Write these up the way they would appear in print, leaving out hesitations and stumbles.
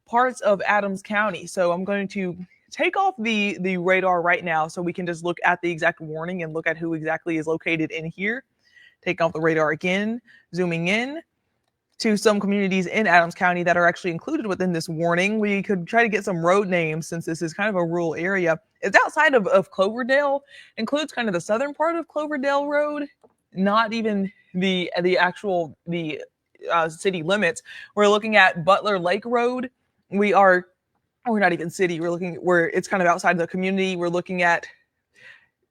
parts of Adams County. So I'm going to take off the radar right now so we can just look at the exact warning and look at who exactly is located in here. Take off the radar again, zooming in to some communities in Adams County that are actually included within this warning. We could try to get some road names since this is kind of a rural area. It's outside of Cloverdale, includes kind of the southern part of Cloverdale Road, not even the actual city limits. We're looking at Butler Lake Road. We're not even city. We're looking where it's kind of outside the community. We're looking at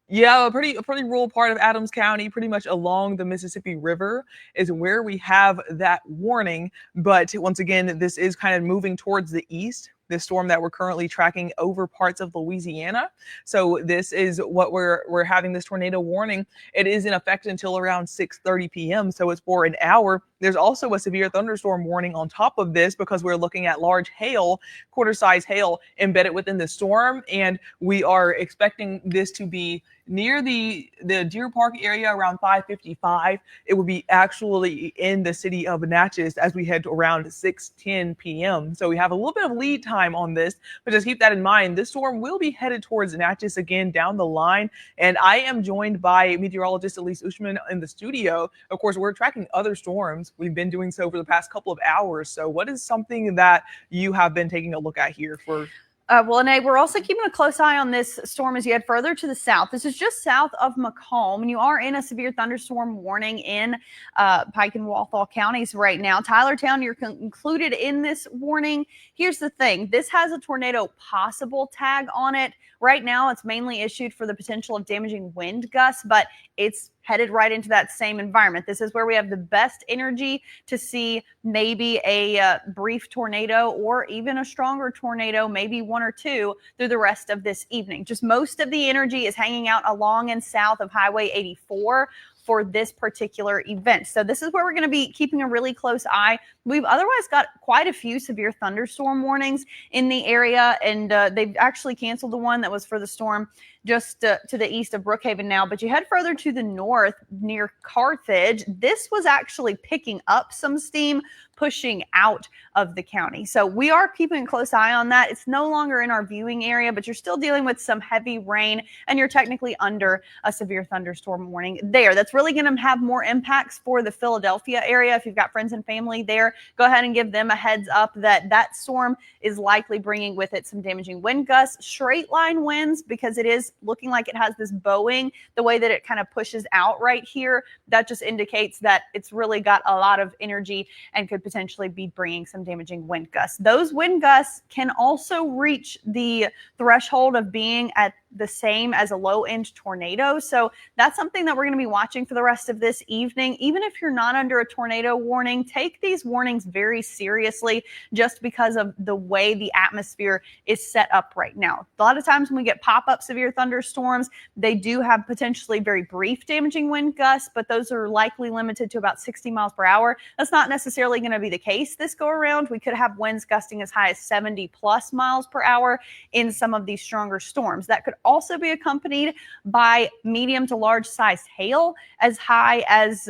a pretty rural part of Adams County, pretty much along the Mississippi River is where we have that warning. But once again, this is kind of moving towards the east. This storm that we're currently tracking over parts of Louisiana. So this is what we're having this tornado warning. It is in effect until around 6:30 p.m. So it's for an hour. There's also a severe thunderstorm warning on top of this because we're looking at large hail, quarter-size hail embedded within the storm, and we are expecting this to be near the Deer Park area around 5:55. It will be actually in the city of Natchez as we head to around 6:10 p.m. So we have a little bit of lead time on this, but just keep that in mind. This storm will be headed towards Natchez again down the line, and I am joined by meteorologist Elise Ushman in the studio. Of course, we're tracking other storms. We've been doing so for the past couple of hours. So what is something that you have been taking a look at here for? Well, Anae, we're also keeping a close eye on this storm as you head further to the south. This is just south of Macomb, and you are in a severe thunderstorm warning in Pike and Walthall counties right now. Tylertown, you're included in this warning. Here's the thing. This has a tornado possible tag on it. Right now, it's mainly issued for the potential of damaging wind gusts, but it's headed right into that same environment. This is where we have the best energy to see maybe a brief tornado or even a stronger tornado, maybe one or two through the rest of this evening. Just most of the energy is hanging out along and south of Highway 84 for this particular event. So this is where we're going to be keeping a really close eye. We've otherwise got quite a few severe thunderstorm warnings in the area, and they've actually canceled the one that was for the storm just to the east of Brookhaven now. But you head further to the north near Carthage. This was actually picking up some steam, pushing out of the county. So we are keeping a close eye on that. It's no longer in our viewing area, but you're still dealing with some heavy rain, and you're technically under a severe thunderstorm warning there. That's really going to have more impacts for the Philadelphia area. If you've got friends and family there, go ahead and give them a heads up that that storm is likely bringing with it some damaging wind gusts, straight line winds, because it is looking like it has this bowing, the way that it kind of pushes out right here. That just indicates that it's really got a lot of energy and could potentially be bringing some damaging wind gusts. Those wind gusts can also reach the threshold of being at the same as a low end tornado. So that's something that we're going to be watching for the rest of this evening. Even if you're not under a tornado warning, take these warnings very seriously just because of the way the atmosphere is set up right now. A lot of times when we get pop-up severe thunderstorms, they do have potentially very brief damaging wind gusts, but those are likely limited to about 60 miles per hour. That's not necessarily going to be the case this go around. We could have winds gusting as high as 70 plus miles per hour in some of these stronger storms. That could also be accompanied by medium to large sized hail as high as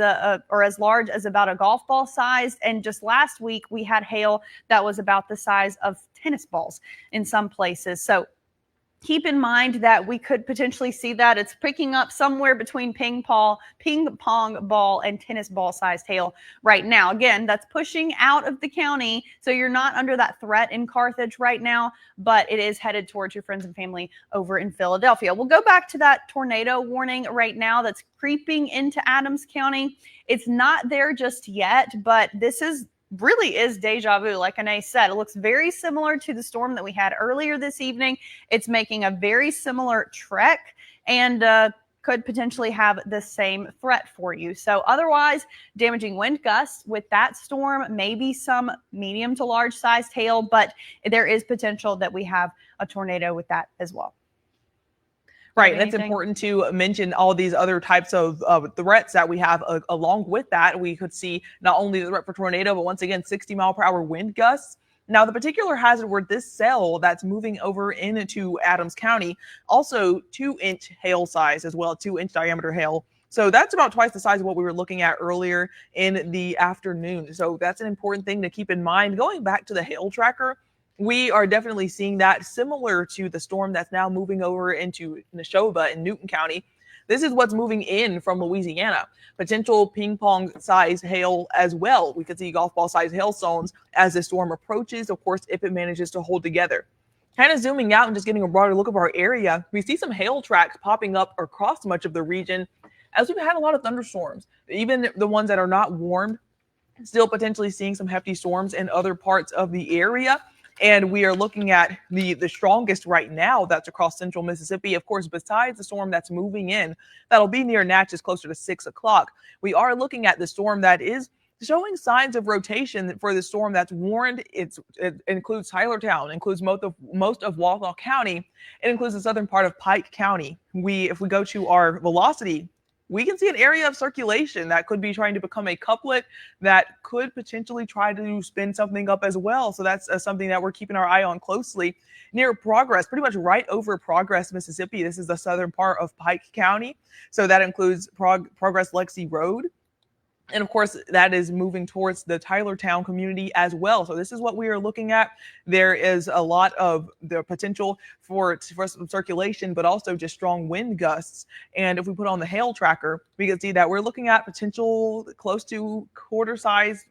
or as large as about a golf ball sized. And just last week we had hail that was about the size of tennis balls in some places. So keep in mind that we could potentially see that it's picking up somewhere between ping pong ball and tennis ball sized hail right now. Again, that's pushing out of the county, so you're not under that threat in Carthage right now, but it is headed towards your friends and family over in Philadelphia. We'll go back to that tornado warning right now that's creeping into Adams County. It's not there just yet, but this really is deja vu. Like Anae said, it looks very similar to the storm that we had earlier this evening. It's making a very similar trek and could potentially have the same threat for you. So otherwise, damaging wind gusts with that storm, maybe some medium to large sized hail, but there is potential that we have a tornado with that as well. Right. And it's important to mention all these other types of threats that we have along with that. We could see not only the threat for tornado, but once again, 60 mile per hour wind gusts. Now, the particular hazard where this cell that's moving over into Adams County, also 2-inch hail size as well, 2-inch diameter hail So that's about twice the size of what we were looking at earlier in the afternoon. So that's an important thing to keep in mind. Going back to the hail tracker, we are definitely seeing that similar to the storm that's now moving over into Neshoba in Newton County. This is what's moving in from Louisiana. Potential ping pong size hail as well. We could see golf ball size hailstones as the storm approaches, of course, if it manages to hold together. Kind of zooming out and just getting a broader look of our area, we see some hail tracks popping up across much of the region as we've had a lot of thunderstorms. Even the ones that are not warmed, still potentially seeing some hefty storms in other parts of the area. And we are looking at the strongest right now that's across central Mississippi. Of course, besides the storm that's moving in, that'll be near Natchez closer to 6 o'clock. We are looking at the storm that is showing signs of rotation for the storm that's warned. It includes Tylertown, includes most of Walthall County. It includes the southern part of Pike County. If we go to our velocity, we can see an area of circulation that could be trying to become a couplet that could potentially try to spin something up as well. So that's something that we're keeping our eye on closely. Near Progress, pretty much right over Progress, Mississippi. This is the southern part of Pike County. So that includes Progress Lexi Road. And of course, that is moving towards the Tylertown community as well. So this is what we are looking at. There is a lot of the potential for some circulation, but also just strong wind gusts. And if we put on the hail tracker, we can see that we're looking at potential close to quarter-size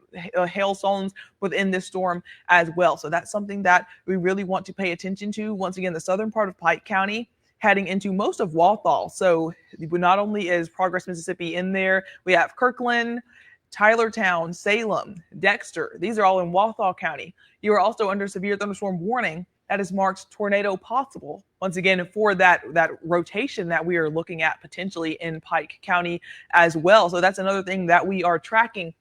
hailstones within this storm as well. So that's something that we really want to pay attention to. Once again, the southern part of Pike County, heading into most of Walthall. So not only is Progress, Mississippi in there, we have Kirkland, Tylertown, Salem, Dexter. These are all in Walthall County. You are also under severe thunderstorm warning that is marked tornado possible. Once again, for that rotation that we are looking at potentially in Pike County as well. So that's another thing that we are tracking.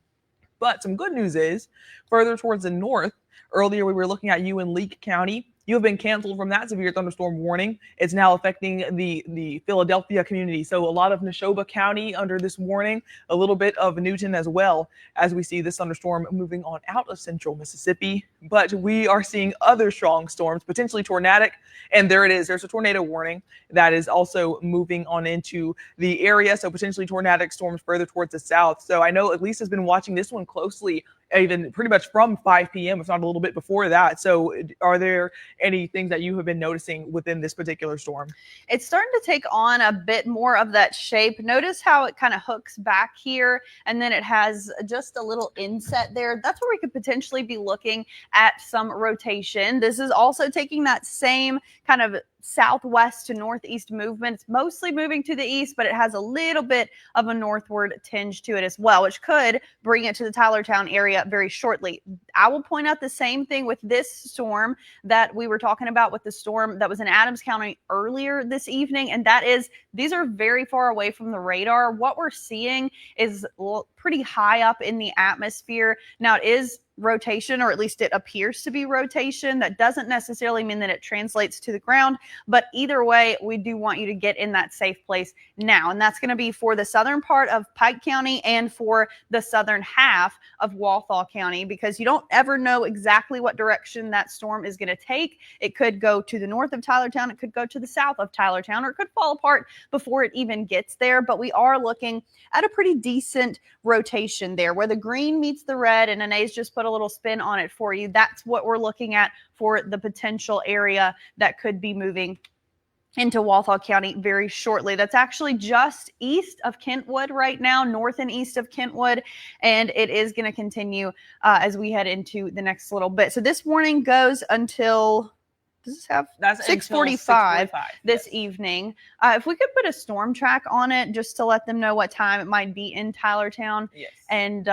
But some good news is further towards the north, earlier we were looking at you in Leake County. You have been canceled from that severe thunderstorm warning. It's now affecting the Philadelphia community. So a lot of Neshoba County under this warning, a little bit of Newton as well, as we see this thunderstorm moving on out of central Mississippi. But we are seeing other strong storms, potentially tornadic. And there it is. There's a tornado warning that is also moving on into the area. So potentially tornadic storms further towards the south. So I know Elise has been watching this one closely, even pretty much from 5 p.m., if not a little bit before that. So are there any things that you have been noticing within this particular storm? It's starting to take on a bit more of that shape. Notice how it kind of hooks back here, and then it has just a little inset there. That's where we could potentially be looking at some rotation. This is also taking that same kind of southwest to northeast movement. It's mostly moving to the east, but it has a little bit of a northward tinge to it as well, which could bring it to the Tylertown area very shortly. I will point out the same thing with this storm that we were talking about with the storm that was in Adams County earlier this evening, and that is these are very far away from the radar. What we're seeing is pretty high up in the atmosphere. Now it is rotation, or at least it appears to be rotation. That doesn't necessarily mean that it translates to the ground, but either way, we do want you to get in that safe place now. And that's going to be for the southern part of Pike County and for the southern half of Walthall County, because you don't ever know exactly what direction that storm is going to take. It could go to the north of Tylertown, it could go to the south of Tylertown, or it could fall apart before it even gets there. But we are looking at a pretty decent rotation there where the green meets the red, and Anae's just put a little spin on it for you. That's what we're looking at for the potential area that could be moving into Walthall County very shortly. That's actually just east of Kentwood right now, north and east of Kentwood, and it is going to continue as we head into the next little bit. So this warning goes until, does this have 6:45 this evening? If we could put a storm track on it just to let them know what time it might be in Tylertown. Yes. And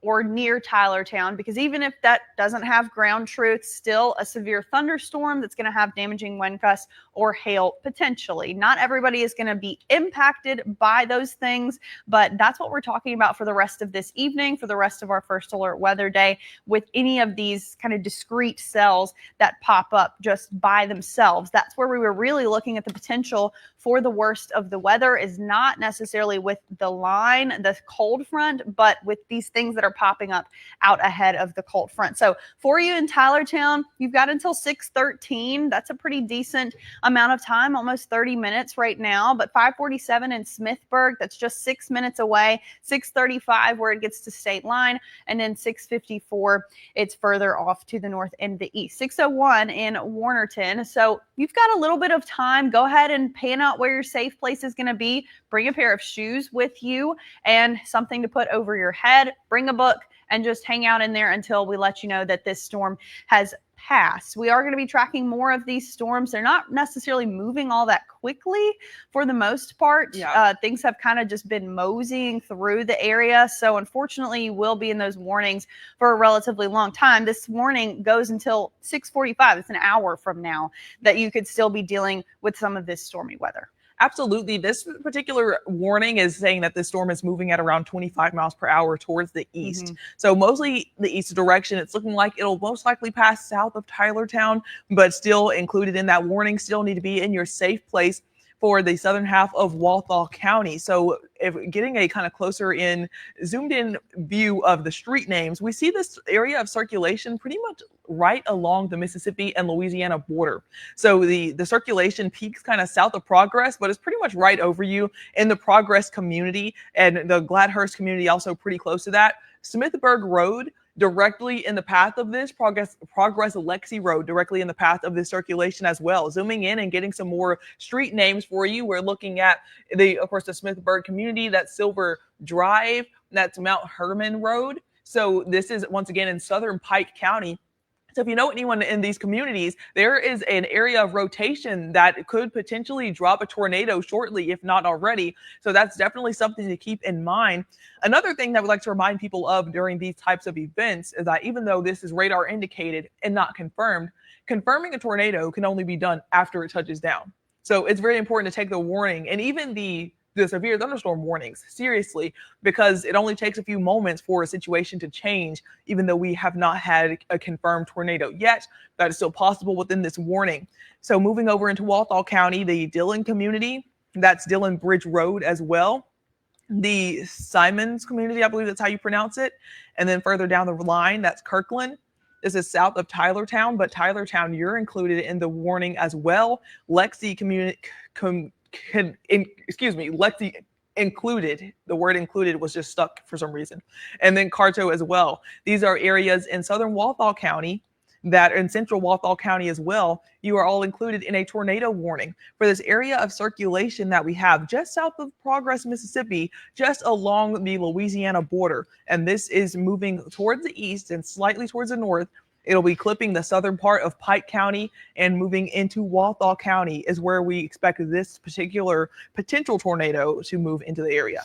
or near Tylertown, because even if that doesn't have ground truth, still a severe thunderstorm that's going to have damaging wind gusts or hail potentially. Not everybody is going to be impacted by those things, but that's what we're talking about for the rest of this evening, for the rest of our first alert weather day, with any of these kind of discrete cells that pop up just by themselves. That's where we were really looking at the potential for the worst of the weather is not necessarily with the line, the cold front, but with these things that are popping up out ahead of the cold front. So for you in Tylertown, you've got until 6:13. That's a pretty decent amount of time, almost 30 minutes right now. But 5:47 in Smithburg, that's just 6 minutes away. 6:35 where it gets to state line, and then 6:54 it's further off to the north and the east. 6:01 in Warnerton. So you've got a little bit of time. Go ahead and pan out where your safe place is going to be. Bring a pair of shoes with you and something to put over your head. Bring a book and just hang out in there until we let you know that this storm has passed. We are going to be tracking more of these storms. They're not necessarily moving all that quickly for the most part. Things have kind of just been moseying through the area. So unfortunately, you will be in those warnings for a relatively long time. This warning goes until 6:45. It's an hour from now that you could still be dealing with some of this stormy weather. Absolutely. This particular warning is saying that this storm is moving at around 25 miles per hour towards the east. So mostly the east direction. It's looking like it'll most likely pass south of Tylertown, but still included in that warning, still need to be in your safe place for the southern half of Walthall County. So if getting a kind of closer in, zoomed in view of the street names, we see this area of circulation pretty much right along the Mississippi and Louisiana border. So the circulation peaks kind of south of Progress, but it's pretty much right over you in the Progress community, and the Gladhurst community also pretty close to that. Smithburg Road, directly in the path of this, Progress Lexi Road, directly in the path of this circulation as well. Zooming in and getting some more street names for you. We're looking at of course, the Smithburg community, that's Silver Drive, that's Mount Herman Road. So this is once again in southern Pike County. So if you know anyone in these communities, there is an area of rotation that could potentially drop a tornado shortly, if not already. So that's definitely something to keep in mind. Another thing that we'd like to remind people of during these types of events is that even though this is radar indicated and not confirmed, confirming a tornado can only be done after it touches down. So it's very important to take the warning and even the severe thunderstorm warnings seriously, because it only takes a few moments for a situation to change. Even though we have not had a confirmed tornado yet, that is still possible within this warning. So moving over into Walthall County, the Dillon community, that's Dillon Bridge Road as well. The Simons community, I believe that's how you pronounce it. And then further down the line, that's Kirkland. This is south of Tylertown, but Tylertown, you're included in the warning as well. Lexi community, Lexi included. The word included was just stuck for some reason. And then Carto as well. These are areas in southern Walthall County that are in central Walthall County as well. You are all included in a tornado warning for this area of circulation that we have just south of Progress, Mississippi, just along the Louisiana border. And this is moving towards the east and slightly towards the north. It'll be clipping the southern part of Pike County and moving into Walthall County is where we expect this particular potential tornado to move into the area.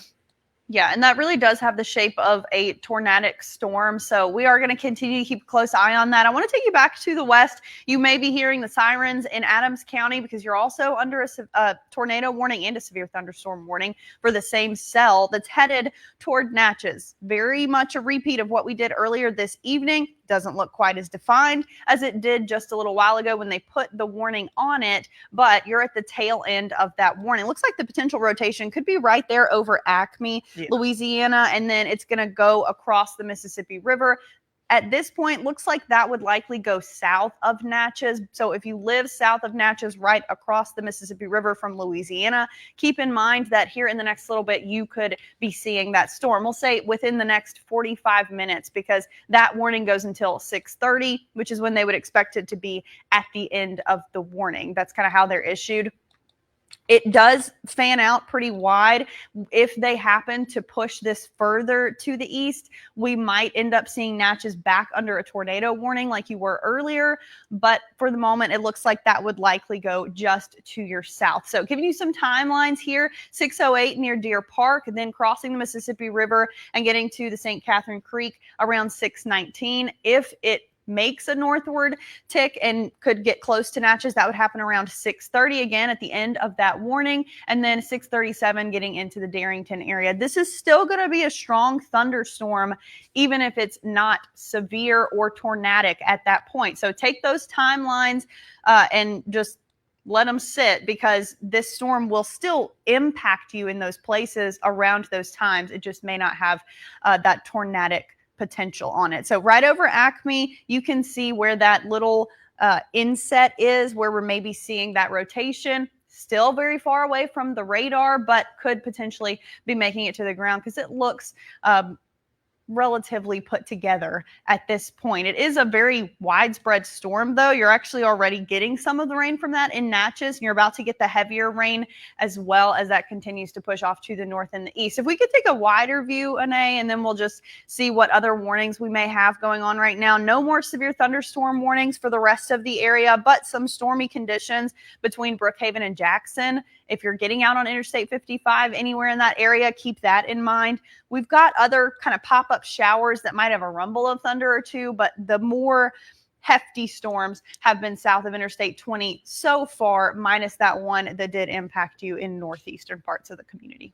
Yeah, and that really does have the shape of a tornadic storm. So we are going to continue to keep a close eye on that. I want to take you back to the west. You may be hearing the sirens in Adams County because you're also under a tornado warning and a severe thunderstorm warning for the same cell that's headed toward Natchez. Very much a repeat of what we did earlier this evening. Doesn't look quite as defined as it did just a little while ago when they put the warning on it, but you're at the tail end of that warning. Looks like the potential rotation could be right there over Acme, Louisiana, and then it's going to go across the Mississippi River. At this point, looks like that would likely go south of Natchez. So if you live south of Natchez, right across the Mississippi River from Louisiana, keep in mind that here in the next little bit, you could be seeing that storm. We'll say within the next 45 minutes, because that warning goes until 6:30, which is when they would expect it to be at the end of the warning. That's kind of how they're issued. It does fan out pretty wide. If they happen to push this further to the east, we might end up seeing Natchez back under a tornado warning like you were earlier. But for the moment, it looks like that would likely go just to your south. So giving you some timelines here, 6:08 near Deer Park, then crossing the Mississippi River and getting to the St. Catherine Creek around 6:19. If it makes a northward tick and could get close to Natchez, that would happen around 6:30 again at the end of that warning, and then 6:37 getting into the Darrington area. This is still going to be a strong thunderstorm, even if it's not severe or tornadic at that point. So take those timelines and just let them sit, because this storm will still impact you in those places around those times. It just may not have that tornadic potential on it. So right over Acme, you can see where that little inset is, where we're maybe seeing that rotation. Still very far away from the radar, but could potentially be making it to the ground because it looks relatively put together at this point. It is a very widespread storm, though. You're actually already getting some of the rain from that in Natchez, and you're about to get the heavier rain as well as that continues to push off to the north and the east. If we could take a wider view, Ane, and then we'll just see what other warnings we may have going on right now. No more severe thunderstorm warnings for the rest of the area, but some stormy conditions between Brookhaven and Jackson. If you're getting out on Interstate 55 anywhere in that area, keep that in mind. We've got other kind of pop-up showers that might have a rumble of thunder or two, but the more hefty storms have been south of Interstate 20 so far, minus that one that did impact you in northeastern parts of the community.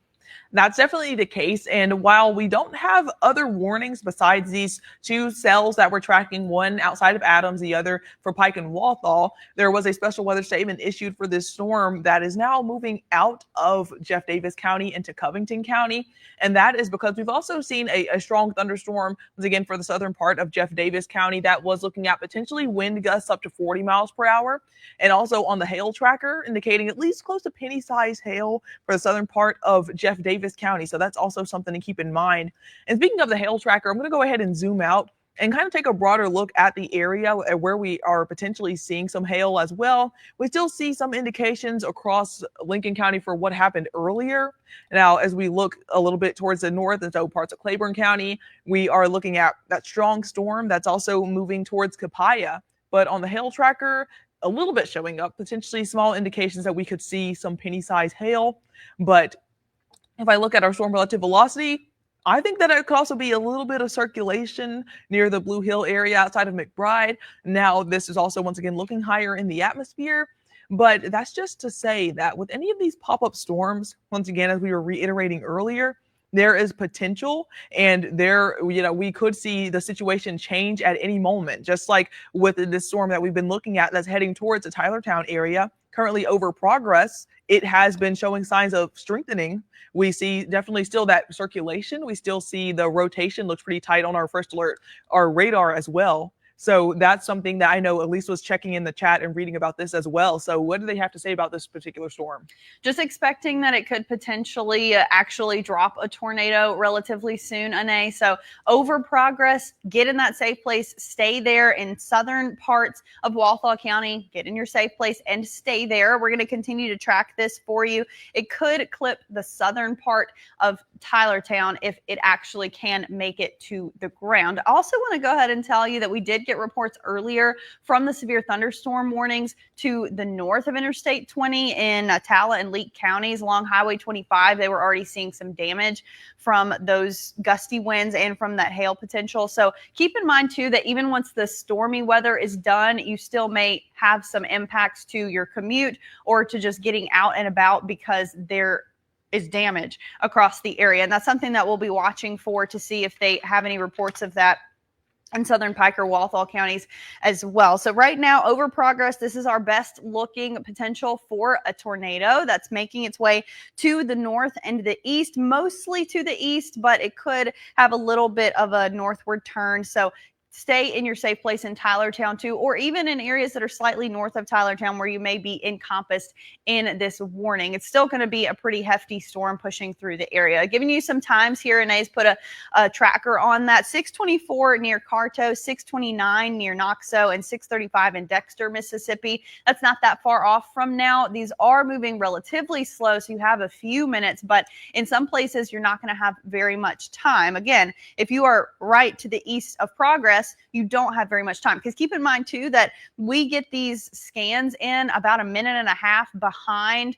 That's definitely the case. And while we don't have other warnings besides these two cells that we're tracking, one outside of Adams, the other for Pike and Walthall, there was a special weather statement issued for this storm that is now moving out of Jeff Davis County into Covington County. And that is because we've also seen a strong thunderstorm, once again, for the southern part of Jeff Davis County that was looking at potentially wind gusts up to 40 miles per hour. And also on the hail tracker, indicating at least close to penny-sized hail for the southern part of Jeff Davis County. So that's also something to keep in mind. And speaking of the hail tracker, I'm going to go ahead and zoom out and kind of take a broader look at the area where we are potentially seeing some hail as well. We still see some indications across Lincoln County for what happened earlier. Now, as we look a little bit towards the north and so parts of Claiborne County, we are looking at that strong storm that's also moving towards Capaya. But on the hail tracker, a little bit showing up, potentially small indications that we could see some penny-sized hail. But if I look at our storm relative velocity, I think that it could also be a little bit of circulation near the Blue Hill area outside of McBride. Now, this is also, once again, looking higher in the atmosphere. But that's just to say that with any of these pop-up storms, once again, as we were reiterating earlier, there is potential, and we could see the situation change at any moment, just like with this storm that we've been looking at that's heading towards the Tylertown area, currently over progress. It has been showing signs of strengthening. We see definitely still that circulation. We still see the rotation looks pretty tight on our first alert, our radar as well. So that's something that I know Elise was checking in the chat and reading about this as well. So what do they have to say about this particular storm? Just expecting that it could potentially actually drop a tornado relatively soon, Ane. So over progress, get in that safe place, stay there in southern parts of Walthall County, get in your safe place and stay there. We're going to continue to track this for you. It could clip the southern part of Tylertown if it actually can make it to the ground. I also want to go ahead and tell you that we did get reports earlier from the severe thunderstorm warnings to the north of Interstate 20 in Tala and Leake counties along Highway 25. They were already seeing some damage from those gusty winds and from that hail potential. So keep in mind too that even once the stormy weather is done, you still may have some impacts to your commute or to just getting out and about because there is damage across the area. And that's something that we'll be watching for to see if they have any reports of that in southern Pike or Walthall counties as well. So right now, over progress, this is our best looking potential for a tornado that's making its way to the north and the east, mostly to the east, but it could have a little bit of a northward turn. So stay in your safe place in Tylertown too, or even in areas that are slightly north of Tylertown where you may be encompassed in this warning. It's still going to be a pretty hefty storm pushing through the area. Giving you some times here, Renee's put a tracker on that. 6:24 near Carto, 6:29 near Knoxo, and 6:35 in Dexter, Mississippi. That's not that far off from now. These are moving relatively slow, so you have a few minutes, but in some places you're not going to have very much time. Again, if you are right to the east of progress, you don't have very much time, because keep in mind too that we get these scans in about a minute and a half behind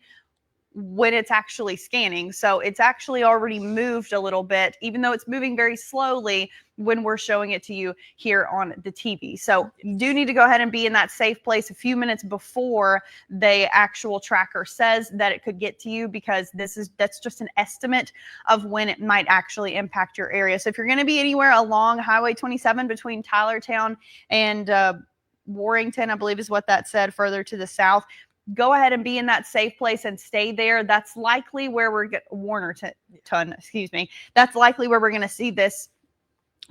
when it's actually scanning. So it's actually already moved a little bit, even though it's moving very slowly when we're showing it to you here on the TV. So you do need to go ahead and be in that safe place a few minutes before the actual tracker says that it could get to you, because that's just an estimate of when it might actually impact your area. So if you're going to be anywhere along Highway 27 between Tylertown and Warrington, I believe is what that said, further to the south, go ahead and be in that safe place and stay there. That's likely where we're excuse me. That's likely where we're going to see this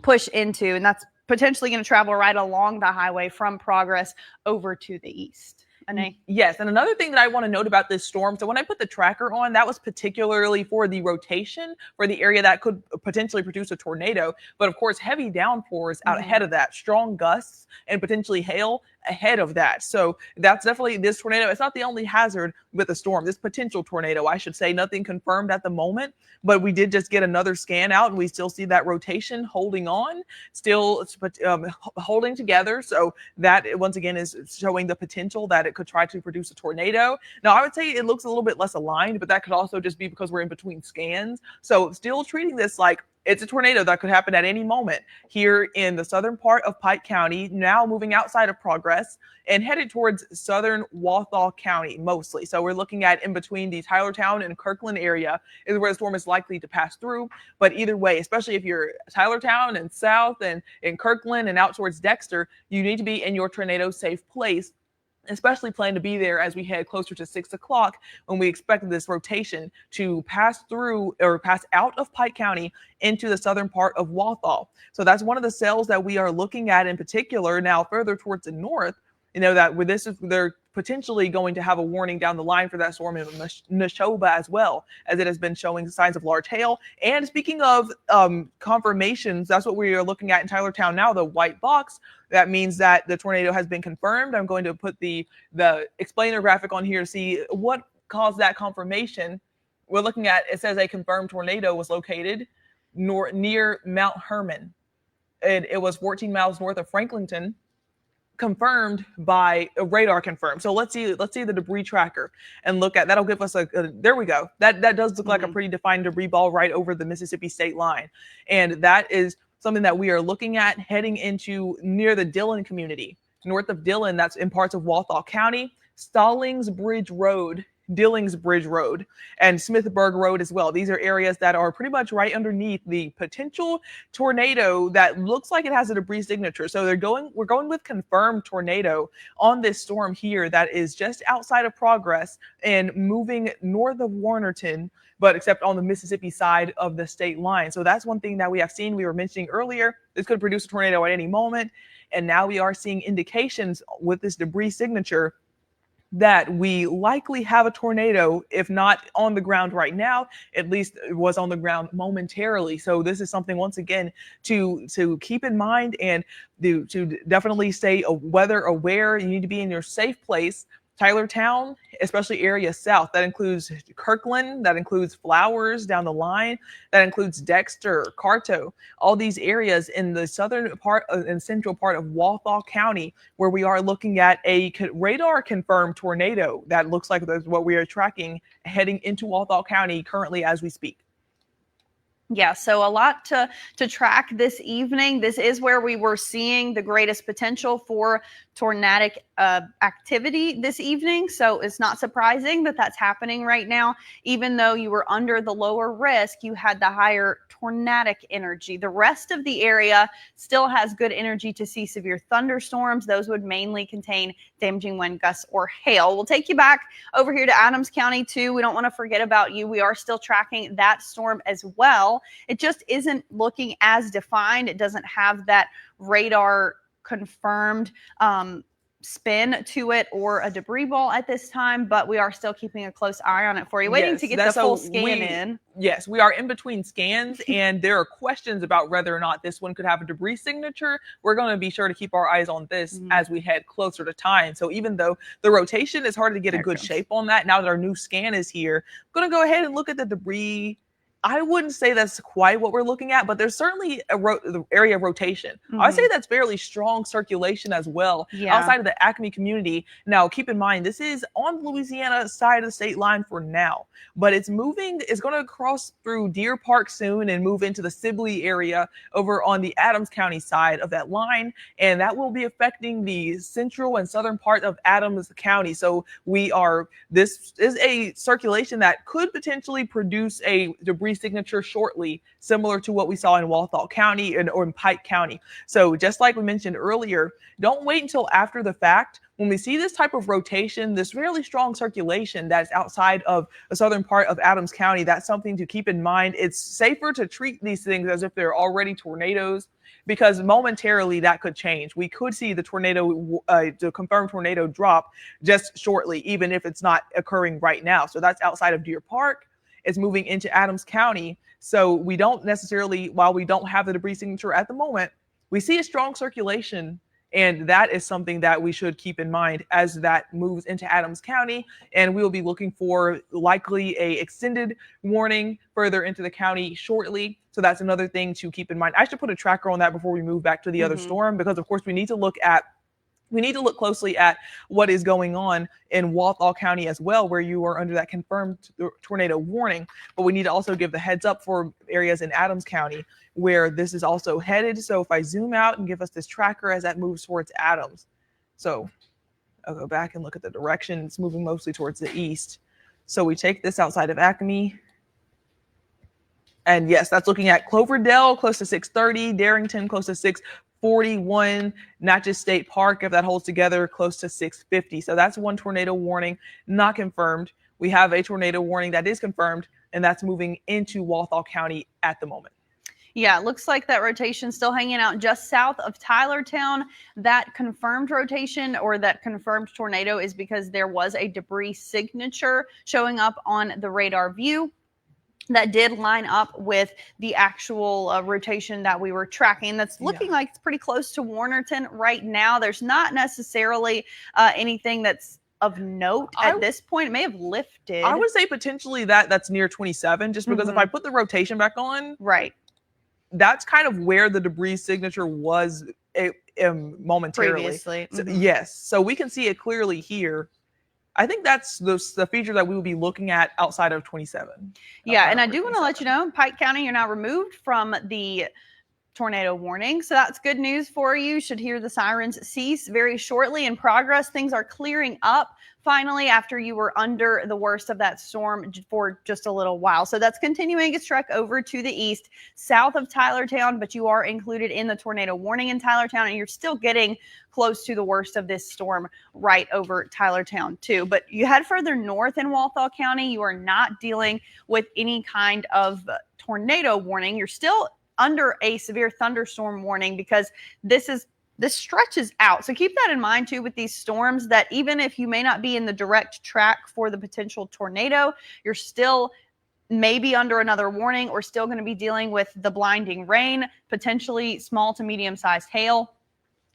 push into, and that's potentially going to travel right along the highway from Progress over to the east. Anae? Yes, and another thing that I want to note about this storm, so when I put the tracker on, that was particularly for the rotation for the area that could potentially produce a tornado, but of course heavy downpours out ahead of that, strong gusts and potentially hail ahead of that. So that's definitely this tornado. It's not the only hazard with the storm, this potential tornado, I should say. Nothing confirmed at the moment, but we did just get another scan out and we still see that rotation holding on, still holding together. So that once again is showing the potential that it could try to produce a tornado. Now I would say it looks a little bit less aligned, but that could also just be because we're in between scans. So still treating this like it's a tornado that could happen at any moment here in the southern part of Pike County, now moving outside of Progress and headed towards southern Walthall County mostly. So we're looking at in between the Tylertown and Kirkland area is where the storm is likely to pass through. But either way, especially if you're Tylertown and south and in Kirkland and out towards Dexter, you need to be in your tornado safe place, especially plan to be there as we head closer to 6 o'clock when we expect this rotation to pass through or pass out of Pike County into the southern part of Walthall. So that's one of the cells that we are looking at in particular. Now further towards the north, you know that with this, they're potentially going to have a warning down the line for that storm in Neshoba as well, as it has been showing signs of large hail. And speaking of confirmations, that's what we are looking at in Tylertown now, the white box. That means that the tornado has been confirmed. I'm going to put the explainer graphic on here to see what caused that confirmation. We're looking at, it says a confirmed tornado was located near Mount Herman. It was 14 miles north of Franklinton, confirmed by a radar confirmed. So let's see the debris tracker and look at that'll give us there we go. That does look like a pretty defined debris ball right over the Mississippi state line. And that is something that we are looking at heading into near the Dillon community. North of Dillon, that's in parts of Walthall County, Stallings Bridge Road, Dillings Bridge Road, and Smithburg Road as well. These are areas that are pretty much right underneath the potential tornado that looks like it has a debris signature. So we're going with confirmed tornado on this storm here that is just outside of Progress and moving north of Warnerton, but except on the Mississippi side of the state line. So that's one thing that we have seen. We were mentioning earlier, this could produce a tornado at any moment. And now we are seeing indications with this debris signature that we likely have a tornado, if not on the ground right now, at least it was on the ground momentarily. So this is something, once again, to keep in mind and to definitely stay weather aware. You need to be in your safe place. Tylertown, especially area south, that includes Kirkland, that includes Flowers down the line, that includes Dexter, Carto, all these areas in the southern part and central part of Walthall County, where we are looking at a radar confirmed tornado that looks like that's what we are tracking heading into Walthall County currently as we speak. Yeah, so a lot to track this evening. This is where we were seeing the greatest potential for tornadic activity this evening. So it's not surprising that that's happening right now. Even though you were under the lower risk, you had the higher tornadic energy. The rest of the area still has good energy to see severe thunderstorms. Those would mainly contain damaging wind gusts or hail. We'll take you back over here to Adams County too. We don't want to forget about you. We are still tracking that storm as well. It just isn't looking as defined. It doesn't have that radar confirmed spin to it or a debris ball at this time, but we are still keeping a close eye on it for you, waiting to get the full scan in. Yes, we are in between scans, and there are questions about whether or not this one could have a debris signature. We're going to be sure to keep our eyes on this as we head closer to time. So even though the rotation is hard to get a good shape on that, now that our new scan is here, I'm going to go ahead and look at the debris. I wouldn't say that's quite what we're looking at, but there's certainly the area of rotation. I would say that's fairly strong circulation as well outside of the Acme community. Now, keep in mind, this is on the Louisiana side of the state line for now, but it's moving. It's going to cross through Deer Park soon and move into the Sibley area over on the Adams County side of that line, and that will be affecting the central and southern part of Adams County. So this is a circulation that could potentially produce a debris debris signature shortly, similar to what we saw in Walthall County or in Pike County. So just like we mentioned earlier, don't wait until after the fact. When we see this type of rotation, this really strong circulation that's outside of the southern part of Adams County, that's something to keep in mind. It's safer to treat these things as if they're already tornadoes, because momentarily that could change. We could see the tornado, the confirmed tornado drop just shortly, even if it's not occurring right now. So that's outside of Deer Park. It's moving into Adams County. So we don't necessarily, while we don't have the debris signature at the moment, we see a strong circulation. And that is something that we should keep in mind as that moves into Adams County. And we will be looking for likely a extended warning further into the county shortly. So that's another thing to keep in mind. I should put a tracker on that before we move back to the other storm, because of course we need to look closely at what is going on in Walthall County as well, where you are under that confirmed tornado warning. But we need to also give the heads up for areas in Adams County where this is also headed. So if I zoom out and give us this tracker as that moves towards Adams. So I'll go back and look at the direction. It's moving mostly towards the east. So we take this outside of Acme. And yes, that's looking at Cloverdale, close to 630, Darrington, close to 641, Natchez State Park, if that holds together, close to 650. So that's one tornado warning, not confirmed. We have a tornado warning that is confirmed, and that's moving into Walthall County at the moment. Yeah, it looks like that rotation still hanging out just south of Tylertown. That confirmed rotation or that confirmed tornado is because there was a debris signature showing up on the radar view that did line up with the actual rotation that we were tracking. That's looking like it's pretty close to Warnerton right now. There's not necessarily anything that's of note at this point. It may have lifted. I would say potentially that's near 27, just because if I put the rotation back on, right, that's kind of where the debris signature was momentarily. Previously. So, yes, so we can see it clearly here. I think that's the feature that we will be looking at outside of 27. Yeah, and I do want to let you know, Pike County, you're now removed from the tornado warning. So that's good news for you. Should hear the sirens cease very shortly. In progress, things are clearing up finally after you were under the worst of that storm for just a little while. So that's continuing its trek over to the east, south of Tylertown, but you are included in the tornado warning in Tylertown, and you're still getting close to the worst of this storm right over Tylertown too. But you head further north in Walthall County, you are not dealing with any kind of tornado warning. You're still under a severe thunderstorm warning because this stretches out. So keep that in mind too with these storms, that even if you may not be in the direct track for the potential tornado, you're still maybe under another warning or still going to be dealing with the blinding rain, potentially small to medium-sized hail.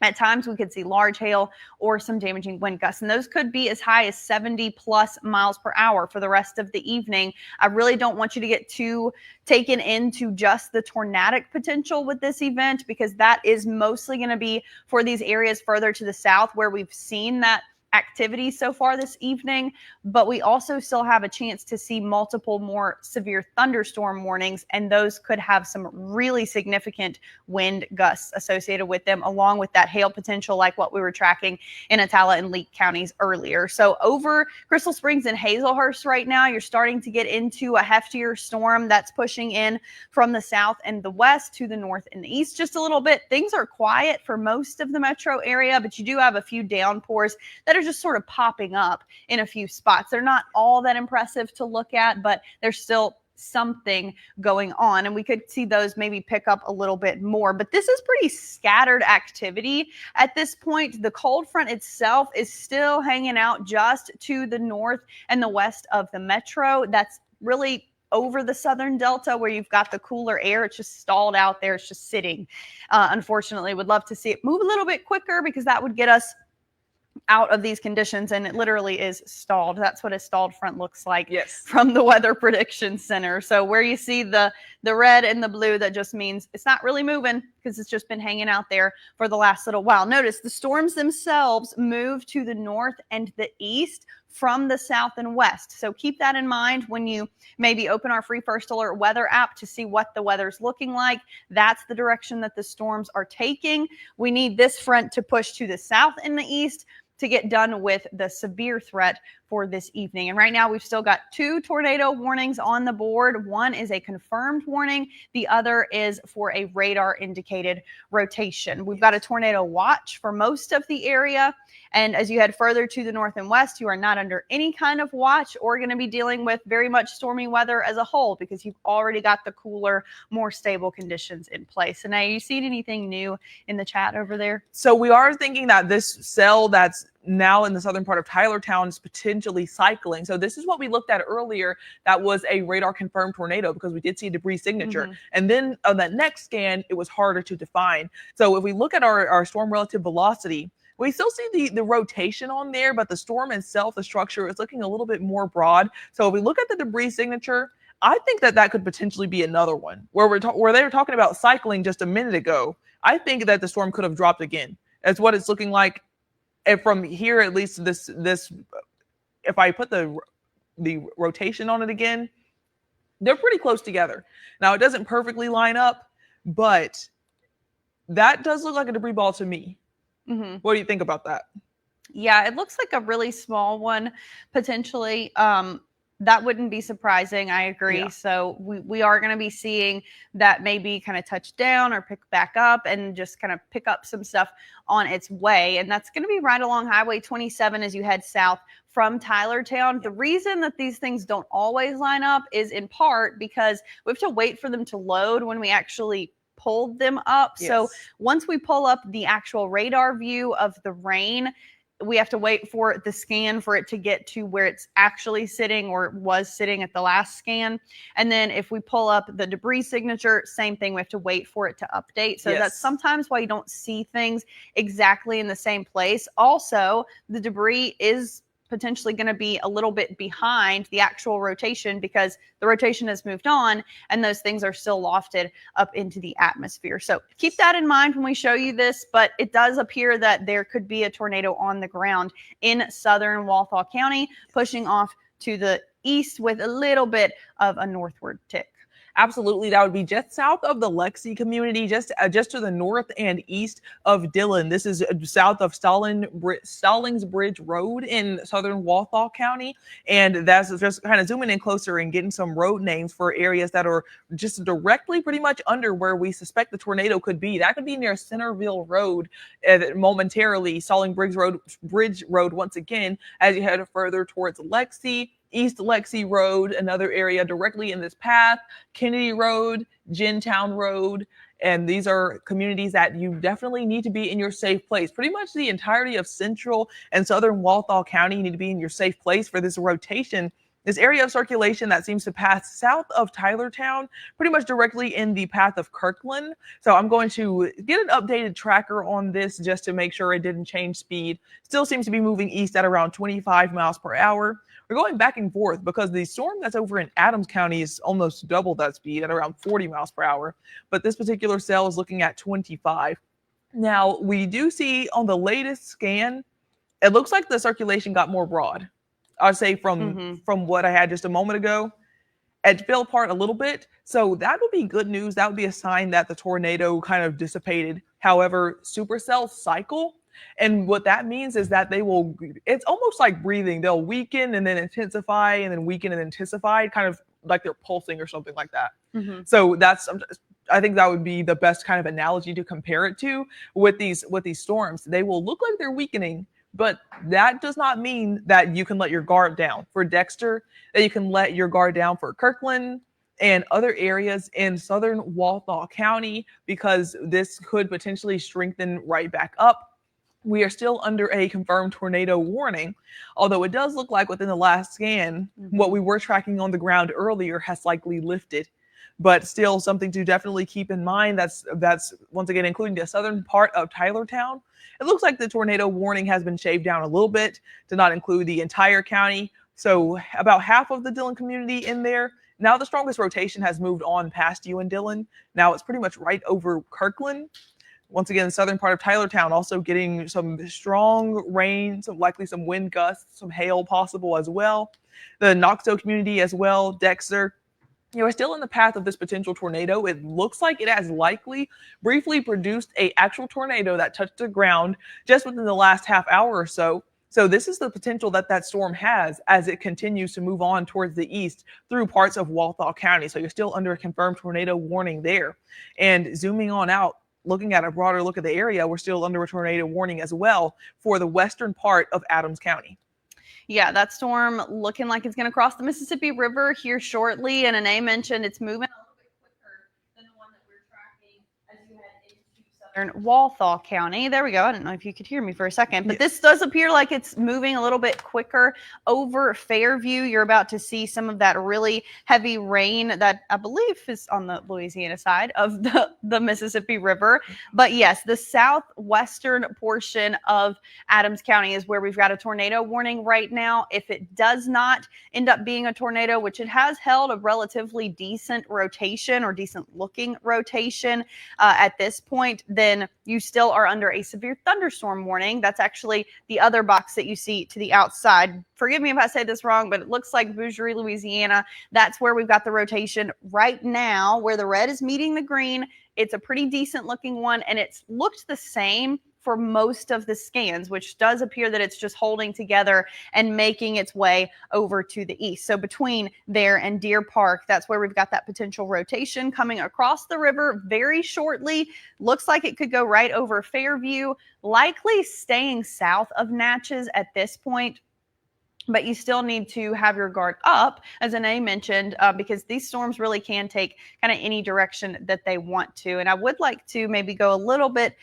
At times, we could see large hail or some damaging wind gusts, and those could be as high as 70 plus miles per hour for the rest of the evening. I really don't want you to get too taken into just the tornadic potential with this event, because that is mostly going to be for these areas further to the south where we've seen that activity so far this evening, but we also still have a chance to see multiple more severe thunderstorm warnings, and those could have some really significant wind gusts associated with them, along with that hail potential like what we were tracking in Attala and Leake counties earlier. So over Crystal Springs and Hazelhurst right now, you're starting to get into a heftier storm that's pushing in from the south and the west to the north and the east just a little bit. Things are quiet for most of the metro area, but you do have a few downpours that are just sort of popping up in a few spots. They're not all that impressive to look at, but there's still something going on, and we could see those maybe pick up a little bit more. But this is pretty scattered activity at this point. The cold front itself is still hanging out just to the north and the west of the metro. That's really over the southern delta where you've got the cooler air. It's just stalled out there. It's just sitting. Unfortunately, would love to see it move a little bit quicker, because that would get us out of these conditions, and it literally is stalled. That's what a stalled front looks like from the Weather Prediction Center. So where you see the red and the blue, that just means it's not really moving, because it's just been hanging out there for the last little while. Notice the storms themselves move to the north and the east from the south and west. So keep that in mind when you maybe open our free First Alert weather app to see what the weather's looking like. That's the direction that the storms are taking. We need this front to push to the south and the east to get done with the severe threat for this evening. And right now we've still got 2 tornado warnings on the board. One is a confirmed warning. The other is for a radar indicated rotation. We've got a tornado watch for most of the area. And as you head further to the north and west, you are not under any kind of watch or going to be dealing with very much stormy weather as a whole, because you've already got the cooler, more stable conditions in place. And now, you seen anything new in the chat over there? So we are thinking that this cell that's now in the southern part of Tylertown is potentially cycling. So this is what we looked at earlier. That was a radar confirmed tornado, because we did see a debris signature. And then on that next scan, it was harder to define. So if we look at our storm relative velocity, we still see the rotation on there, but the storm itself, the structure, is looking a little bit more broad. So if we look at the debris signature, I think that could potentially be another one where they were talking about cycling just a minute ago. I think that the storm could have dropped again. That's what it's looking like. And from here, at least this, if I put the rotation on it again, they're pretty close together. Now, it doesn't perfectly line up, but that does look like a debris ball to me. What do you think about that? Yeah, it looks like a really small one, potentially. That wouldn't be surprising. I agree. Yeah. So we are going to be seeing that maybe kind of touch down or pick back up and just kind of pick up some stuff on its way. And that's going to be right along Highway 27 as you head south from Tylertown. The reason that these things don't always line up is in part because we have to wait for them to load when we actually pulled them up. Yes. So once we pull up the actual radar view of the rain, we have to wait for the scan for it to get to where it's actually sitting or was sitting at the last scan. And then if we pull up the debris signature, same thing, we have to wait for it to update. So that's sometimes why you don't see things exactly in the same place. Also, the debris is potentially going to be a little bit behind the actual rotation because the rotation has moved on and those things are still lofted up into the atmosphere. So keep that in mind when we show you this, but it does appear that there could be a tornado on the ground in southern Walthall County, pushing off to the east with a little bit of a northward tick. Absolutely. That would be just south of the Lexi community, just to the north and east of Dillon. This is south of Stallings Bridge Road in southern Walthall County. And that's just kind of zooming in closer and getting some road names for areas that are just directly pretty much under where we suspect the tornado could be. That could be near Centerville Road, momentarily Stallings Bridge Road once again, as you head further towards Lexi. East Lexi Road, another area directly in this path, Kennedy Road, Gintown Road, and these are communities that you definitely need to be in your safe place. Pretty much the entirety of central and southern Walthall County, you need to be in your safe place for this rotation. This area of circulation that seems to pass south of Tylertown, pretty much directly in the path of Kirkland. So I'm going to get an updated tracker on this just to make sure it didn't change speed. Still seems to be moving east at around 25 miles per hour. We're going back and forth because the storm that's over in Adams County is almost double that speed at around 40 miles per hour. But this particular cell is looking at 25. Now, we do see on the latest scan, it looks like the circulation got more broad. I'd say from what I had just a moment ago, it fell apart a little bit. So that would be good news. That would be a sign that the tornado kind of dissipated. However, supercells cycle. And what that means is that it's almost like breathing. They'll weaken and then intensify and then weaken and intensify, kind of like they're pulsing or something like that. So I think that would be the best kind of analogy to compare it to with these storms. They will look like they're weakening, but that does not mean that you can let your guard down for Dexter, that you can let your guard down for Kirkland and other areas in southern Walthall County, because this could potentially strengthen right back up. We are still under a confirmed tornado warning, although it does look like within the last scan, what we were tracking on the ground earlier has likely lifted. But still something to definitely keep in mind. That's once again, including the southern part of Tylertown. It looks like the tornado warning has been shaved down a little bit to not include the entire county. So about half of the Dillon community in there. Now the strongest rotation has moved on past you in Dillon. Now it's pretty much right over Kirkland. Once again, the southern part of Tylertown also getting some strong rain, likely some wind gusts, some hail possible as well. The Knoxville community as well, Dexter, we're still in the path of this potential tornado. It looks like it has likely briefly produced a actual tornado that touched the ground just within the last half hour or so. So this is the potential that that storm has as it continues to move on towards the east through parts of Walthall County. So you're still under a confirmed tornado warning there. And zooming on out, looking at a broader look at the area, we're still under a tornado warning as well for the western part of Adams County. Yeah, that storm looking like it's going to cross the Mississippi River here shortly. And Anae mentioned it's moving a little bit quicker than the one that we're tracking as you head into southern Walthall County. There we go. I don't know if you could hear me for a second, but this does appear like it's moving a little bit quicker over Fairview. You're about to see some of that really heavy rain that I believe is on the Louisiana side of the Mississippi River. But yes, the southwestern portion of Adams County is where we've got a tornado warning right now. If it does not end up being a tornado, which it has held a relatively decent rotation or decent looking rotation at this point, then you still are under a severe thunderstorm warning. That's actually the other box that you see to the outside. Forgive me if I say this wrong, but it looks like Boucherie, Louisiana. That's where we've got the rotation right now, where the red is meeting the green. It's a pretty decent looking one, and it's looked the same for most of the scans, which does appear that it's just holding together and making its way over to the east. So between there and Deer Park, that's where we've got that potential rotation coming across the river very shortly. Looks like it could go right over Fairview, likely staying south of Natchez at this point. But you still need to have your guard up, as Anae mentioned, because these storms really can take kind of any direction that they want to. And I would like to maybe go a little bit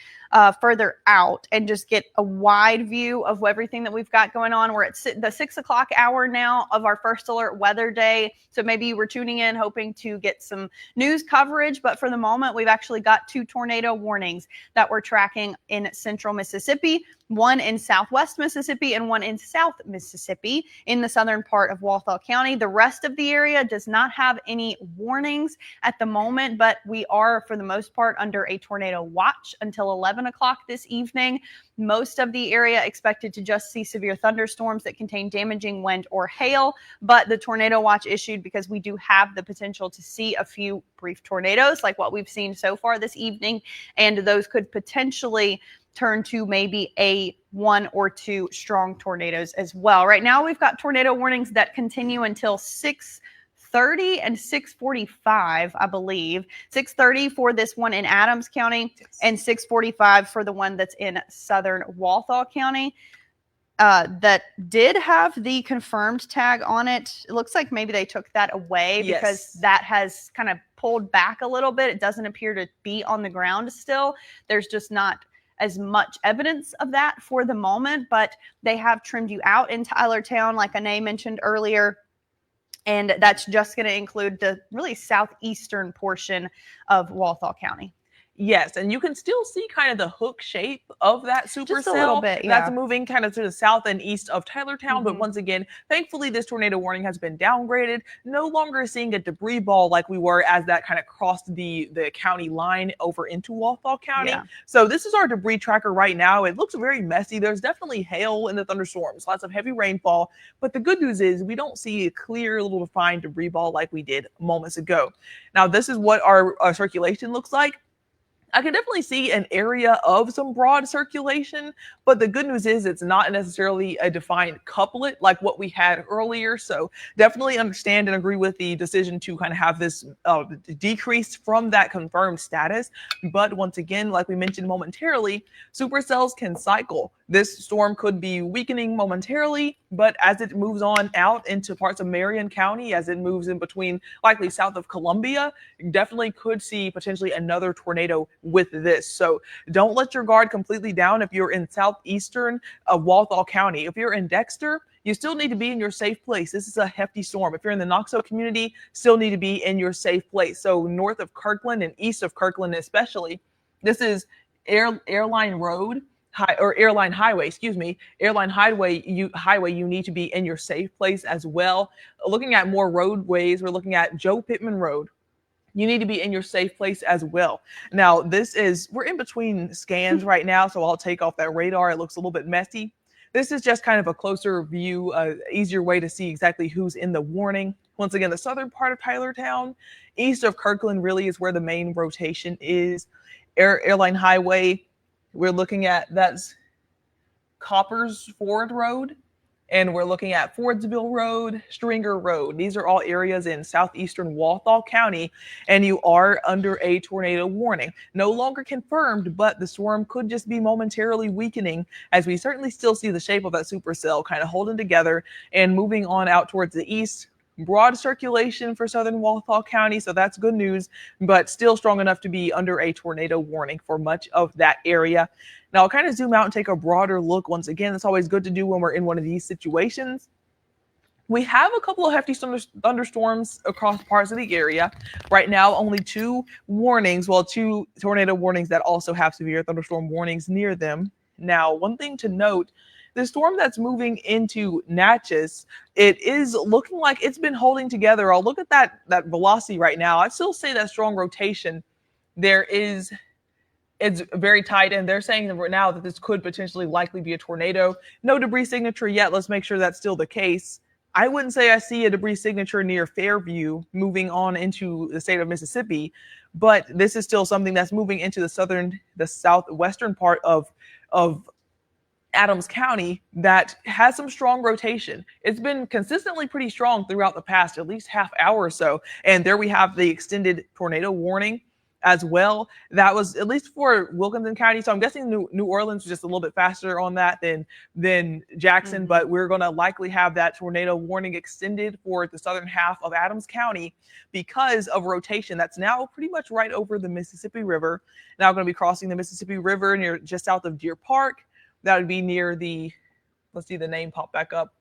further out and just get a wide view of everything that we've got going on. We're at the 6 o'clock hour now of our first alert weather day. So maybe you were tuning in hoping to get some news coverage. But for the moment, we've actually got 2 tornado warnings that we're tracking in central Mississippi. One in southwest Mississippi and one in south Mississippi in the southern part of Walthall County. The rest of the area does not have any warnings at the moment, but we are, for the most part, under a tornado watch until 11 o'clock this evening. Most of the area expected to just see severe thunderstorms that contain damaging wind or hail, but the tornado watch issued because we do have the potential to see a few brief tornadoes like what we've seen so far this evening, and those could potentially turn to maybe a 1 or 2 strong tornadoes as well. Right now, we've got tornado warnings that continue until 6:30 and 6:45, I believe. 6:30 for this one in Adams County, and 6:45 for the one that's in southern Walthall County. That did have the confirmed tag on it. It looks like maybe they took that away because that has kind of pulled back a little bit. It doesn't appear to be on the ground still. There's just not as much evidence of that for the moment, but they have trimmed you out in Tylertown, like Anae mentioned earlier. And that's just going to include the really southeastern portion of Walthall County. Yes, and you can still see kind of the hook shape of that supercell. Just a little bit, yeah. That's moving kind of to the south and east of Tylertown. But once again, thankfully, this tornado warning has been downgraded. No longer seeing a debris ball like we were as that kind of crossed the county line over into Walthall County. Yeah. So this is our debris tracker right now. It looks very messy. There's definitely hail in the thunderstorms, lots of heavy rainfall. But the good news is we don't see a clear little defined debris ball like we did moments ago. Now, this is what our circulation looks like. I can definitely see an area of some broad circulation, but the good news is it's not necessarily a defined couplet like what we had earlier. So definitely understand and agree with the decision to kind of have this decrease from that confirmed status. But once again, like we mentioned momentarily, supercells can cycle. This storm could be weakening momentarily, but as it moves on out into parts of Marion County, as it moves in between likely south of Columbia, definitely could see potentially another tornado with this. So don't let your guard completely down if you're in southeastern Walthall County. If you're in Dexter, you still need to be in your safe place. This is a hefty storm. If you're in the Knoxville community, still need to be in your safe place. So north of Kirkland and east of Kirkland especially, this is Airline Road. Airline Highway, Airline Highway, you need to be in your safe place as well. Looking at more roadways, we're looking at Joe Pittman Road. you need to be in your safe place as well. Now, we're in between scans right now, so I'll take off that radar. It looks a little bit messy. This is just kind of a closer view, easier way to see exactly who's in the warning. Once again, the southern part of Tylertown, east of Kirkland, really is where the main rotation is. Airline Highway, we're looking at, that's Coppers Ford Road, and we're looking at Fordsville Road, Stringer Road. These are all areas in southeastern Walthall County, and you are under a tornado warning. No longer confirmed, but the storm could just be momentarily weakening, as we certainly still see the shape of that supercell kind of holding together and moving on out towards the east. Broad circulation for southern Walthall County, so that's good news, but still strong enough to be under a tornado warning for much of that area. Now, I'll kind of zoom out and take a broader look. Once again, it's always good to do when we're in one of these situations. We have a couple of hefty thunderstorms across parts of the area. Right now, only two warnings, well, two tornado warnings that also have severe thunderstorm warnings near them. Now, one thing to note, the storm that's moving into Natchez, it is looking like it's been holding together. I'll look at that velocity right now. I'd still say that strong rotation. It's very tight, and they're saying right now that this could potentially likely be a tornado. No debris signature yet. Let's make sure that's still the case. I wouldn't say I see a debris signature near Fairview moving on into the state of Mississippi, but this is still something that's moving into the southwestern part of Adams County that has some strong rotation. It's been consistently pretty strong throughout the past at least half hour or so. And there we have the extended tornado warning as well. That was at least for Wilkinson County. So I'm guessing New Orleans was just a little bit faster on that than Jackson, but we're going to likely have that tornado warning extended for the southern half of Adams County because of rotation that's now pretty much right over the Mississippi River. Now going to be crossing the Mississippi River near just south of Deer Park. That would be near let's see the name pop back up,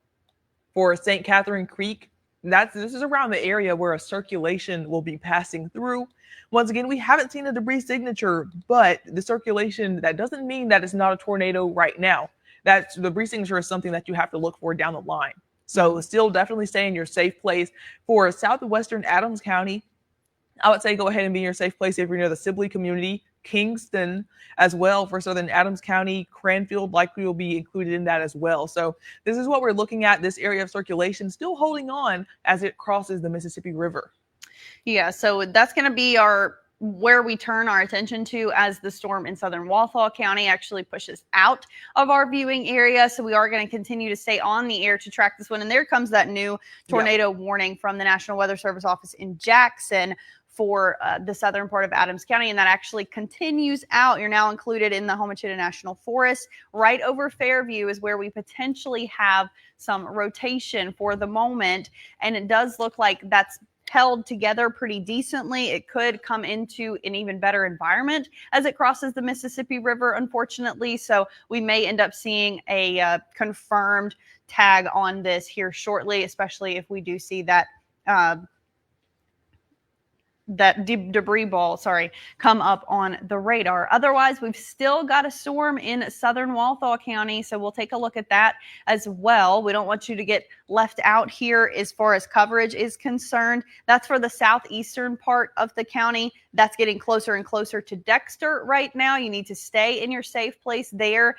for St. Catherine Creek. This is around the area where a circulation will be passing through. Once again, we haven't seen a debris signature, but the circulation, that doesn't mean that it's not a tornado right now. That the debris signature is something that you have to look for down the line. So still definitely stay in your safe place. For southwestern Adams County, I would say go ahead and be in your safe place if you're near the Sibley community. Kingston as well for southern Adams County. Cranfield likely will be included in that as well. So this is what we're looking at, this area of circulation still holding on as it crosses the Mississippi River. Yeah, so that's going to be where we turn our attention to as the storm in southern Walthall County actually pushes out of our viewing area. So we are going to continue to stay on the air to track this one. And there comes that new tornado warning from the National Weather Service office in Jackson for the southern part of Adams County, and that actually continues out. You're now included in the Homachita National Forest. Right over Fairview is where we potentially have some rotation for the moment, and it does look like that's held together pretty decently. It could come into an even better environment as it crosses the Mississippi River, unfortunately. So we may end up seeing a confirmed tag on this here shortly, especially if we do see that debris ball, come up on the radar. Otherwise, we've still got a storm in southern Walthall County, so we'll take a look at that as well. We don't want you to get left out here as far as coverage is concerned. That's for the southeastern part of the county. That's getting closer and closer to Dexter right now. You need to stay in your safe place there.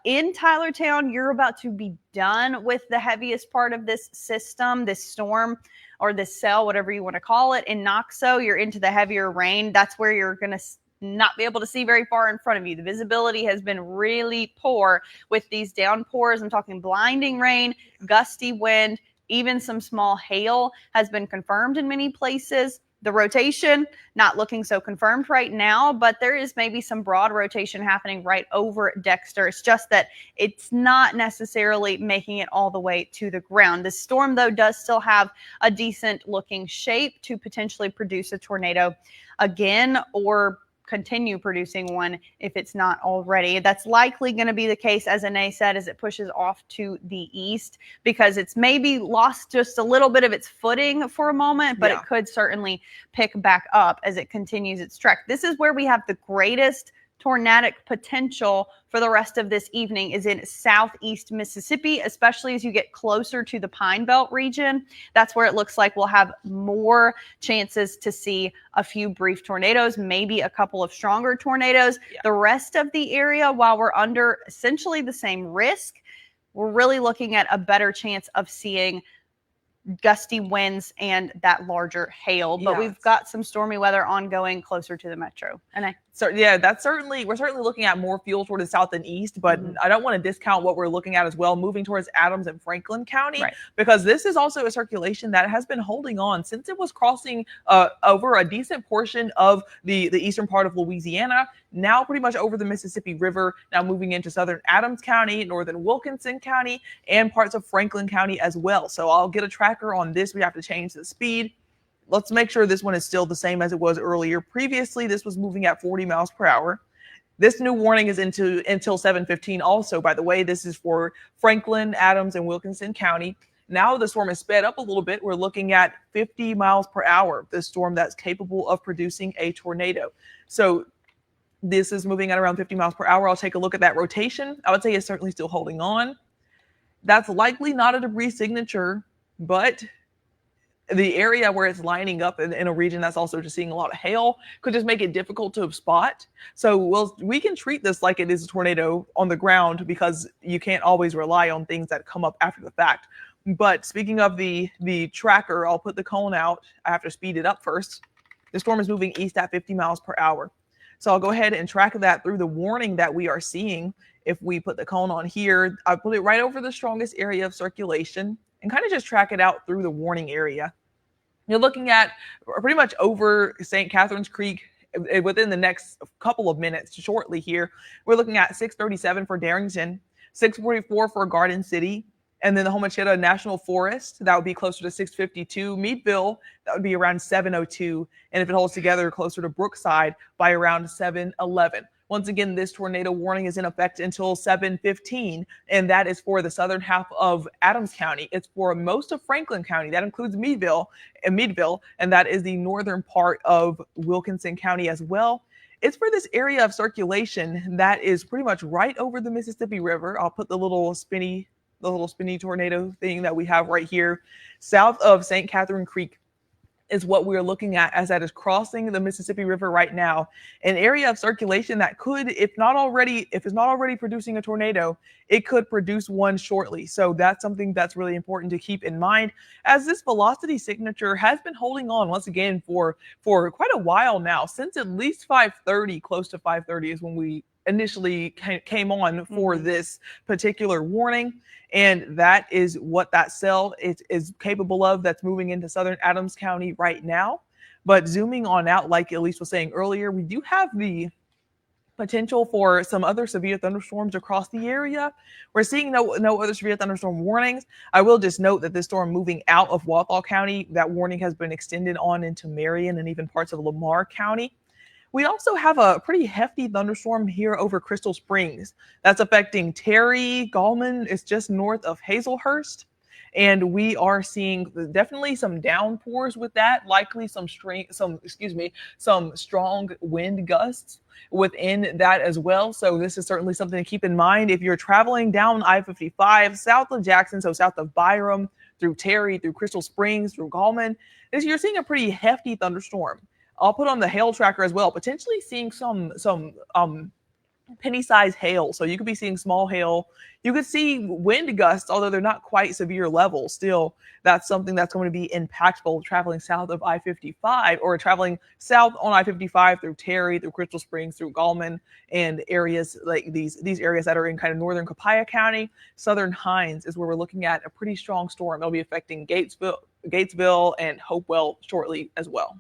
In Tylertown, you're about to be done with the heaviest part of this system, this storm, or this cell, whatever you want to call it. In Noxo, you're into the heavier rain. That's where you're going to not be able to see very far in front of you. The visibility has been really poor with these downpours. I'm talking blinding rain, gusty wind, even some small hail has been confirmed in many places. The rotation, not looking so confirmed right now, but there is maybe some broad rotation happening right over Dexter. It's just that it's not necessarily making it all the way to the ground. The storm, though, does still have a decent looking shape to potentially produce a tornado again, or continue producing one if it's not already. That's likely going to be the case, as Anae said, as it pushes off to the east, because it's maybe lost just a little bit of its footing for a moment, but it could certainly pick back up as it continues its trek. This is where we have the greatest tornadic potential for the rest of this evening is in southeast Mississippi, especially as you get closer to the Pine Belt region. That's where it looks like we'll have more chances to see a few brief tornadoes, maybe a couple of stronger tornadoes. Yeah. The rest of the area, while we're under essentially the same risk, we're really looking at a better chance of seeing gusty winds and that larger hail. But we've got some stormy weather ongoing closer to the metro. And so yeah, we're certainly looking at more fuel toward the south and east, but I don't want to discount what we're looking at as well, moving towards Adams and Franklin County, because this is also a circulation that has been holding on since it was crossing over a decent portion of the eastern part of Louisiana, now pretty much over the Mississippi River, now moving into southern Adams County, northern Wilkinson County, and parts of Franklin County as well. So I'll get a tracker on this. We have to change the speed. Let's make sure this one is still the same as it was earlier. Previously, this was moving at 40 miles per hour. This new warning is until 7:15 also, by the way. This is for Franklin, Adams, and Wilkinson County. Now the storm is sped up a little bit. We're looking at 50 miles per hour, the storm that's capable of producing a tornado. So this is moving at around 50 miles per hour. I'll take a look at that rotation. I would say it's certainly still holding on. That's likely not a debris signature, but the area where it's lining up in a region that's also just seeing a lot of hail could just make it difficult to spot. So we can treat this like it is a tornado on the ground, because you can't always rely on things that come up after the fact. But speaking of the tracker, I'll put the cone out. I have to speed it up first. The storm is moving east at 50 miles per hour. So I'll go ahead and track that through the warning that we are seeing. If we put the cone on here, I put it right over the strongest area of circulation and kind of just track it out through the warning area. You're looking at pretty much over St. Catherine's Creek within the next couple of minutes shortly here. We're looking at 6:37 for Darrington, 6:44 for Garden City, and then the Monticello National Forest, that would be closer to 6:52. Meadville, that would be around 7:02. And if it holds together, closer to Brookside by around 7:11. Once again, this tornado warning is in effect until 7:15, and that is for the southern half of Adams County. It's for most of Franklin County. That includes Meadville, and that is the northern part of Wilkinson County as well. It's for this area of circulation that is pretty much right over the Mississippi River. I'll put the little spinny tornado thing that we have right here, south of St. Catherine Creek, is what we're looking at as that is crossing the Mississippi River right now. An area of circulation that could, if it's not already producing a tornado, it could produce one shortly. So that's something that's really important to keep in mind, as this velocity signature has been holding on once again for quite a while now, since at least 5:30, close to 5:30 is when we initially came on for this particular warning. And that is what that cell is capable of, that's moving into southern Adams County right now. But zooming on out, like Elise was saying earlier, we do have the potential for some other severe thunderstorms across the area. We're seeing no other severe thunderstorm warnings. I will just note that this storm moving out of Walthall County, that warning has been extended on into Marion and even parts of Lamar County. We also have a pretty hefty thunderstorm here over Crystal Springs. That's affecting Terry. Gallman is just north of Hazelhurst. And we are seeing definitely some downpours with that, likely some strong wind gusts within that as well. So this is certainly something to keep in mind if you're traveling down I-55 south of Jackson, so south of Byram, through Terry, through Crystal Springs, through Gallman. You're seeing a pretty hefty thunderstorm. I'll put on the hail tracker as well, potentially seeing some penny-sized hail. So you could be seeing small hail. You could see wind gusts, although they're not quite severe levels. Still, that's something that's going to be impactful traveling south of I-55, or traveling south on I-55 through Terry, through Crystal Springs, through Gallman, and areas like these areas that are in kind of northern Copiah County. Southern Hines is where we're looking at a pretty strong storm. It'll be affecting Gatesville and Hopewell shortly as well.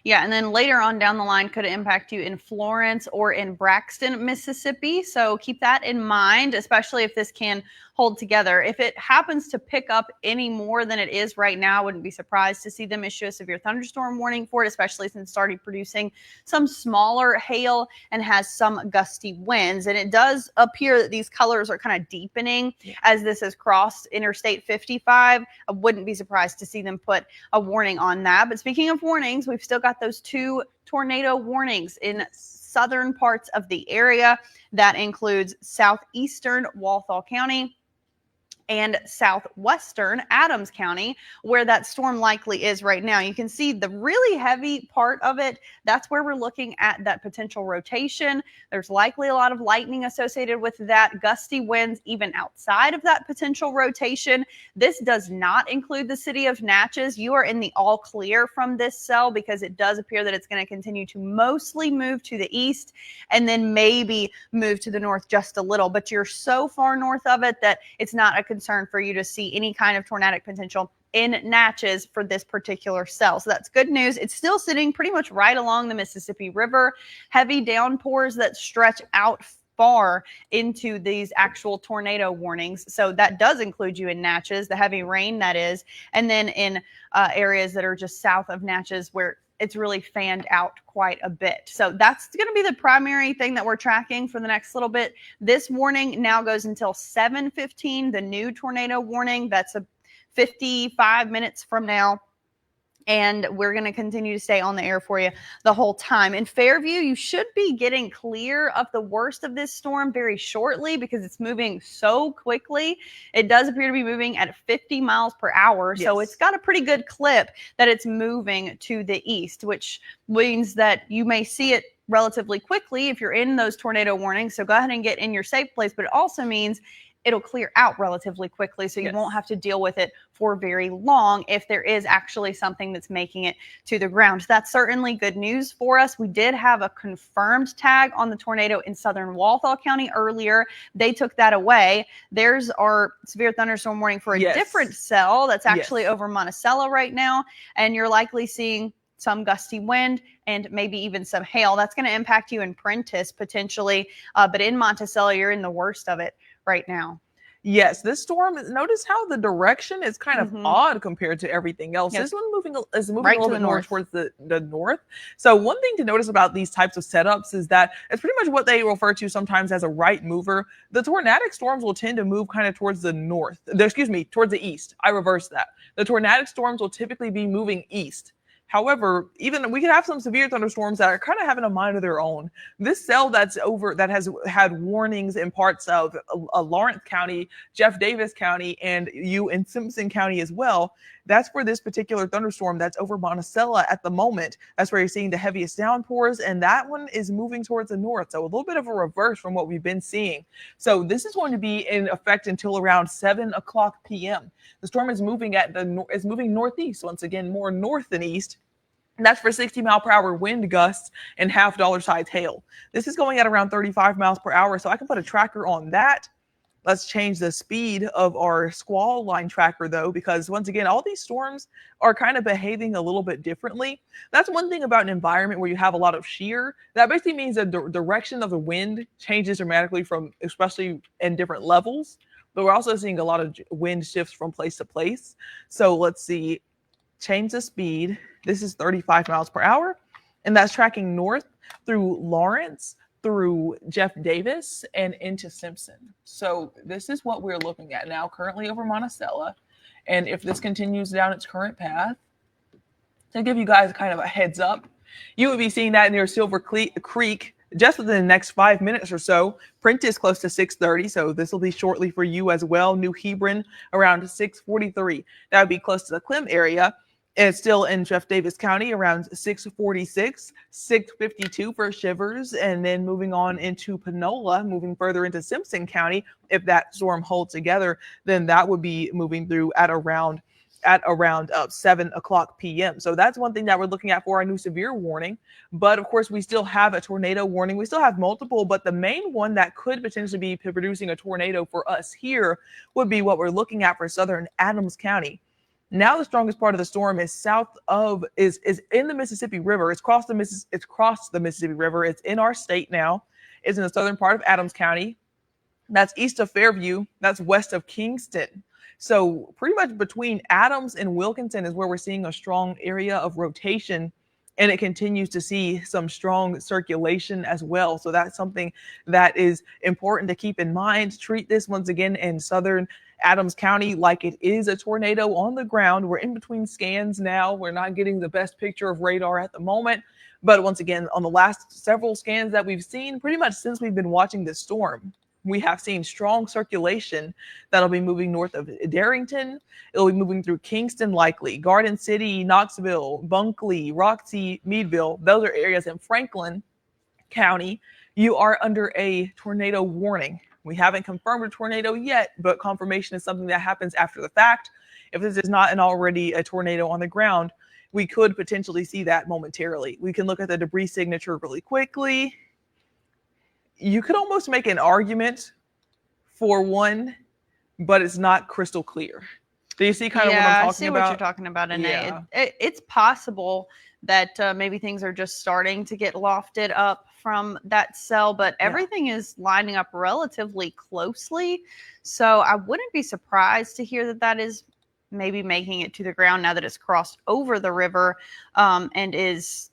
Yeah, and then later on down the line, could it impact you in Florence or in Braxton, Mississippi? So keep that in mind, especially if this can hold together. If it happens to pick up any more than it is right now, I wouldn't be surprised to see them issue a severe thunderstorm warning for it, especially since it started producing some smaller hail and has some gusty winds. And it does appear that these colors are kind of deepening as this has crossed Interstate 55. I wouldn't be surprised to see them put a warning on that. But speaking of warnings, we've still got got those 2 tornado warnings in southern parts of the area. That includes southeastern Walthall County and southwestern Adams County, where that storm likely is right now. You can see the really heavy part of it. That's where we're looking at that potential rotation. There's likely a lot of lightning associated with that, gusty winds even outside of that potential rotation. This does not include the city of Natchez. You are in the all clear from this cell because it does appear that it's going to continue to mostly move to the east and then maybe move to the north just a little. But you're so far north of it that it's not a concern for you to see any kind of tornadic potential in Natchez for this particular cell. So that's good news. It's still sitting pretty much right along the Mississippi River. Heavy downpours that stretch out far into these actual tornado warnings. So that does include you in Natchez, the heavy rain that is, and then in areas that are just south of Natchez where it's really fanned out quite a bit. So that's going to be the primary thing that we're tracking for the next little bit. This warning now goes until 7:15, the new tornado warning. That's 55 minutes from now. And we're going to continue to stay on the air for you the whole time. In Fairview, you should be getting clear of the worst of this storm very shortly because it's moving so quickly. It does appear to be moving at 50 miles per hour. Yes. So it's got a pretty good clip that it's moving to the east, which means that you may see it relatively quickly if you're in those tornado warnings. So go ahead and get in your safe place. But it also means it'll clear out relatively quickly, so you won't have to deal with it for very long if there is actually something that's making it to the ground. That's certainly good news for us. We did have a confirmed tag on the tornado in southern Walthall County earlier. They took that away. There's our severe thunderstorm warning for a different cell that's actually over Monticello right now, and you're likely seeing some gusty wind and maybe even some hail. That's going to impact you in Prentice potentially, but in Monticello, you're in the worst of it right now. Yes, this storm, notice how the direction is kind of odd compared to everything else. This one is moving right a little bit more towards the north. So one thing to notice about these types of setups is that it's pretty much what they refer to sometimes as a right mover. The tornadic storms will tend to move kind of towards the north, towards the east. I reversed that. The tornadic storms will typically be moving east. However, even we can have some severe thunderstorms that are kind of having a mind of their own. This cell that has had warnings in parts of Lawrence County, Jeff Davis County, and in Simpson County as well. That's for this particular thunderstorm that's over Monticello at the moment. That's where you're seeing the heaviest downpours, and that one is moving towards the north. So a little bit of a reverse from what we've been seeing. So this is going to be in effect until around 7 o'clock p.m. The storm is moving moving northeast, once again, more north than east. And that's for 60-mile-per-hour wind gusts and half-dollar-sized hail. This is going at around 35 miles per hour, so I can put a tracker on that. Let's change the speed of our squall line tracker, though, because once again, all these storms are kind of behaving a little bit differently. That's one thing about an environment where you have a lot of shear. That basically means that the direction of the wind changes dramatically especially in different levels. But we're also seeing a lot of wind shifts from place to place. So let's see. Change the speed. This is 35 miles per hour, and that's tracking north through Lawrence, through Jeff Davis, and into Simpson. So this is what we're looking at now, currently over Monticello. And if this continues down its current path, to give you guys kind of a heads up, you would be seeing that near Silver Creek just within the next 5 minutes or so. Prentice close to 6:30, so this will be shortly for you as well. New Hebron around 6:43. That would be close to the Clem area. And it's still in Jeff Davis County around 6:46, 6:52 for Shivers, and then moving on into Panola, moving further into Simpson County. If that storm holds together, then that would be moving through at around 7 o'clock p.m. So that's one thing that we're looking at for our new severe warning. But of course, we still have a tornado warning. We still have multiple, but the main one that could potentially be producing a tornado for us here would be what we're looking at for southern Adams County. Now the strongest part of the storm is is in the Mississippi River. It's crossed the Mississippi River. It's in our state now. It's in the southern part of Adams County. That's east of Fairview. That's west of Kingston. So pretty much between Adams and Wilkinson is where we're seeing a strong area of rotation and it continues to see some strong circulation as well. So that's something that is important to keep in mind. Treat this once again in southern Adams County like it is a tornado on the ground. We're in between scans now. We're not getting the best picture of radar at the moment. But once again, on the last several scans that we've seen, pretty much since we've been watching this storm, we have seen strong circulation that'll be moving north of Darrington. It'll be moving through Kingston, likely, Garden City, Knoxville, Bunkley, Roxy, Meadville. Those are areas in Franklin County. You are under a tornado warning. We haven't confirmed a tornado yet, but confirmation is something that happens after the fact. If this is not already a tornado on the ground, we could potentially see that momentarily. We can look at the debris signature really quickly. You could almost make an argument for one, but it's not crystal clear. Do you see kind of what I'm talking about? I see what you're talking about, Anae. Yeah. It's possible that maybe things are just starting to get lofted up from that cell, but everything is lining up relatively closely. So I wouldn't be surprised to hear that that is maybe making it to the ground now that it's crossed over the river and is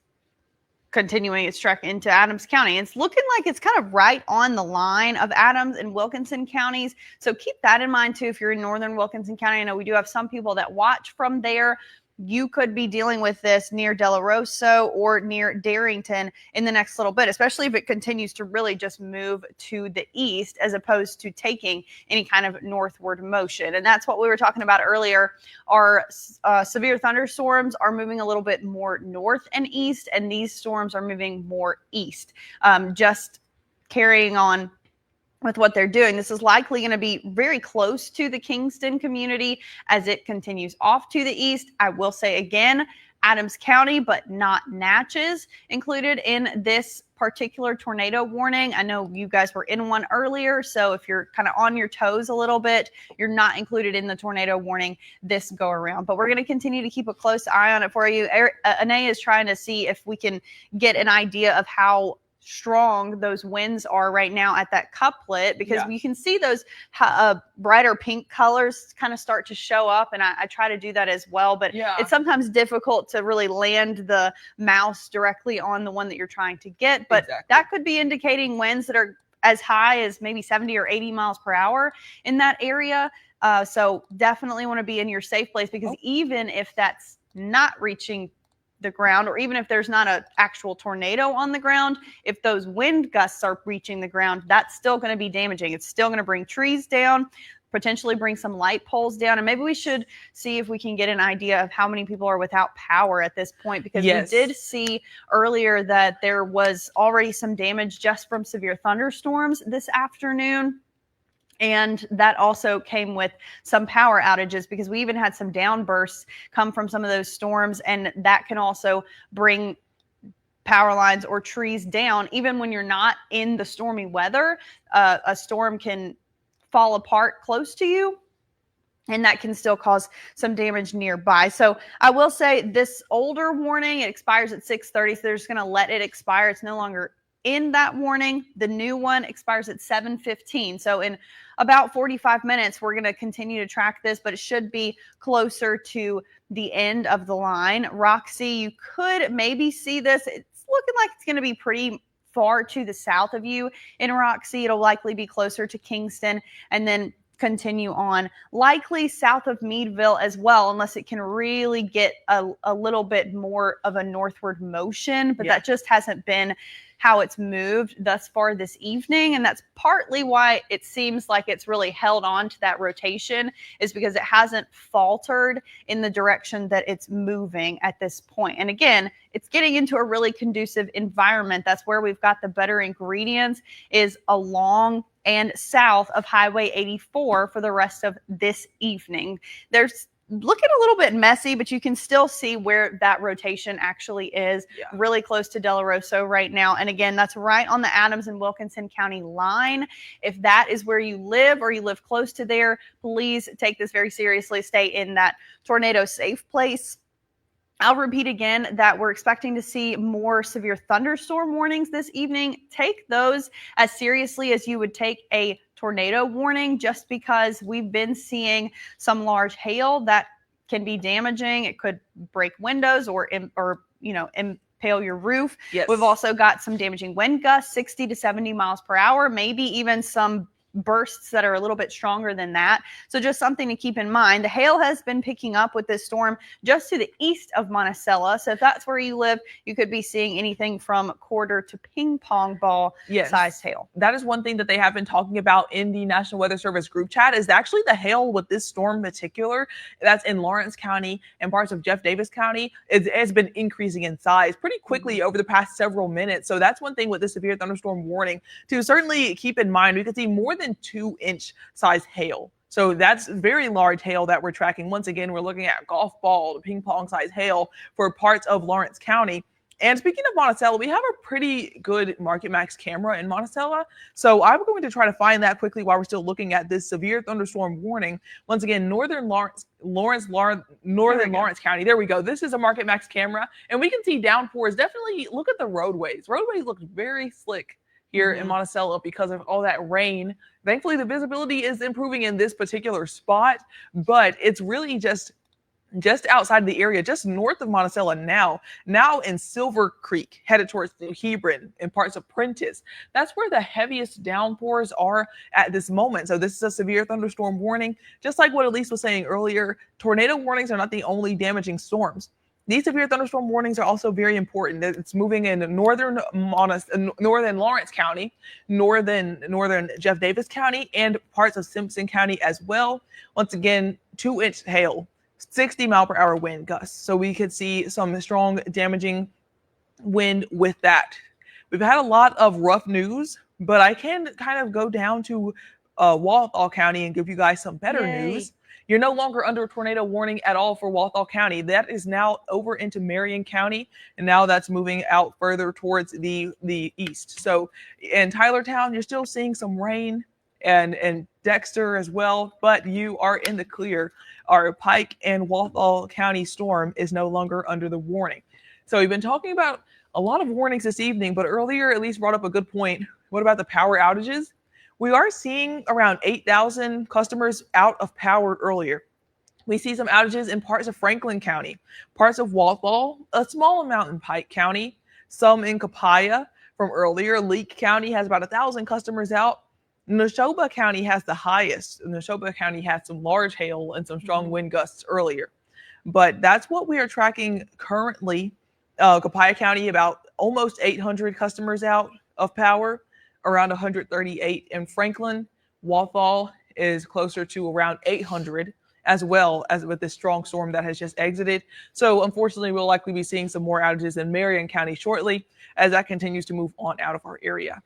continuing its trek into Adams County. It's looking like it's kind of right on the line of Adams and Wilkinson counties. So keep that in mind too if you're in northern Wilkinson County. I know we do have some people that watch from there. You could be dealing with this near Del Rosso or near Darrington in the next little bit, especially if it continues to really just move to the east as opposed to taking any kind of northward motion. And that's what we were talking about earlier. Our severe thunderstorms are moving a little bit more north and east, and these storms are moving more east. Just carrying on with what they're doing. This is likely going to be very close to the Kingston community as it continues off to the east. I will say again, Adams County, but not Natchez included in this particular tornado warning. I know you guys were in one earlier, so if you're kind of on your toes a little bit, you're not included in the tornado warning this go around. But we're going to continue to keep a close eye on it for you. Anae is trying to see if we can get an idea of how strong those winds are right now at that couplet, because you can see those brighter pink colors kind of start to show up, and I try to do that as well, but it's sometimes difficult to really land the mouse directly on the one that you're trying to get, but that could be indicating winds that are as high as maybe 70 or 80 miles per hour in that area. So definitely want to be in your safe place, because even if that's not reaching the ground, or even if there's not an actual tornado on the ground, if those wind gusts are reaching the ground, that's still going to be damaging. It's still going to bring trees down, potentially bring some light poles down. And maybe we should see if we can get an idea of how many people are without power at this point, because we did see earlier that there was already some damage just from severe thunderstorms this afternoon. And that also came with some power outages, because we even had some downbursts come from some of those storms. And that can also bring power lines or trees down. Even when you're not in the stormy weather, a storm can fall apart close to you, and that can still cause some damage nearby. So I will say this older warning, it expires at 6:30. So they're just going to let it expire. It's no longer in that warning. The new one expires at 7:15. So in about 45 minutes, we're going to continue to track this, but it should be closer to the end of the line. Roxy, you could maybe see this. It's looking like it's going to be pretty far to the south of you in Roxy. It'll likely be closer to Kingston, and then continue on likely south of Meadville as well, unless it can really get a little bit more of a northward motion, but that just hasn't been how it's moved thus far this evening. And that's partly why it seems like it's really held on to that rotation, is because it hasn't faltered in the direction that it's moving at this point. And again, it's getting into a really conducive environment. That's where we've got the better ingredients, is along and south of Highway 84 for the rest of this evening. There's looking a little bit messy, but you can still see where that rotation actually is, really close to Del Rosso right now. And again, that's right on the Adams and Wilkinson County line. If that is where you live, or you live close to there, please take this very seriously. Stay in that tornado safe place. I'll repeat again that we're expecting to see more severe thunderstorm warnings this evening. Take those as seriously as you would take a tornado warning, just because we've been seeing some large hail that can be damaging. It could break windows or hail your roof. Yes. We've also got some damaging wind gusts, 60 to 70 miles per hour, maybe even some bursts that are a little bit stronger than that. So just something to keep in mind. The hail has been picking up with this storm just to the east of Monticello. So if that's where you live, you could be seeing anything from quarter to ping pong ball sized hail. That is one thing that they have been talking about in the National Weather Service group chat is actually the hail with this storm in particular that's in Lawrence County and parts of Jeff Davis County. It has been increasing in size pretty quickly over the past several minutes. So that's one thing with the severe thunderstorm warning to certainly keep in mind. We could see more than 2-inch size hail. So that's very large hail that we're tracking. Once again, we're looking at golf ball to ping pong size hail for parts of Lawrence County. And speaking of Monticello, we have a pretty good Market Max camera in Monticello. So I'm going to try to find that quickly while we're still looking at this severe thunderstorm warning. Once again, northern Lawrence County. There we go. This is a Market Max camera. And we can see downpours. Definitely look at the roadways. Roadways look very slick here in Monticello because of all that rain. Thankfully, the visibility is improving in this particular spot, but it's really just outside the area, just north of Monticello now in Silver Creek, headed towards New Hebron and parts of Prentice. That's where the heaviest downpours are at this moment. So this is a severe thunderstorm warning. Just like what Elise was saying earlier, tornado warnings are not the only damaging storms. These severe thunderstorm warnings are also very important. It's moving in northern Lawrence County, northern Jeff Davis County, and parts of Simpson County as well. Once again, 2-inch hail, 60-mile-per-hour wind gusts. So we could see some strong damaging wind with that. We've had a lot of rough news, but I can kind of go down to Walthall County and give you guys some better news. You're no longer under a tornado warning at all for Walthall County. That is now over into Marion County, and now that's moving out further towards the east. So in Tylertown, you're still seeing some rain, and Dexter as well, but you are in the clear. Our Pike and Walthall County storm is no longer under the warning. So we've been talking about a lot of warnings this evening, but earlier Elise brought up a good point. What about the power outages? We are seeing around 8,000 customers out of power earlier. We see some outages in parts of Franklin County, parts of Walthall, a small amount in Pike County, some in Copiah from earlier. Leake County has about 1,000 customers out. Neshoba County has the highest. Neshoba County had some large hail and some strong wind gusts earlier. But that's what we are tracking currently. Copiah County, about almost 800 customers out of power, around 138 in Franklin. Walthall is closer to around 800, as well as with this strong storm that has just exited. So unfortunately, we'll likely be seeing some more outages in Marion County shortly as that continues to move on out of our area.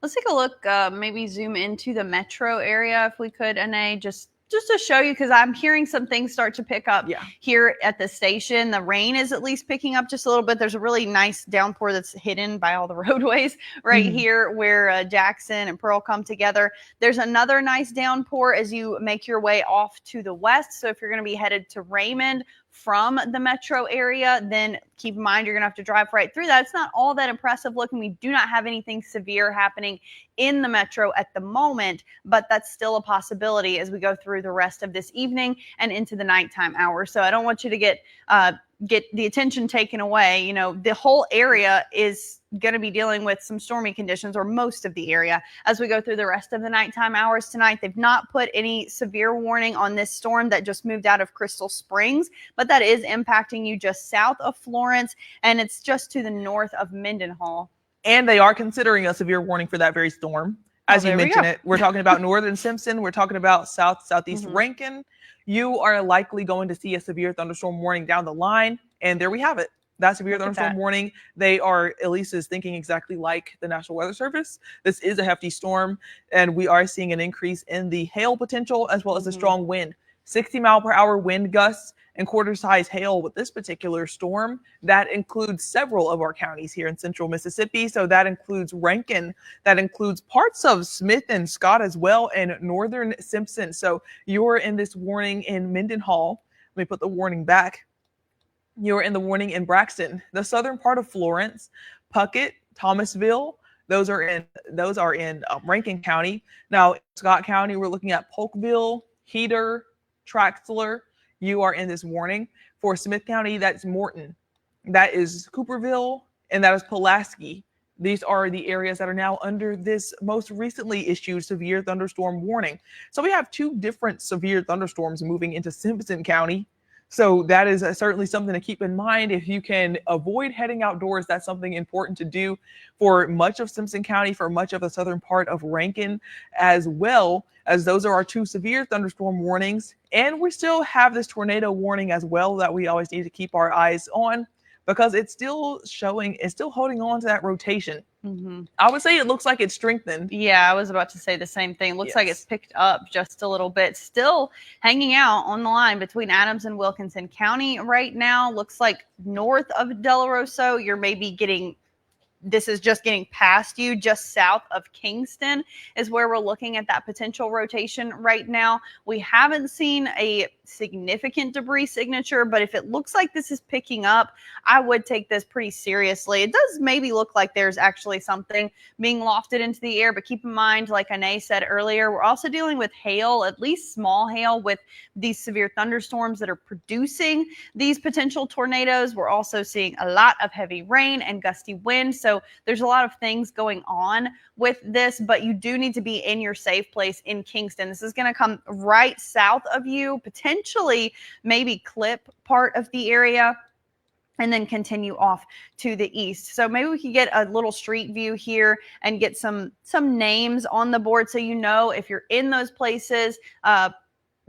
Let's take a look, maybe zoom into the metro area if we could, Anae, just to show you, because I'm hearing some things start to pick up here at the station. The rain is at least picking up just a little bit. There's a really nice downpour that's hidden by all the roadways right here where Jackson and Pearl come together. There's another nice downpour as you make your way off to the west. So if you're going to be headed to Raymond from the metro area, then keep in mind you're going to have to drive right through that. It's not all that impressive looking. We do not have anything severe happening in the metro at the moment, but that's still a possibility as we go through the rest of this evening and into the nighttime hours. So I don't want you to get the attention taken away. You know, the whole area is going to be dealing with some stormy conditions, or most of the area, as we go through the rest of the nighttime hours tonight. They've not put any severe warning on this storm that just moved out of Crystal Springs, but that is impacting you just south of Florence, and it's just to the north of Mendenhall. And they are considering a severe warning for that very storm. As you mentioned we're talking about northern Simpson. We're talking about southeast Rankin. You are likely going to see a severe thunderstorm warning down the line. And there we have it. That severe thunderstorm warning. They are, Elise is thinking exactly like the National Weather Service. This is a hefty storm, and we are seeing an increase in the hail potential as well as the strong wind. 60-mile-per-hour wind gusts and quarter-size hail with this particular storm. That includes several of our counties here in central Mississippi. So that includes Rankin. That includes parts of Smith and Scott as well, and northern Simpson. So you're in this warning in Mendenhall. Let me put the warning back. You're in the warning in Braxton, the southern part of Florence, Puckett, Thomasville. Those are in Rankin County. Now, in Scott County, we're looking at Polkville, Heater, Traxler. You are in this warning. For Smith County, that's Morton. that is Cooperville, and that is Pulaski. These are the areas that are now under this most recently issued severe thunderstorm warning. So we have two different severe thunderstorms moving into Simpson County. So that is certainly something to keep in mind. If you can avoid heading outdoors, that's something important to do for much of Simpson County, for much of the southern part of Rankin, as well as those are our two severe thunderstorm warnings. And we still have this tornado warning as well that we always need to keep our eyes on, because it's still holding on to that rotation. Mm-hmm. I would say it looks like it's strengthened. Yeah, I was about to say the same thing. Looks like it's picked up just a little bit. Still hanging out on the line between Adams and Wilkinson County right now. Looks like north of Del Rosso, you're maybe getting, this is just getting past you, just south of Kingston is where we're looking at that potential rotation right now. We haven't seen a significant debris signature, but if it looks like this is picking up, I would take this pretty seriously. It does maybe look like there's actually something being lofted into the air, but keep in mind, like Anae said earlier, we're also dealing with hail, at least small hail, with these severe thunderstorms that are producing these potential tornadoes. We're also seeing a lot of heavy rain and gusty wind. So there's a lot of things going on with this, but you do need to be in your safe place in Kingston. This is going to come right south of you, potentially maybe clip part of the area, and then continue off to the east. So maybe we could get a little street view here and get some names on the board, so you know if you're in those places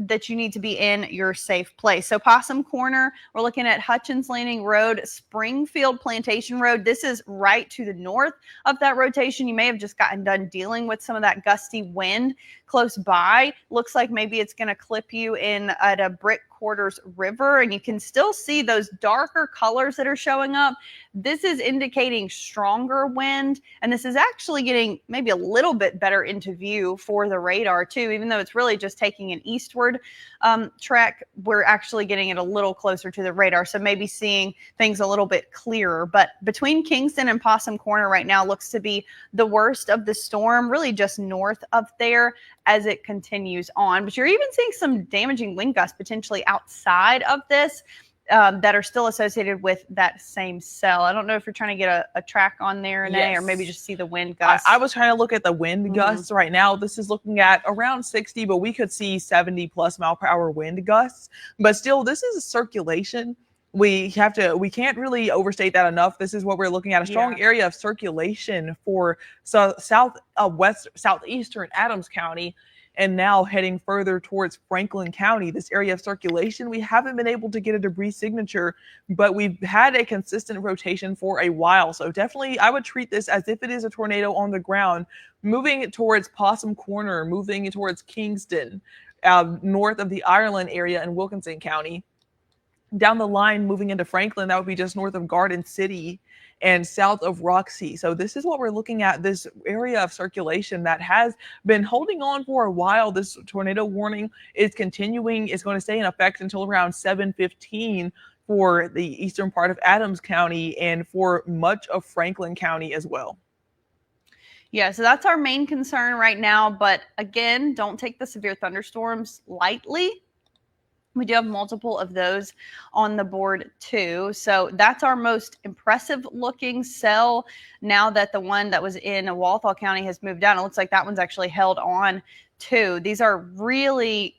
that you need to be in your safe place. So Possum Corner, we're looking at Hutchins Landing Road, Springfield Plantation Road. This is right to the north of that rotation. You may have just gotten done dealing with some of that gusty wind close by. Looks like maybe it's going to clip you in at a Brick Quarters River, and you can still see those darker colors that are showing up. This is indicating stronger wind, and this is actually getting maybe a little bit better into view for the radar too, even though it's really just taking an eastward trek. We're actually getting it a little closer to the radar, so maybe seeing things a little bit clearer. But between Kingston and Possum Corner right now looks to be the worst of the storm, really just north of there as it continues on. But you're even seeing some damaging wind gusts potentially outside of this that are still associated with that same cell. I don't know if you're trying to get a track on there, Renee, or maybe just see the wind gusts. I was trying to look at the wind gusts right now. This is looking at around 60, but we could see 70 plus mile per hour wind gusts. But still, this is a circulation. We can't really overstate that enough. This is what we're looking at, a strong area of circulation for southeastern Adams County, and now heading further towards Franklin County. This area of circulation, we haven't been able to get a debris signature, but we've had a consistent rotation for a while. So definitely I would treat this as if it is a tornado on the ground, moving towards Possum Corner, moving towards Kingston, north of the Ireland area in Wilkinson County. Down the line, moving into Franklin, that would be just north of Garden City and south of Roxy. So this is what we're looking at, this area of circulation that has been holding on for a while. This tornado warning is continuing. It's going to stay in effect until around 7:15 for the eastern part of Adams County and for much of Franklin County as well. Yeah, so that's our main concern right now. But again, don't take the severe thunderstorms lightly. We do have multiple of those on the board too. So that's our most impressive looking cell. Now that the one that was in Walthall County has moved down, it looks like that one's actually held on too. These are really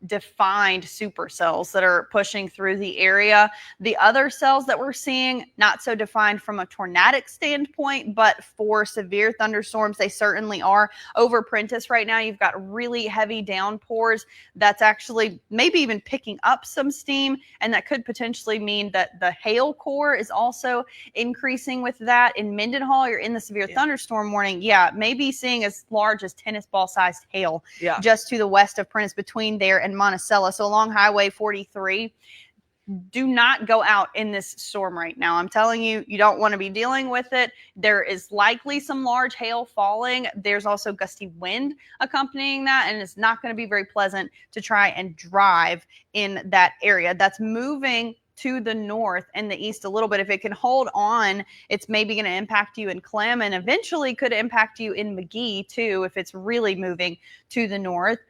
defined supercells that are pushing through the area. The other cells that we're seeing, not so defined from a tornadic standpoint, but for severe thunderstorms, they certainly are. Over Prentice right now, you've got really heavy downpours that's actually maybe even picking up some steam, and that could potentially mean that the hail core is also increasing with that. In Mendenhall, you're in the severe thunderstorm warning. Yeah, maybe seeing as large as tennis ball sized hail just to the west of Prentice, between there and Monticello. So along Highway 43, do not go out in this storm right now. I'm telling you, you don't want to be dealing with it. There is likely some large hail falling. There's also gusty wind accompanying that, and it's not going to be very pleasant to try and drive in that area. That's moving to the north and the east a little bit. If it can hold on, it's maybe going to impact you in Clem, and eventually could impact you in McGee too if it's really moving to the north.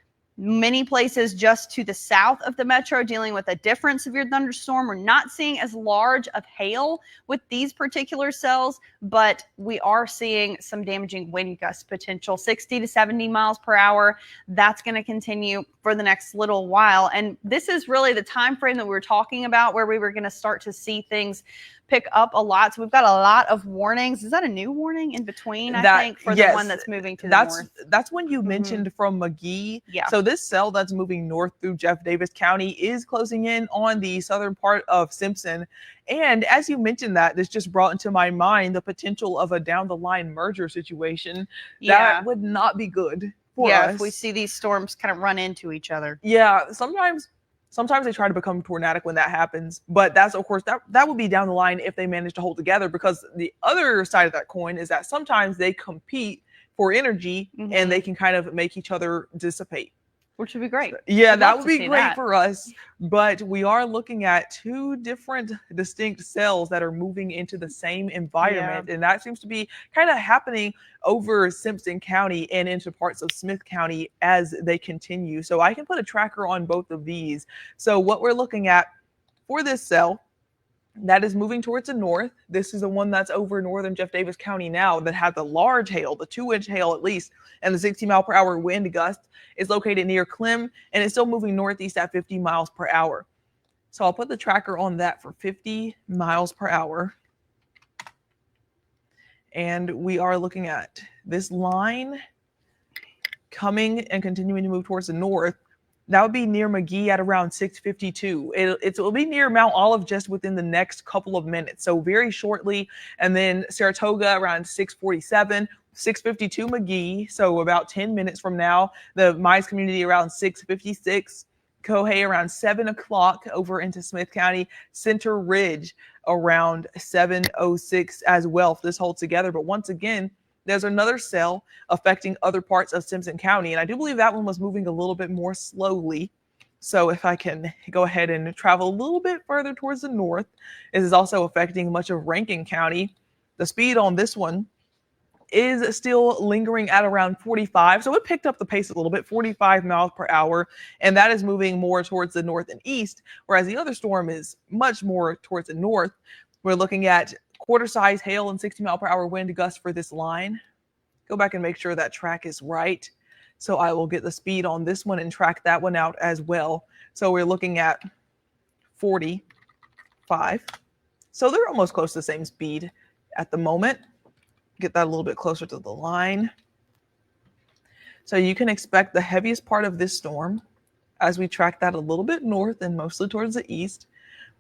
Many places just to the south of the metro dealing with a different severe thunderstorm. We're not seeing as large of hail with these particular cells, but we are seeing some damaging wind gust potential, 60 to 70 miles per hour. That's going to continue for the next little while. And this is really the time frame that we were talking about where we were going to start to see things pick up a lot. So we've got a lot of warnings. Is that a new warning in between, I think, for the one that's moving to the north? That's when you mentioned from McGee. Yeah. So this cell that's moving north through Jeff Davis County is closing in on the southern part of Simpson. And as you mentioned that, this just brought into my mind the potential of a down the line merger situation. That would not be good for us. If we see these storms kind of run into each other. Yeah, sometimes they try to become tornadic when that happens, but that's, of course, that would be down the line if they manage to hold together, because the other side of that coin is that sometimes they compete for energy and they can kind of make each other dissipate. Which would be great. Yeah, that would be great for us. But we are looking at two different distinct cells that are moving into the same environment. And that seems to be kind of happening over Simpson County and into parts of Smith County as they continue. So I can put a tracker on both of these. So what we're looking at for this cell that is moving towards the north. This is the one that's over northern Jeff Davis County now that had the large hail, the 2-inch hail at least, and the 60-mile-per-hour wind gust. Is located near Clem, and it's still moving northeast at 50 miles per hour. So I'll put the tracker on that for 50 miles per hour. And we are looking at this line coming and continuing to move towards the north. That would be near McGee at around 6:52. It will be near Mount Olive just within the next couple of minutes. So very shortly. And then Saratoga around 6:47. 6:52 McGee, so about 10 minutes from now. The Mize community around 6:56. Cohay around 7 o'clock over into Smith County. Center Ridge around 7:06 as well if this holds together. But once again, there's another cell affecting other parts of Simpson County. And I do believe that one was moving a little bit more slowly. So if I can go ahead and travel a little bit further towards the north, this is also affecting much of Rankin County. The speed on this one is still lingering at around 45. So it picked up the pace a little bit, 45 miles per hour. And that is moving more towards the north and east, whereas the other storm is much more towards the north. We're looking at quarter-size hail and 60-mile-per-hour wind gusts for this line. Go back and make sure that track is right. So I will get the speed on this one and track that one out as well. So we're looking at 45. So they're almost close to the same speed at the moment. Get that a little bit closer to the line. So you can expect the heaviest part of this storm as we track that a little bit north and mostly towards the east.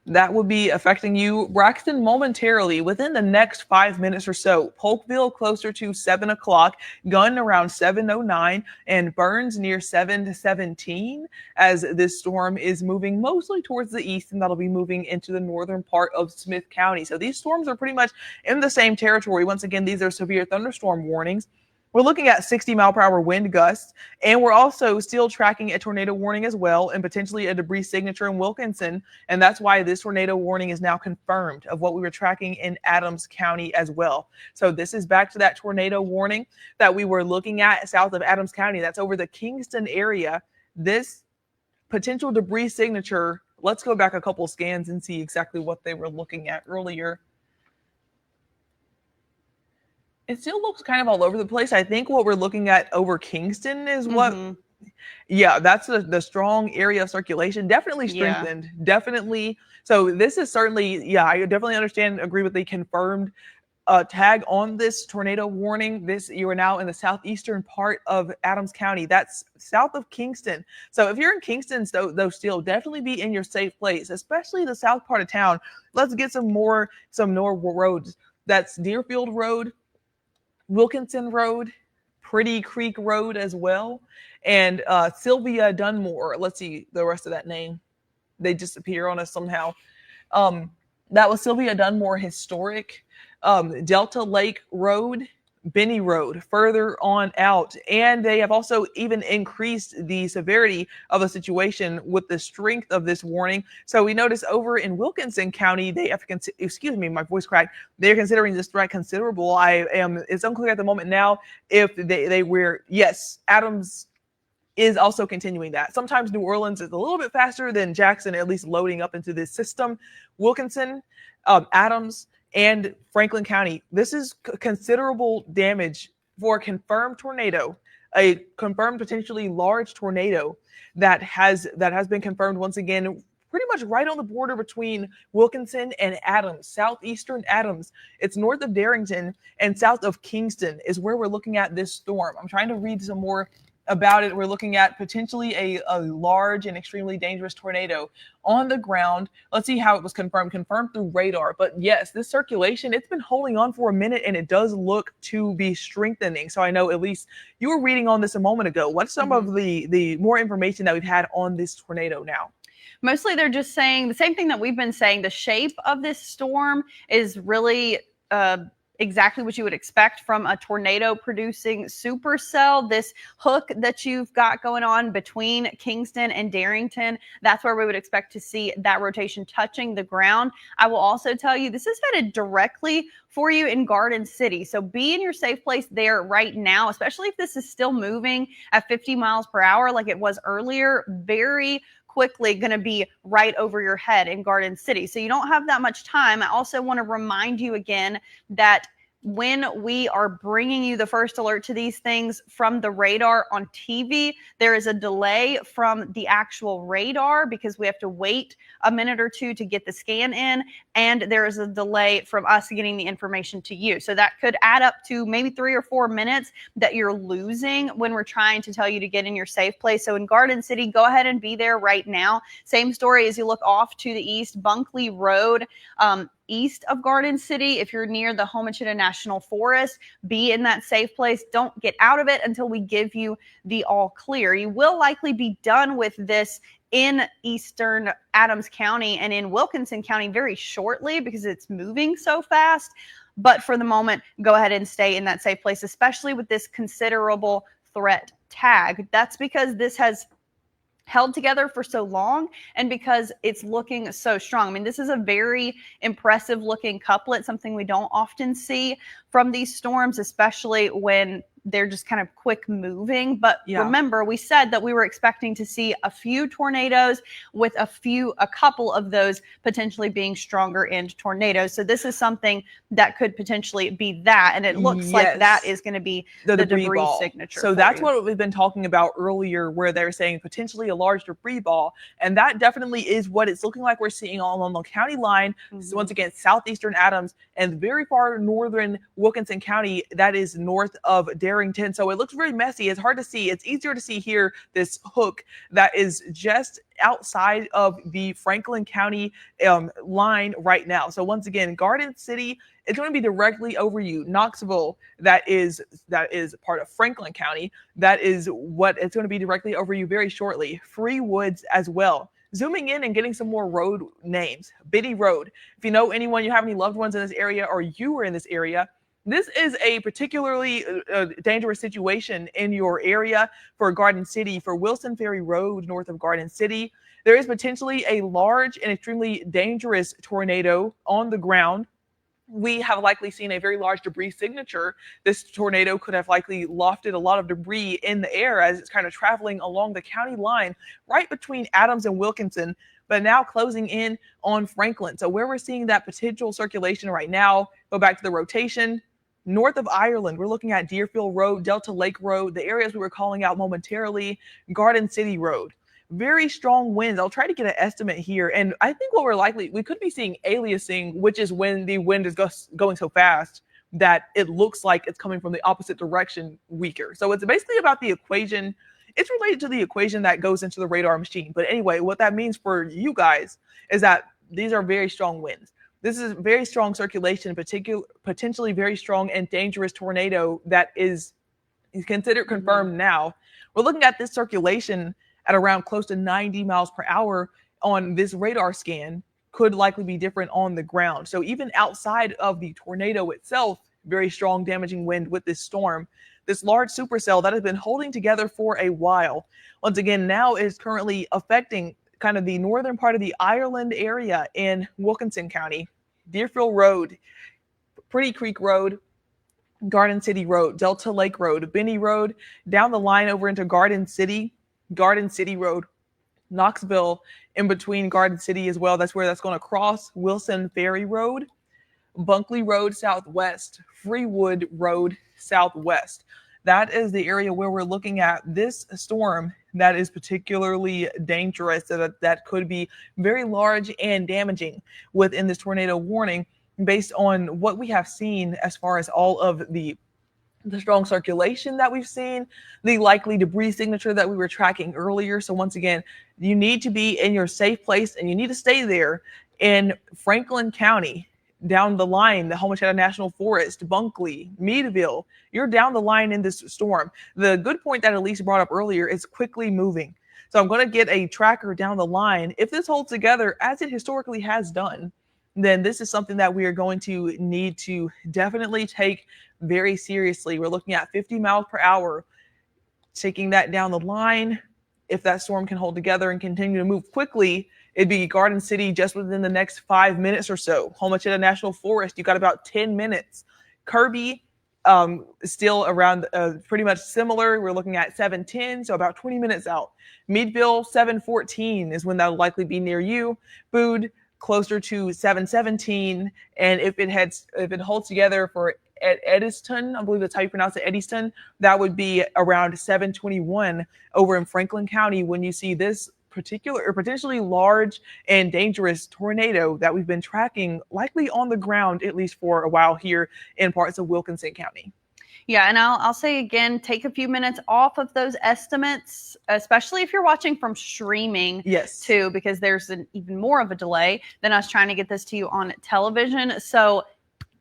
That will be affecting you, Braxton, momentarily within the next 5 minutes or so. Polkville closer to 7 o'clock, Gunn around 7:09, and Burns near 7:17 as this storm is moving mostly towards the east, and that'll be moving into the northern part of Smith County. So these storms are pretty much in the same territory. Once again, these are severe thunderstorm warnings. We're looking at 60-mile-per-hour wind gusts, and we're also still tracking a tornado warning as well, and potentially a debris signature in Wilkinson. And that's why this tornado warning is now confirmed of what we were tracking in Adams County as well. So this is back to that tornado warning that we were looking at south of Adams County. That's over the Kingston area. This potential debris signature, let's go back a couple scans and see exactly what they were looking at earlier. It still looks kind of all over the place. I think what we're looking at over Kingston is what, yeah, that's the strong area of circulation. Definitely strengthened, definitely. So this is certainly, yeah, I definitely understand, agree with the confirmed tag on this tornado warning. You are now in the southeastern part of Adams County. That's south of Kingston. So if you're in Kingston, though, still definitely be in your safe place, especially the south part of town. Let's get some more roads. That's Deerfield Road, Wilkinson Road, Pretty Creek Road as well, and Sylvia Dunmore. Let's see the rest of that name. They disappear on us somehow. That was Sylvia Dunmore Historic, Delta Lake Road, Benny Road, further on out. And they have also even increased the severity of the situation with the strength of this warning. So we notice over in Wilkinson County, they have, excuse me, my voice cracked. They're considering this threat considerable. It's unclear at the moment now if they were, yes, Adams is also continuing that. Sometimes New Orleans is a little bit faster than Jackson, at least loading up into this system. Wilkinson, Adams, and Franklin County. This is considerable damage for a confirmed tornado, a confirmed potentially large tornado that has been confirmed once again, pretty much right on the border between Wilkinson and Adams, southeastern Adams. It's north of Darrington and south of Kingston is where we're looking at this storm. I'm trying to read some more about it. We're looking at potentially a large and extremely dangerous tornado on the ground. Let's see how it was confirmed through radar. But yes, this circulation, it's been holding on for a minute, and it does look to be strengthening. So I know at least you were reading on this a moment ago. What's some of the more information that we've had on this tornado now? Mostly they're just saying the same thing that we've been saying. The shape of this storm is really exactly what you would expect from a tornado producing supercell. This hook that you've got going on between Kingston and Darrington, that's where we would expect to see that rotation touching the ground. I will also tell you, this is headed directly for you in Garden City. So be in your safe place there right now, especially if this is still moving at 50 miles per hour like it was earlier. Very quickly going to be right over your head in Garden City. So you don't have that much time. I also want to remind you again that when we are bringing you the first alert to these things from the radar on TV, there is a delay from the actual radar because we have to wait a minute or two to get the scan in, and there is a delay from us getting the information to you. So that could add up to maybe 3 or 4 minutes that you're losing when we're trying to tell you to get in your safe place. So in Garden City, go ahead and be there right now. Same story as you look off to the east, Bunkley Road, east of Garden City. If you're near the Homachita National Forest, be in that safe place. Don't get out of it until we give you the all clear. You will likely be done with this in eastern Adams County and in Wilkinson County very shortly because it's moving so fast. But for the moment, go ahead and stay in that safe place, especially with this considerable threat tag. That's because this has held together for so long and because it's looking so strong. I mean, this is a very impressive looking couplet, something we don't often see from these storms, especially when they're just kind of quick moving. But remember, we said that we were expecting to see a few tornadoes with a couple of those potentially being stronger end tornadoes. So this is something that could potentially be that. And it looks like that is going to be the debris signature. So that's what we've been talking about earlier, where they're saying potentially a large debris ball. And that definitely is what it's looking like we're seeing along the county line. So once again, southeastern Adams and very far northern Wilkinson County, that is north of Darrington. So it looks very messy. It's hard to see. It's easier to see here this hook that is just outside of the Franklin County line right now. So once again, Garden City, it's going to be directly over you. Knoxville, that is part of Franklin County. That is what it's going to be directly over you very shortly. Free Woods as well. Zooming in and getting some more road names. Biddy Road. If you know anyone, you have any loved ones in this area, or you were in this area, this is a particularly dangerous situation in your area for Garden City. For Wilson Ferry Road, north of Garden City, there is potentially a large and extremely dangerous tornado on the ground. We have likely seen a very large debris signature. This tornado could have likely lofted a lot of debris in the air as it's kind of traveling along the county line right between Adams and Wilkinson, but now closing in on Franklin. So where we're seeing that potential circulation right now, go back to the rotation. North of Ireland, we're looking at Deerfield Road, Delta Lake Road, the areas we were calling out momentarily, Garden City Road. Very strong winds. I'll try to get an estimate here. And I think what we could be seeing aliasing, which is when the wind is going so fast that it looks like it's coming from the opposite direction weaker. So it's basically about the equation. It's related to the equation that goes into the radar machine. But anyway, what that means for you guys is that these are very strong winds. This is very strong circulation, potentially very strong and dangerous tornado that is considered confirmed now. We're looking at this circulation at around close to 90 miles per hour on this radar scan, could likely be different on the ground. So even outside of the tornado itself, very strong damaging wind with this storm. This large supercell that has been holding together for a while, once again, now is currently affecting kind of the northern part of the Ireland area in Wilkinson County. Deerfield Road, Pretty Creek Road, Garden City Road, Delta Lake Road, Benny Road, down the line over into Garden City. Garden City Road, Knoxville, in between Garden City as well. That's where that's going to cross. Wilson Ferry Road, Bunkley Road Southwest, Freewood Road Southwest. That is the area where we're looking at this storm that is particularly dangerous, that could be very large and damaging within this tornado warning, based on what we have seen as far as all of the strong circulation that we've seen, the likely debris signature that we were tracking earlier. So once again, you need to be in your safe place, and you need to stay there in Franklin County. Down the line, the Monticello National Forest, Bunkley, Meadville, you're down the line in this storm. The good point that Elise brought up earlier is quickly moving. So I'm going to get a tracker down the line. If this holds together, as it historically has done, then this is something that we are going to need to definitely take very seriously. We're looking at 50 miles per hour, taking that down the line. If that storm can hold together and continue to move quickly, it'd be Garden City just within the next 5 minutes or so. Monticello National Forest, you got about 10 minutes. Kirby, still around pretty much similar. We're looking at 7:10, so about 20 minutes out. Meadville, 7:14 is when that'll likely be near you. Food, closer to 7:17, and if it holds together for at Eddiston, I believe that's how you pronounce it, Eddiston, that would be around 7:21 over in Franklin County when you see this particular or potentially large and dangerous tornado that we've been tracking likely on the ground, at least for a while here in parts of Wilkinson County. Yeah, and I'll say again, take a few minutes off of those estimates, especially if you're watching from streaming, yes, too, because there's even more of a delay than us trying to get this to you on television. So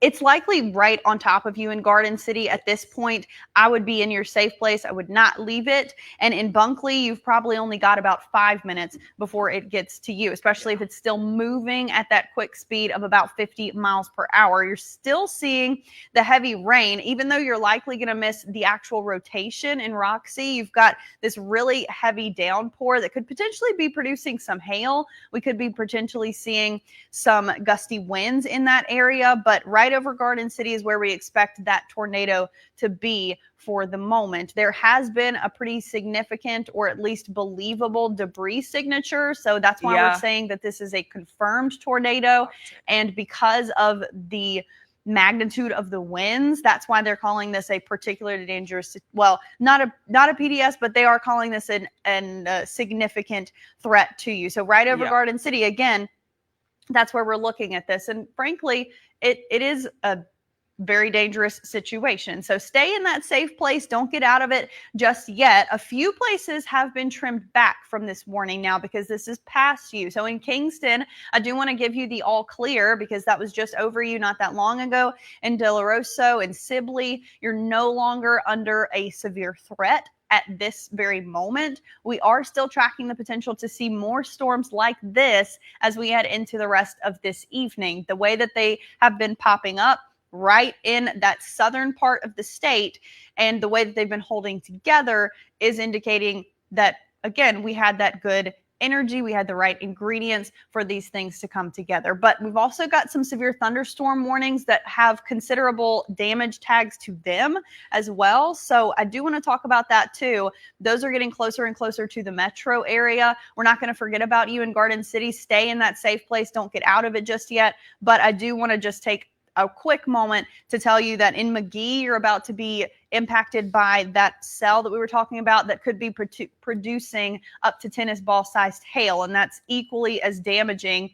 it's likely right on top of you in Garden City at this point. I would be in your safe place. I would not leave it. And in Bunkley, you've probably only got about 5 minutes before it gets to you, especially if it's still moving at that quick speed of about 50 miles per hour. You're still seeing the heavy rain, even though you're likely going to miss the actual rotation in Roxy. You've got this really heavy downpour that could potentially be producing some hail. We could be potentially seeing some gusty winds in that area, but right over Garden City is where we expect that tornado to be for the moment. There has been a pretty significant, or at least believable, debris signature. So that's why we're saying that this is a confirmed tornado. And because of the magnitude of the winds, that's why they're calling this a particularly dangerous, well, not a PDS, but they are calling this a significant threat to you. So right over Garden City, again, that's where we're looking at this. And frankly, it is a very dangerous situation. So stay in that safe place. Don't get out of it just yet. A few places have been trimmed back from this warning now because this is past you. So in Kingston, I do want to give you the all clear because that was just over you not that long ago. In De La Rosa and Sibley, you're no longer under a severe threat. At this very moment, we are still tracking the potential to see more storms like this as we head into the rest of this evening. The way that they have been popping up right in that southern part of the state and the way that they've been holding together is indicating that, again, we had that good energy, we had the right ingredients for these things to come together. But we've also got some severe thunderstorm warnings that have considerable damage tags to them as well. So I do want to talk about that too. Those are getting closer and closer to the metro area. We're not going to forget about you in Garden City. Stay in that safe place. Don't get out of it just yet. But I do want to just take a quick moment to tell you that in McGee, you're about to be impacted by that cell that we were talking about that could be producing up to tennis ball sized hail. And that's equally as damaging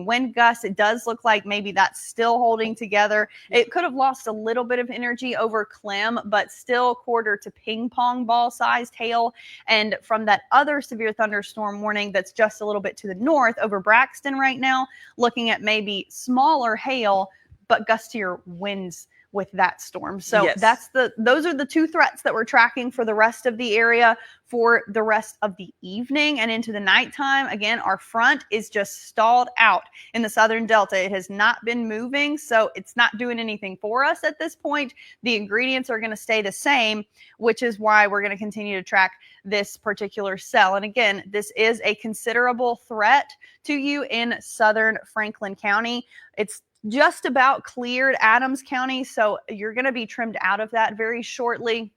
wind gusts. It does look like maybe that's still holding together. It could have lost a little bit of energy over Clem, but still quarter to ping pong ball sized hail. And from that other severe thunderstorm warning that's just a little bit to the north over Braxton right now, looking at maybe smaller hail, but gustier winds with that storm. So those are the two threats that we're tracking for the rest of the area for the rest of the evening and into the nighttime. Again, our front is just stalled out in the southern delta. It has not been moving, so it's not doing anything for us at this point. The ingredients are going to stay the same, which is why we're going to continue to track this particular cell. And again, this is a considerable threat to you in southern Franklin County. It's just about cleared Adams County, so you're going to be trimmed out of that very shortly.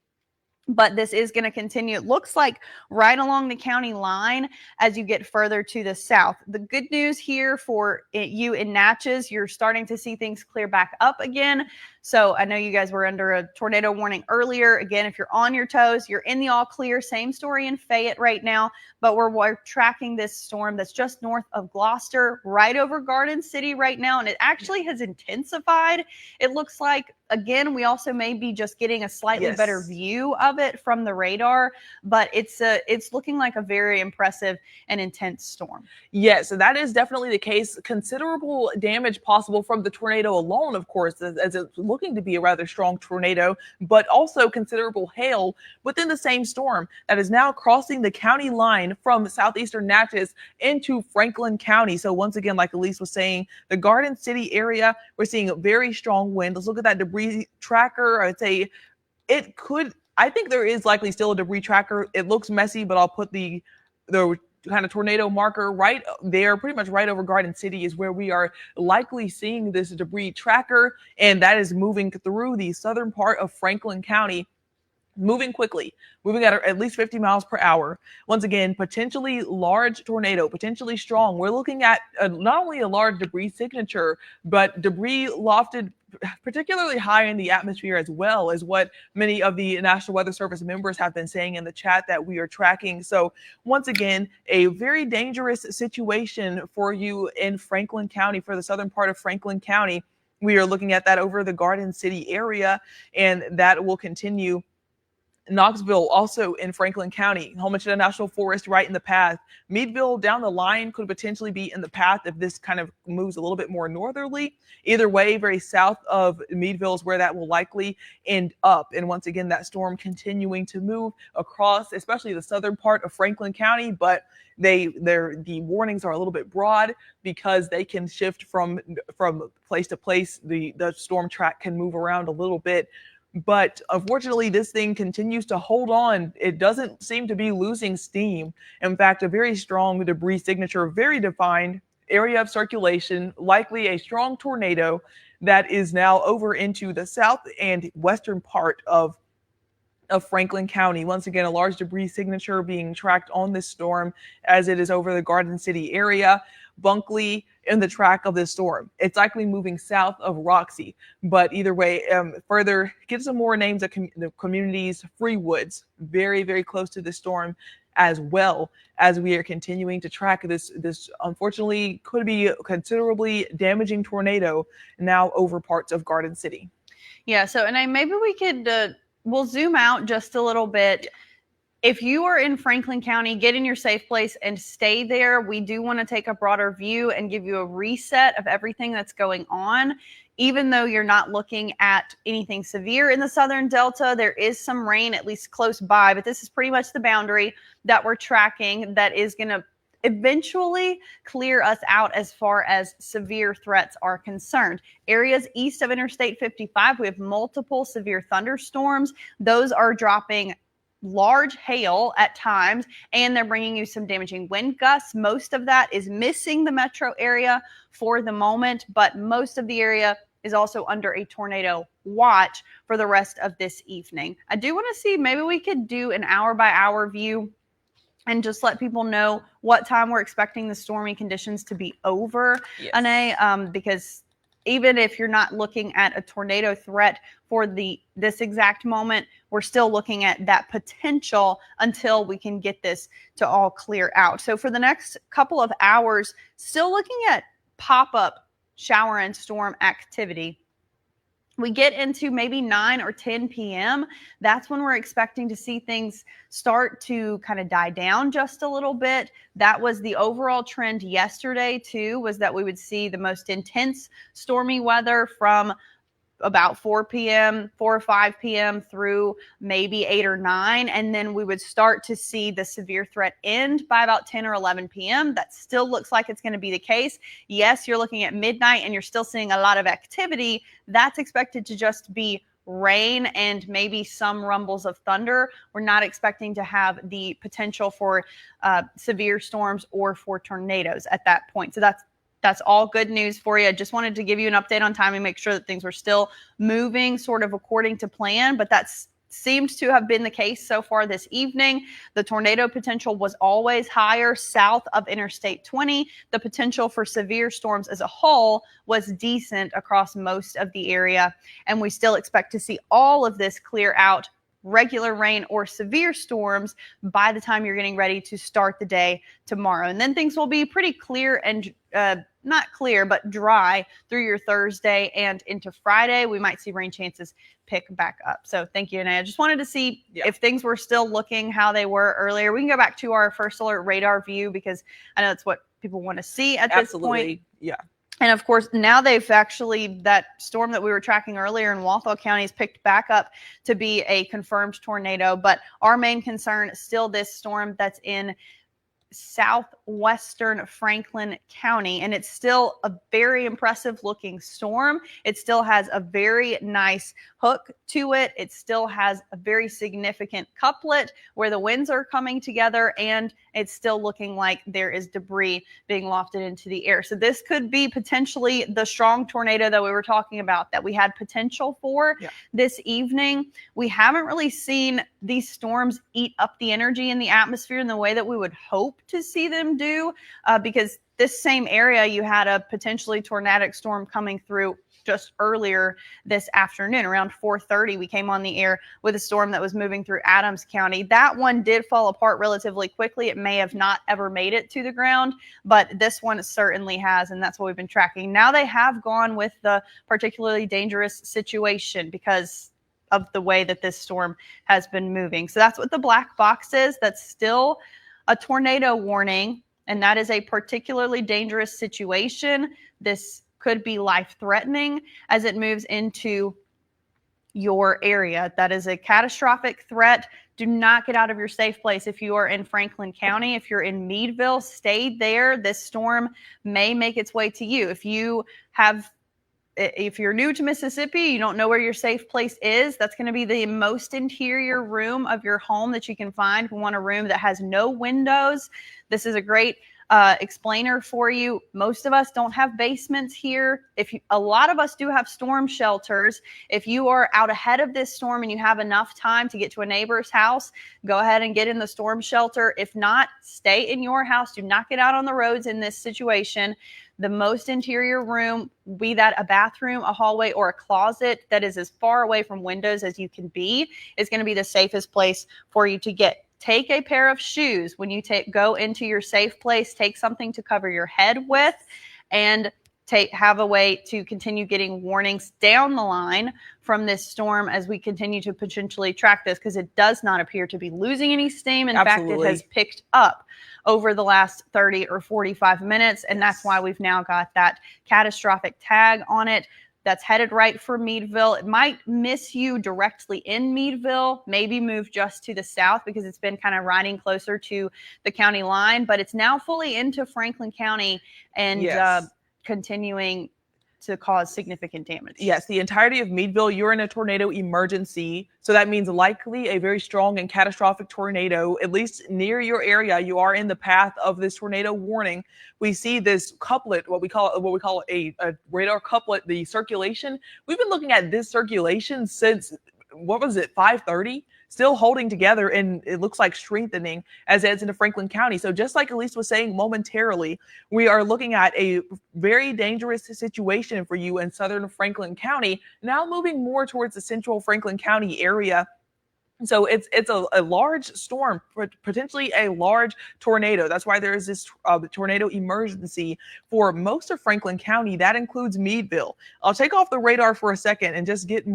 but this is going to continue. It looks like right along the county line as you get further to the south. The good news here for you in Natchez, you're starting to see things clear back up again. So I know you guys were under a tornado warning earlier. Again, if you're on your toes, you're in the all clear. Same story in Fayette right now, but we're tracking this storm that's just north of Gloucester, right over Garden City right now, and it actually has intensified. It looks like, again, we also may be just getting a slightly better view of it from the radar, but it's looking like a very impressive and intense storm. Yes, so that is definitely the case. Considerable damage possible from the tornado alone, of course, as it's looking to be a rather strong tornado, but also considerable hail within the same storm that is now crossing the county line from southeastern Natchez into Franklin County. So once again, like Elise was saying, the Garden City area, we're seeing a very strong wind. Let's look at that debris tracker. I'd say I think there is likely still a debris tracker. It looks messy, but I'll put the kind of tornado marker right there, pretty much right over Garden City is where we are likely seeing this debris tracker, and that is moving through the southern part of Franklin County, moving quickly, moving at least 50 miles per hour. Once again, potentially large tornado, potentially strong. We're looking at not only a large debris signature, but debris lofted particularly high in the atmosphere, as well as what many of the National Weather Service members have been saying in the chat that we are tracking. So once again, a very dangerous situation for you in Franklin County, for the southern part of Franklin County. We are looking at that over the Garden City area, and that will continue. Knoxville, also in Franklin County, home to the National Forest, right in the path. Meadville down the line could potentially be in the path if this kind of moves a little bit more northerly. Either way, very south of Meadville is where that will likely end up. And once again, that storm continuing to move across, especially the southern part of Franklin County, but the warnings are a little bit broad because they can shift from place to place. The storm track can move around a little bit. But unfortunately, this thing continues to hold on. It doesn't seem to be losing steam. In fact, a very strong debris signature, very defined area of circulation, likely a strong tornado that is now over into the south and western part of Franklin County. Once again, a large debris signature being tracked on this storm as it is over the Garden City area. Bunkley in the track of this storm. It's likely moving south of Roxy, but either way, further, get some more names of the communities. Freewoods, very, very close to the storm, as well as we are continuing to track this unfortunately could be considerably damaging tornado now over parts of Garden City. Yeah, so and maybe we could we'll zoom out just a little bit. If you are in Franklin County, get in your safe place and stay there. We do want to take a broader view and give you a reset of everything that's going on. Even though you're not looking at anything severe in the southern delta, there is some rain at least close by, but this is pretty much the boundary that we're tracking that is going to eventually clear us out as far as severe threats are concerned. Areas east of Interstate 55, we have multiple severe thunderstorms. Those are dropping large hail at times, and they're bringing you some damaging wind gusts. Most of that is missing the metro area for the moment, but most of the area is also under a tornado watch for the rest of this evening. I do want to see, maybe we could do an hour by hour view and just let people know what time we're expecting the stormy conditions to be over, yes. Anae, because even if you're not looking at a tornado threat for this exact moment, we're still looking at that potential until we can get this to all clear out. So for the next couple of hours, still looking at pop-up shower and storm activity. We get into maybe 9 or 10 p.m. That's when we're expecting to see things start to kind of die down just a little bit. That was the overall trend yesterday too, was that we would see the most intense stormy weather from about 4 or 5 p.m. through maybe 8 or 9. And then we would start to see the severe threat end by about 10 or 11 p.m. That still looks like it's going to be the case. Yes, you're looking at midnight and you're still seeing a lot of activity. That's expected to just be rain and maybe some rumbles of thunder. We're not expecting to have the potential for severe storms or for tornadoes at that point. So that's all good news for you. I just wanted to give you an update on timing, make sure that things were still moving sort of according to plan, but that's seems to have been the case so far this evening. The tornado potential was always higher south of Interstate 20. The potential for severe storms as a whole was decent across most of the area, and we still expect to see all of this clear out, regular rain or severe storms, by the time you're getting ready to start the day tomorrow. And then things will be pretty clear and not clear, but dry through your Thursday and into Friday. We might see rain chances pick back up. So thank you. And I just wanted to see if things were still looking how they were earlier. We can go back to our first alert radar view because I know that's what people want to see at this point. Yeah. And of course, now they've actually, that storm that we were tracking earlier in Walthall County has picked back up to be a confirmed tornado. But our main concern is still this storm that's in southwestern Franklin County, and it's still a very impressive looking storm. It still has a very nice hook to it. It still has a very significant couplet where the winds are coming together, and it's still looking like there is debris being lofted into the air. So this could be potentially the strong tornado that we were talking about that we had potential for this evening. We haven't really seen these storms eat up the energy in the atmosphere in the way that we would hope to see them do, because this same area, you had a potentially tornadic storm coming through just earlier this afternoon. Around 4:30, we came on the air with a storm that was moving through Adams County. That one did fall apart relatively quickly. It may have not ever made it to the ground, but this one certainly has, and that's what we've been tracking. Now they have gone with the particularly dangerous situation because of the way that this storm has been moving. So that's what the black box is. That's still a tornado warning, and that is a particularly dangerous situation. This could be life-threatening as it moves into your area. That is a catastrophic threat. Do not get out of your safe place. If you are in Franklin County, if you're in Meadville, stay there. This storm may make its way to you. If you're new to Mississippi, you don't know where your safe place is, that's going to be the most interior room of your home that you can find. We want a room that has no windows. This is a great explainer for you. Most of us don't have basements here. A lot of us do have storm shelters. If you are out ahead of this storm and you have enough time to get to a neighbor's house, go ahead and get in the storm shelter. If not, stay in your house. Do not get out on the roads in this situation. The most interior room, be that a bathroom, a hallway, or a closet that is as far away from windows as you can be, is going to be the safest place for you to get. Take a pair of shoes when you go into your safe place. Take something to cover your head with, and have a way to continue getting warnings down the line from this storm as we continue to potentially track this, because it does not appear to be losing any steam. In fact, it has picked up over the last 30 or 45 minutes, and that's why we've now got that catastrophic tag on it. That's headed right for Meadville. It might miss you directly in Meadville, maybe move just to the south because it's been kind of riding closer to the county line, but it's now fully into Franklin County and continuing to cause significant damage. Yes, the entirety of Meadville, you're in a tornado emergency. So that means likely a very strong and catastrophic tornado, at least near your area. You are in the path of this tornado warning. We see this couplet, what we call a radar couplet, the circulation. We've been looking at this circulation since, 5:30? Still holding together, and it looks like strengthening as it heads into Franklin County. So just like Elise was saying momentarily, we are looking at a very dangerous situation for you in southern Franklin County, now moving more towards the central Franklin County area. So it's a large storm, potentially a large tornado. That's why there is this tornado emergency for most of Franklin County. That includes Meadville. I'll take off the radar for a second and just get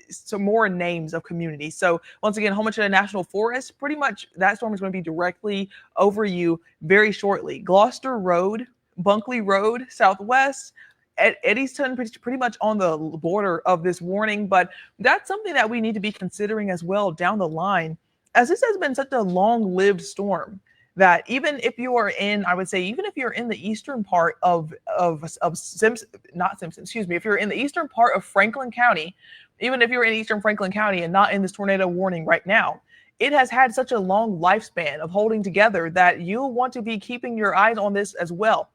some more names of communities. So once again, Monticello National Forest, pretty much that storm is going to be directly over you very shortly. Gloucester Road, Bunkley Road, Southwest, Eddystone, pretty much on the border of this warning, but that's something that we need to be considering as well down the line, as this has been such a long-lived storm that even if you are in, I would say, even if you're in the eastern part of Simpson, if you're in the eastern part of Franklin County, even if you're in eastern Franklin County and not in this tornado warning right now, it has had such a long lifespan of holding together that you'll want to be keeping your eyes on this as well.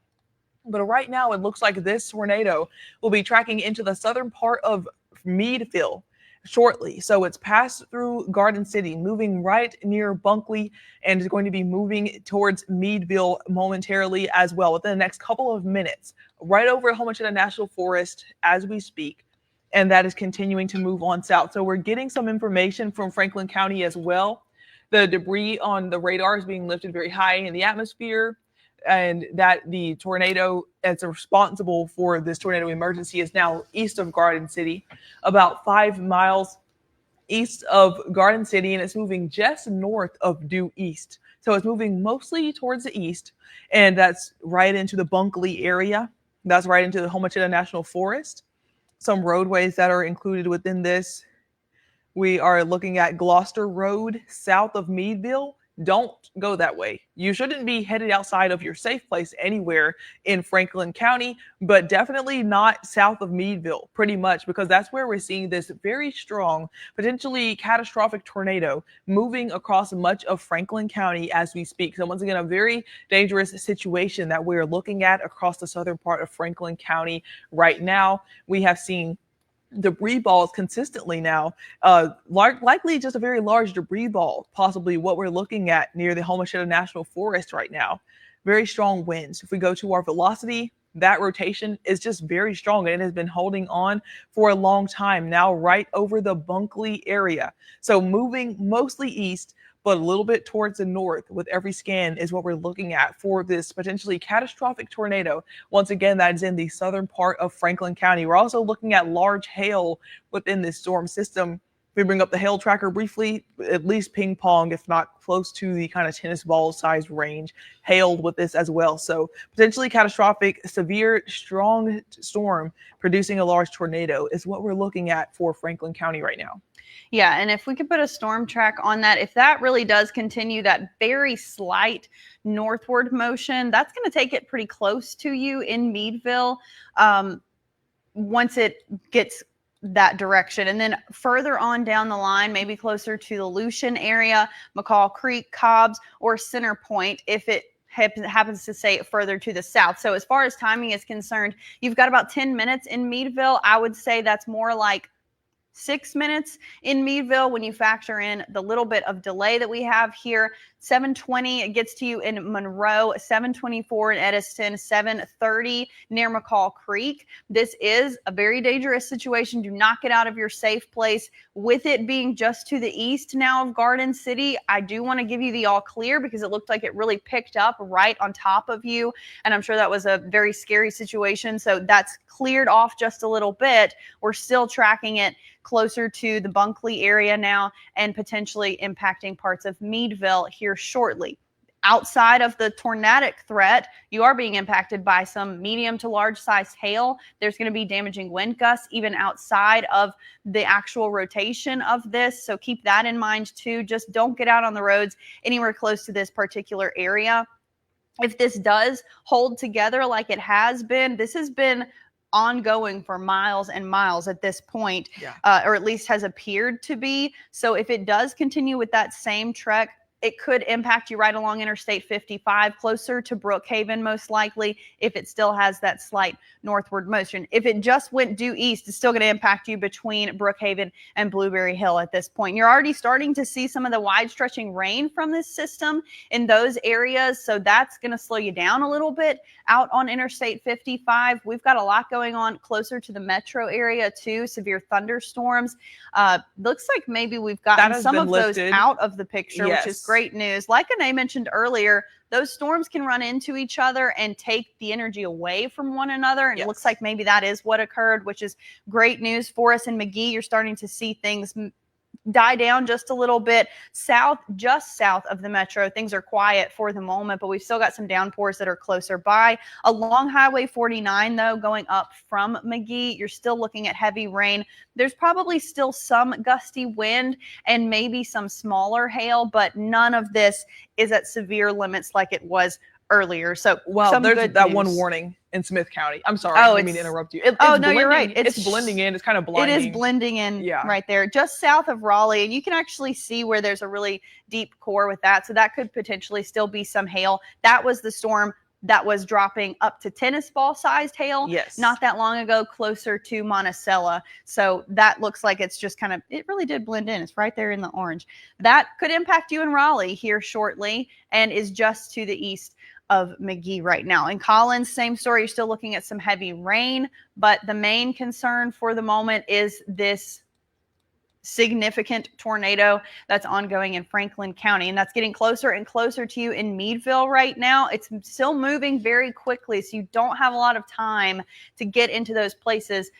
But right now, it looks like this tornado will be tracking into the southern part of Meadville. shortly. So it's passed through Garden City, moving right near Bunkley, and is going to be moving towards Meadville momentarily as well within the next couple of minutes, right over Homestead National Forest as we speak. And that is continuing to move on south. So we're getting some information from Franklin County as well. The debris on the radar is being lifted very high in the atmosphere, and that the tornado that's responsible for this tornado emergency is now east of Garden City, about 5 miles east of Garden City, and it's moving just north of due east. So it's moving mostly towards the east, and that's right into the Bunkley area. That's right into the Homestead National Forest. Some roadways that are included within this, we are looking at Gloucester Road south of Meadville. Don't go that way. You shouldn't be headed outside of your safe place anywhere in Franklin County, but definitely not south of Meadville, pretty much, because that's where we're seeing this very strong, potentially catastrophic tornado moving across much of Franklin County as we speak. So once again, a very dangerous situation that we're looking at across the southern part of Franklin County right now. We have seen debris balls consistently now, likely just a very large debris ball, possibly what we're looking at near the Homestead National Forest right now. Very strong winds. If we go to our velocity, that rotation is just very strong, and it has been holding on for a long time now, right over the Bunkley area. So moving mostly east, but a little bit towards the north with every scan is what we're looking at for this potentially catastrophic tornado. Once again, that is in the southern part of Franklin County. We're also looking at large hail within this storm system. If we bring up the hail tracker briefly, at least ping pong, if not close to the kind of tennis ball size range, hailed with this as well. So potentially catastrophic, severe, strong storm producing a large tornado is what we're looking at for Franklin County right now. Yeah, and if we could put a storm track on that, if that really does continue that very slight northward motion, that's going to take it pretty close to you in Meadville once it gets that direction. And then further on down the line, maybe closer to the Lucian area, McCall Creek, Cobbs, or Center Point, if it happens to say further to the south. So as far as timing is concerned, you've got about 10 minutes in Meadville. I would say that's more like 6 minutes in Meadville when you factor in the little bit of delay that we have here. 7:20, it gets to you in Monroe, 7:24 in Edison, 7:30 near McCall Creek. This is a very dangerous situation. Do not get out of your safe place. With it being just to the east now of Garden City, I do want to give you the all clear because it looked like it really picked up right on top of you. And I'm sure that was a very scary situation. So that's cleared off just a little bit. We're still tracking it closer to the Bunkley area now and potentially impacting parts of Meadville here shortly. Outside of the tornadic threat, you are being impacted by some medium to large size hail. There's going to be damaging wind gusts even outside of the actual rotation of this. So keep that in mind too. Just don't get out on the roads anywhere close to this particular area. If this does hold together like it has been, this has been ongoing for miles and miles at this point, or at least has appeared to be. So if it does continue with that same trek, it could impact you right along Interstate 55, closer to Brookhaven, most likely, if it still has that slight northward motion. If it just went due east, it's still going to impact you between Brookhaven and Blueberry Hill at this point. You're already starting to see some of the wide stretching rain from this system in those areas, so that's going to slow you down a little bit out on Interstate 55. We've got a lot going on closer to the metro area too, severe thunderstorms. Looks like maybe we've gotten some of those out of the picture, which is great news. Like Anae mentioned earlier, those storms can run into each other and take the energy away from one another. And it looks like maybe that is what occurred, which is great news for us. In McGee, you're starting to see things die down just a little bit south, just south of the metro. Things are quiet for the moment, but we've still got some downpours that are closer by. Along Highway 49, though, going up from McGee, you're still looking at heavy rain. There's probably still some gusty wind and maybe some smaller hail, but none of this is at severe limits like it was earlier. So, there's that one warning in Smith County. I'm sorry, I didn't mean to interrupt you. You're right. It's blending in. It's kind of blinding. It is blending in right there, just south of Raleigh. And you can actually see where there's a really deep core with that. So that could potentially still be some hail. That was the storm that was dropping up to tennis ball sized hail Yes. not that long ago, closer to Monticello. So that looks like it's just kind of, it really did blend in. It's right there in the orange. That could impact you in Raleigh here shortly and is just to the east of McGee right now. In Collins, same story. You're still looking at some heavy rain, but the main concern for the moment is this significant tornado that's ongoing in Franklin County, and that's getting closer and closer to you in Meadville right now. It's still moving very quickly, so you don't have a lot of time to get into those places,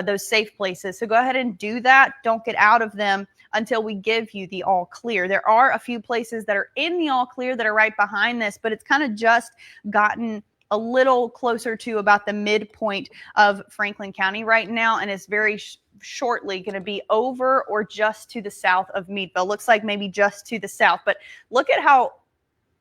those safe places. So go ahead and do that. Don't get out of them until we give you the all clear. There are a few places that are in the all clear that are right behind this, but it's kind of just gotten a little closer to about the midpoint of Franklin County right now, and it's very shortly going to be over or just to the south of Meadville. Looks like maybe just to the south, but look at how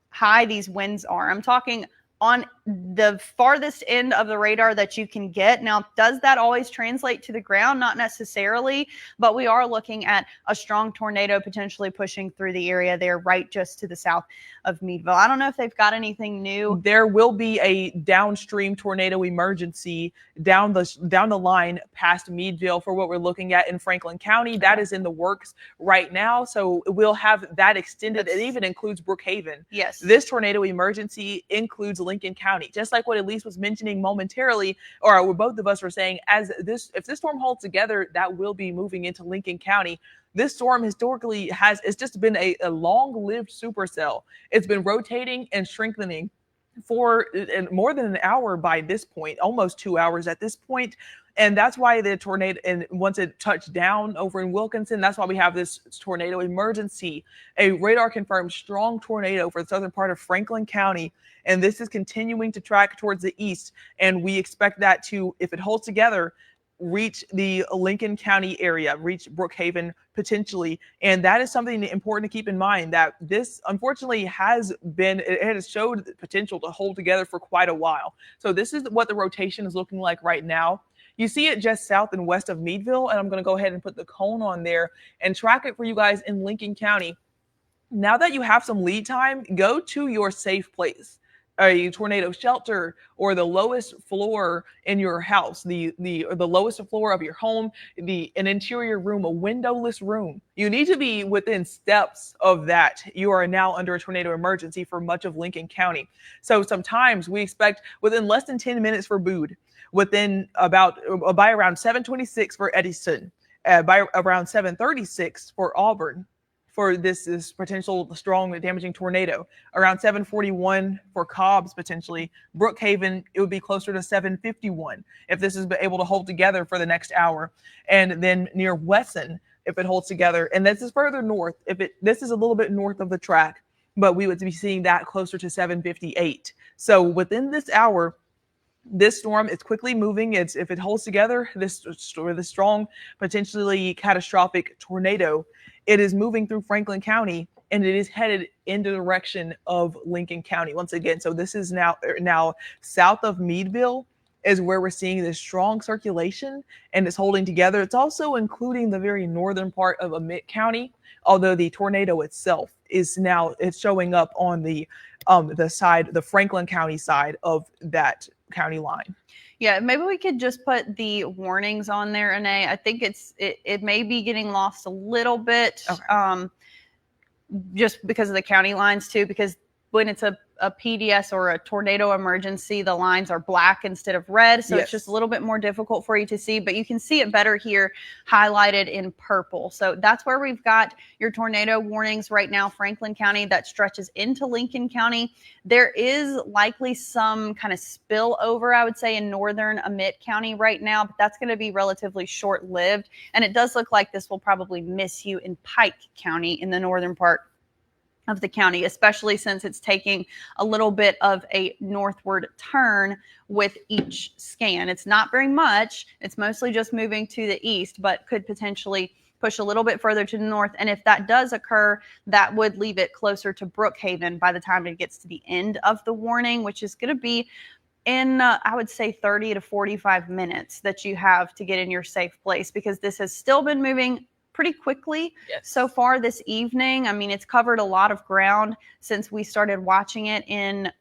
high these winds are. I'm talking on the farthest end of the radar that you can get. Now, does that always translate to the ground? Not necessarily, but we are looking at a strong tornado potentially pushing through the area there, right just to the south of Meadville. I don't know if they've got anything new. There will be a downstream tornado emergency down the line past Meadville for what we're looking at in Franklin County. That is in the works right now, so we'll have that extended. It even includes Brookhaven. Yes. This tornado emergency includes Lincoln County, just like what Elise was mentioning momentarily, or both of us were saying, if this storm holds together, that will be moving into Lincoln County. This storm historically it's just been a long-lived supercell. It's been rotating and strengthening for more than an hour by this point, almost 2 hours at this point. And that's why the tornado, and once it touched down over in Wilkinson, that's why we have this tornado emergency, a radar confirmed strong tornado for the southern part of Franklin County. And this is continuing to track towards the east. And we expect that to, if it holds together, reach the Lincoln County area, reach Brookhaven potentially. And that is something important to keep in mind, that this unfortunately it has showed the potential to hold together for quite a while. So this is what the rotation is looking like right now. You see it just south and west of Meadville, and I'm going to go ahead and put the cone on there and track it for you guys in Lincoln County. Now that you have some lead time, go to your safe place, a tornado shelter, or the lowest floor in your house, the lowest floor of your home, an interior room, a windowless room. You need to be within steps of that. You are now under a tornado emergency for much of Lincoln County. So sometimes we expect within less than 10 minutes for Boone, by around 7:26 for Edison, by around 7:36 for Auburn, for this potential strong damaging tornado. Around 7:41 for Cobb's potentially. Brookhaven, it would be closer to 7:51 if this is able to hold together for the next hour. And then near Wesson, if it holds together, and this is further north, this is a little bit north of the track, but we would be seeing that closer to 7:58. So within this hour, this storm is quickly moving. If it holds together, this strong, potentially catastrophic tornado, it is moving through Franklin County, and it is headed in the direction of Lincoln County once again. So this is now south of Meadville is where we're seeing this strong circulation, and it's holding together. It's also including the very northern part of Emmett County, although the tornado itself it's showing up on the Franklin County side of that county line. Yeah, maybe we could just put the warnings on there, Anae. I think it may be getting lost a little bit, okay. Just because of the county lines too, because when it's a PDS or a tornado emergency, the lines are black instead of red. So yes, it's just a little bit more difficult for you to see, but you can see it better here highlighted in purple. So that's where we've got your tornado warnings right now, Franklin County, that stretches into Lincoln County. There is likely some kind of spillover, I would say, in northern Emmett County right now, but that's going to be relatively short-lived. And it does look like this will probably miss you in Pike County in the northern part of the county, especially since it's taking a little bit of a northward turn with each scan. It's not very much. It's mostly just moving to the east, but could potentially push a little bit further to the north. And if that does occur, that would leave it closer to Brookhaven by the time it gets to the end of the warning, which is going to be in, I would say, 30 to 45 minutes that you have to get in your safe place, because this has still been moving pretty quickly so far this evening. I mean, it's covered a lot of ground since we started watching it in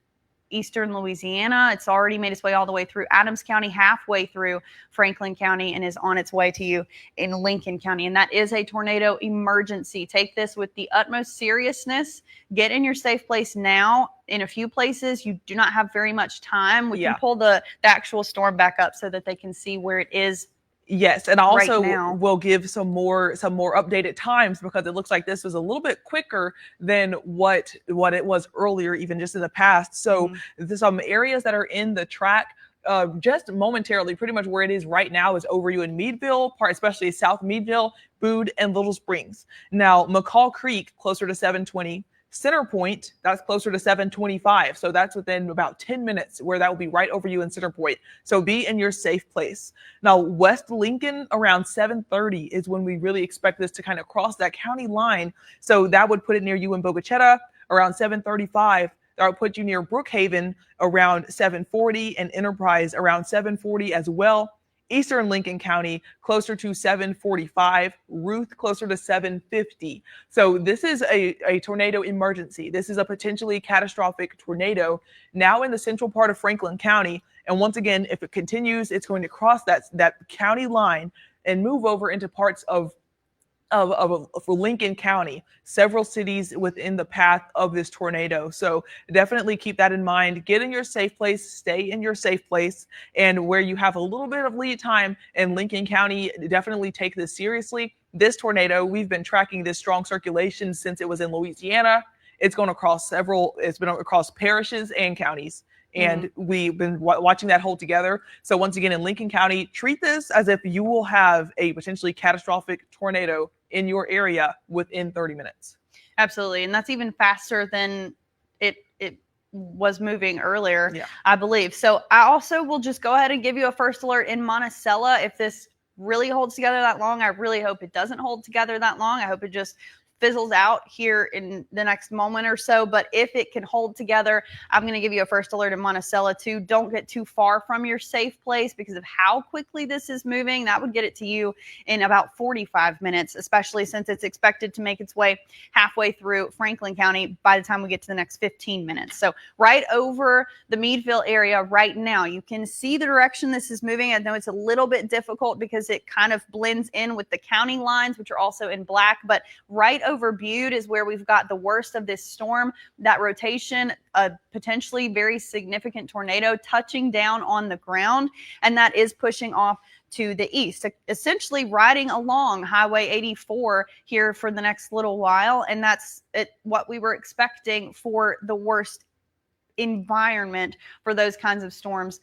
eastern Louisiana. It's already made its way all the way through Adams County, halfway through Franklin County, and is on its way to you in Lincoln County. And that is a tornado emergency. Take this with the utmost seriousness. Get in your safe place now. In a few places, you do not have very much time. We can pull the actual storm back up so that they can see where it is. Yes, and also right we'll give some more updated times, because it looks like this was a little bit quicker than what it was earlier, even just in the past. So there's some areas that are in the track just momentarily. Pretty much where it is right now is over you in Meadville, especially South Meadville, Boone, and Little Springs. Now McCall Creek closer to 720. Center Point, that's closer to 725. So that's within about 10 minutes where that will be right over you in Center Point. So be in your safe place. Now, West Lincoln around 7:30 is when we really expect this to kind of cross that county line. So that would put it near you in Bogachetta around 7:35. That would put you near Brookhaven around 7:40, and Enterprise around 7:40 as well. Eastern Lincoln County closer to 7:45, Ruth closer to 7:50. So this is a tornado emergency. This is a potentially catastrophic tornado now in the central part of Franklin County. And once again, if it continues, it's going to cross that county line and move over into parts of Lincoln County, several cities within the path of this tornado. So definitely keep that in mind. Get in your safe place, stay in your safe place, and where you have a little bit of lead time in Lincoln County, definitely take this seriously. This tornado, we've been tracking this strong circulation since it was in Louisiana. It's going across it's been across parishes and counties. And we've been watching that hold together. So once again, in Lincoln County, treat this as if you will have a potentially catastrophic tornado in your area within 30 minutes. Absolutely. And that's even faster than it was moving earlier, I believe. So I also will just go ahead and give you a first alert in Monticello. If this really holds together that long, I really hope it doesn't hold together that long. I hope it just fizzles out here in the next moment or so. But if it can hold together, I'm going to give you a first alert in Monticello too. Don't get too far from your safe place because of how quickly this is moving. That would get it to you in about 45 minutes, especially since it's expected to make its way halfway through Franklin County by the time we get to the next 15 minutes. So right over the Meadville area right now, you can see the direction this is moving. I know it's a little bit difficult because it kind of blends in with the county lines, which are also in black, but right over Butte is where we've got the worst of this storm. That rotation, a potentially very significant tornado touching down on the ground, and that is pushing off to the east, essentially riding along Highway 84 here for the next little while. And that's what we were expecting for the worst environment for those kinds of storms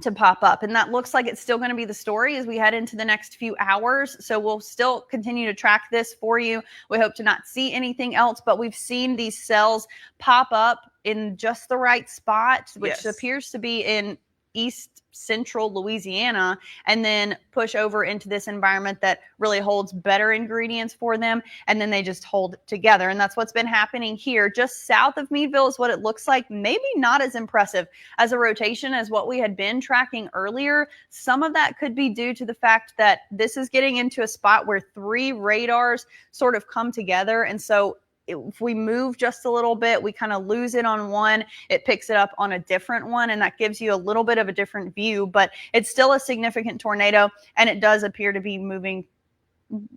to pop up. And that looks like it's still going to be the story as we head into the next few hours. So we'll still continue to track this for you. We hope to not see anything else, but we've seen these cells pop up in just the right spot, which appears to be in east central Louisiana, and then push over into this environment that really holds better ingredients for them, and then they just hold together. And that's what's been happening here just south of Meadville is what it looks like. Maybe not as impressive as a rotation as what we had been tracking earlier. Some of that could be due to the fact that this is getting into a spot where 3 radars sort of come together, and so if we move just a little bit, we kind of lose it on one, it picks it up on a different one, and that gives you a little bit of a different view, but it's still a significant tornado, and it does appear to be moving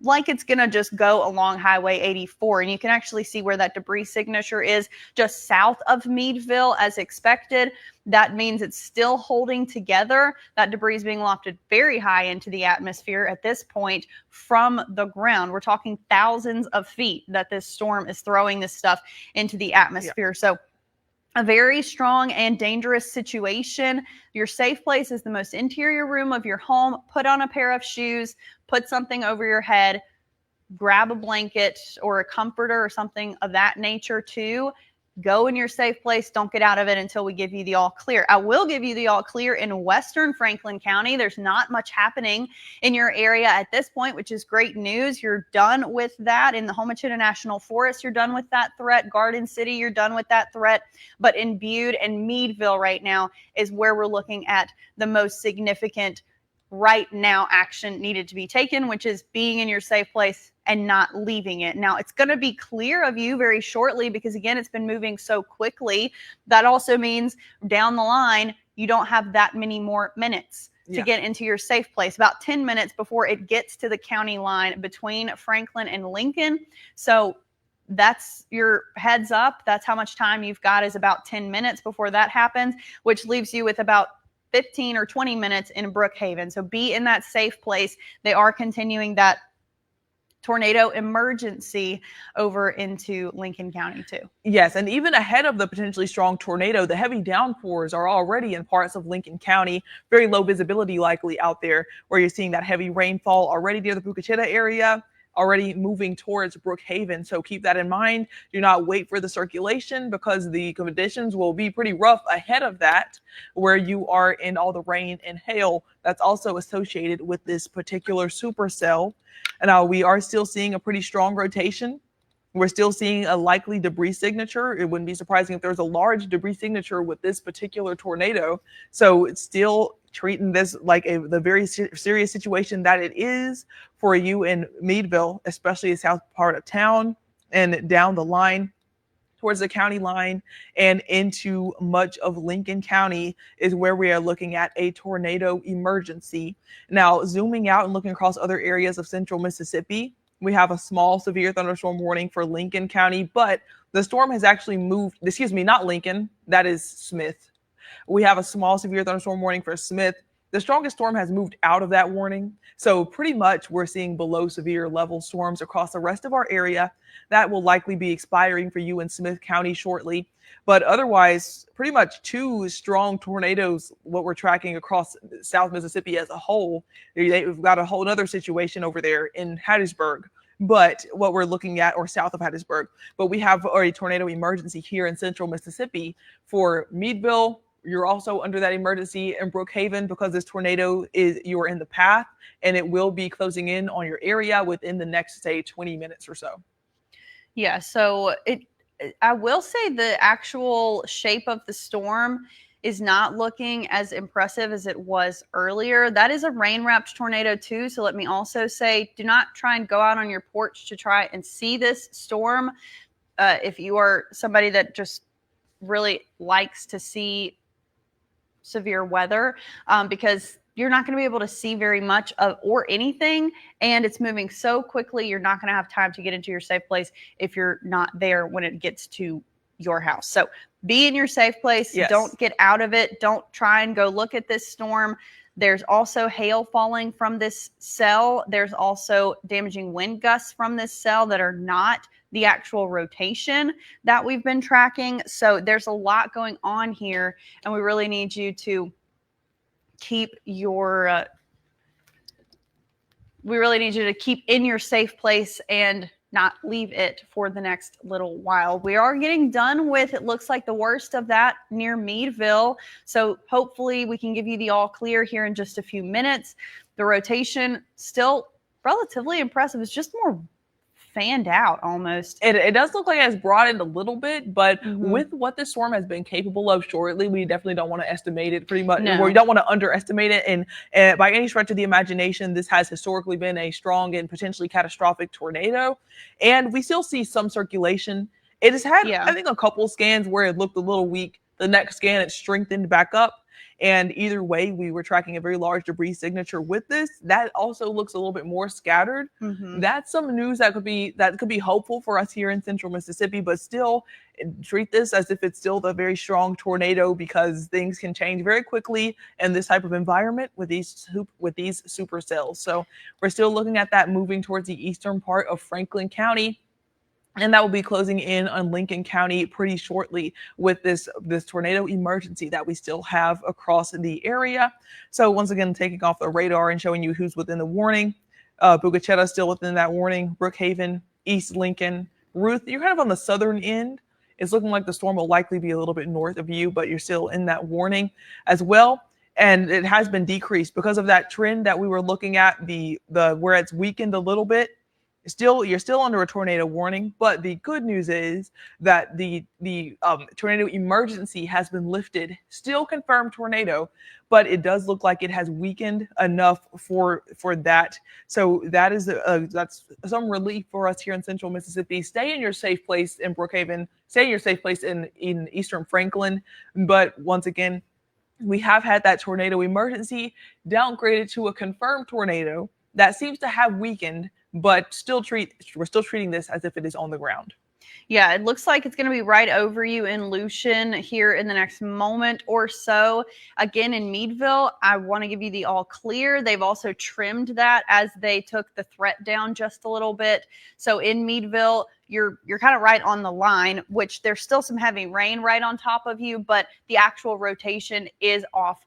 like it's going to just go along Highway 84. And you can actually see where that debris signature is just south of Meadville as expected. That means it's still holding together. That debris is being lofted very high into the atmosphere at this point from the ground. We're talking thousands of feet that this storm is throwing this stuff into the atmosphere. So a very strong and dangerous situation. Your safe place is the most interior room of your home. Put on a pair of shoes, put something over your head, grab a blanket or a comforter or something of that nature too. Go in your safe place. Don't get out of it until we give you the all clear. I will give you the all clear in western Franklin County. There's not much happening in your area at this point, which is great news. You're done with that. In the Monticello National Forest, you're done with that threat. Garden City, you're done with that threat. But in Butte and Meadville right now is where we're looking at the most significant right now action needed to be taken, which is being in your safe place and not leaving it. Now, it's going to be clear of you very shortly because, again, it's been moving so quickly. That also means down the line, you don't have that many more minutes to get into your safe place, about 10 minutes before it gets to the county line between Franklin and Lincoln. So that's your heads up. That's how much time you've got, is about 10 minutes before that happens, which leaves you with about 15 or 20 minutes in Brookhaven. So be in that safe place. They are continuing that tornado emergency over into Lincoln County too. Yes, and even ahead of the potentially strong tornado, the heavy downpours are already in parts of Lincoln County. Very low visibility likely out there, where you're seeing that heavy rainfall already near the Brookhaven area, already moving towards Brookhaven. So keep that in mind. Do not wait for the circulation because the conditions will be pretty rough ahead of that, where you are in all the rain and hail that's also associated with this particular supercell. And now we are still seeing a pretty strong rotation. We're still seeing a likely debris signature. It wouldn't be surprising if there's a large debris signature with this particular tornado. So it's still treating this like the very serious situation that it is for you in Meadville, especially the south part of town and down the line towards the county line and into much of Lincoln County is where we are looking at a tornado emergency. Now, zooming out and looking across other areas of central Mississippi, we have a small severe thunderstorm warning for Lincoln County, but the storm has actually moved, not Lincoln, that is Smith. We have a small severe thunderstorm warning for Smith. The strongest storm has moved out of that warning. So pretty much we're seeing below severe level storms across the rest of our area. That will likely be expiring for you in Smith County shortly. But otherwise, pretty much 2 strong tornadoes, what we're tracking across South Mississippi as a whole. We've got a whole other situation over there in Hattiesburg. But what we're looking at, or south of Hattiesburg, but we have already tornado emergency here in central Mississippi for Meadville. You're also under that emergency in Brookhaven because this tornado you're in the path and it will be closing in on your area within the next, say, 20 minutes or so. Yeah, so I will say the actual shape of the storm is not looking as impressive as it was earlier. That is a rain-wrapped tornado too. So let me also say, do not try and go out on your porch to try and see this storm. If you are somebody that just really likes to see severe weather, because you're not going to be able to see very much of or anything, and it's moving so quickly you're not going to have time to get into your safe place if you're not there when it gets to your house. So be in your safe place. Yes. Don't get out of it. Don't try and go look at this storm. There's also hail falling from this cell. There's also damaging wind gusts from this cell that are not the actual rotation that we've been tracking. So there's a lot going on here, and we really need you to keep your keep in your safe place and not leave it for the next little while. We are getting done with, it looks like, the worst of that near Meadville. So hopefully we can give you the all clear here in just a few minutes. The rotation still relatively impressive. It's just more fanned out almost. It does look like it has broadened a little bit, but with what this storm has been capable of shortly, we definitely don't want to estimate it pretty much. No. We don't want to underestimate it. And by any stretch of the imagination, this has historically been a strong and potentially catastrophic tornado. And we still see some circulation. It has had, I think, a couple scans where it looked a little weak. The next scan, it strengthened back up. And either way, we were tracking a very large debris signature with this. That also looks a little bit more scattered. That's some news that could be hopeful for us here in central Mississippi, but still treat this as if it's still the very strong tornado, because things can change very quickly in this type of environment with these supercells. So we're still looking at that moving towards the eastern part of Franklin County. And that will be closing in on Lincoln County pretty shortly with this tornado emergency that we still have across the area. So once again, taking off the radar and showing you who's within the warning. Brookhaven still within that warning. Brookhaven, East Lincoln, Ruth, you're kind of on the southern end. It's looking like the storm will likely be a little bit north of you, but you're still in that warning as well. And it has been decreased because of that trend that we were looking at, the where it's weakened a little bit. you're still under a tornado warning, but the good news is that the tornado emergency has been lifted. Still confirmed tornado, but it does look like it has weakened enough for that. So that's some relief for us here in Central Mississippi. Stay in your safe place in Brookhaven. Stay in your safe place in Eastern Franklin. But once again, we have had that tornado emergency downgraded to a confirmed tornado that seems to have weakened, but we're still treating this as if it is on the ground. Yeah, it looks like it's going to be right over you in Lucian here in the next moment or so. Again, in Meadville, I want to give you the all clear. They've also trimmed that as they took the threat down just a little bit. So in Meadville, you're kind of right on the line, which there's still some heavy rain right on top of you, but the actual rotation is off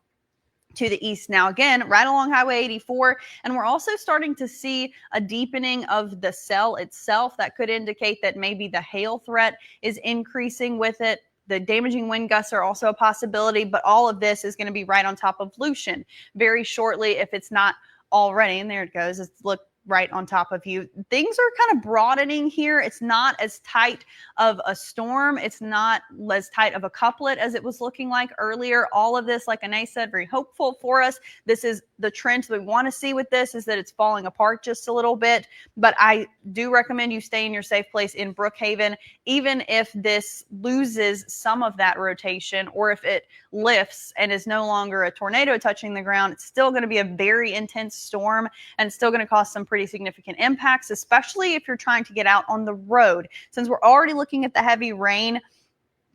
to the east now, again, right along Highway 84. And we're also starting to see a deepening of the cell itself. That could indicate that maybe the hail threat is increasing with it. The damaging wind gusts are also a possibility, but all of this is going to be right on top of Lucian very shortly, if it's not already. And there it goes. Look right on top of you. Things are kind of broadening here. It's not as tight of a storm. It's not as tight of a couplet as it was looking like earlier. All of this, like Anae said, very hopeful for us. This is the trend we want to see with this, is that it's falling apart just a little bit. But I do recommend you stay in your safe place in Brookhaven, even if this loses some of that rotation, or if it lifts and is no longer a tornado touching the ground. It's still going to be a very intense storm, and it's still going to cause some pretty significant impacts, especially if you're trying to get out on the road. Since we're already looking at the heavy rain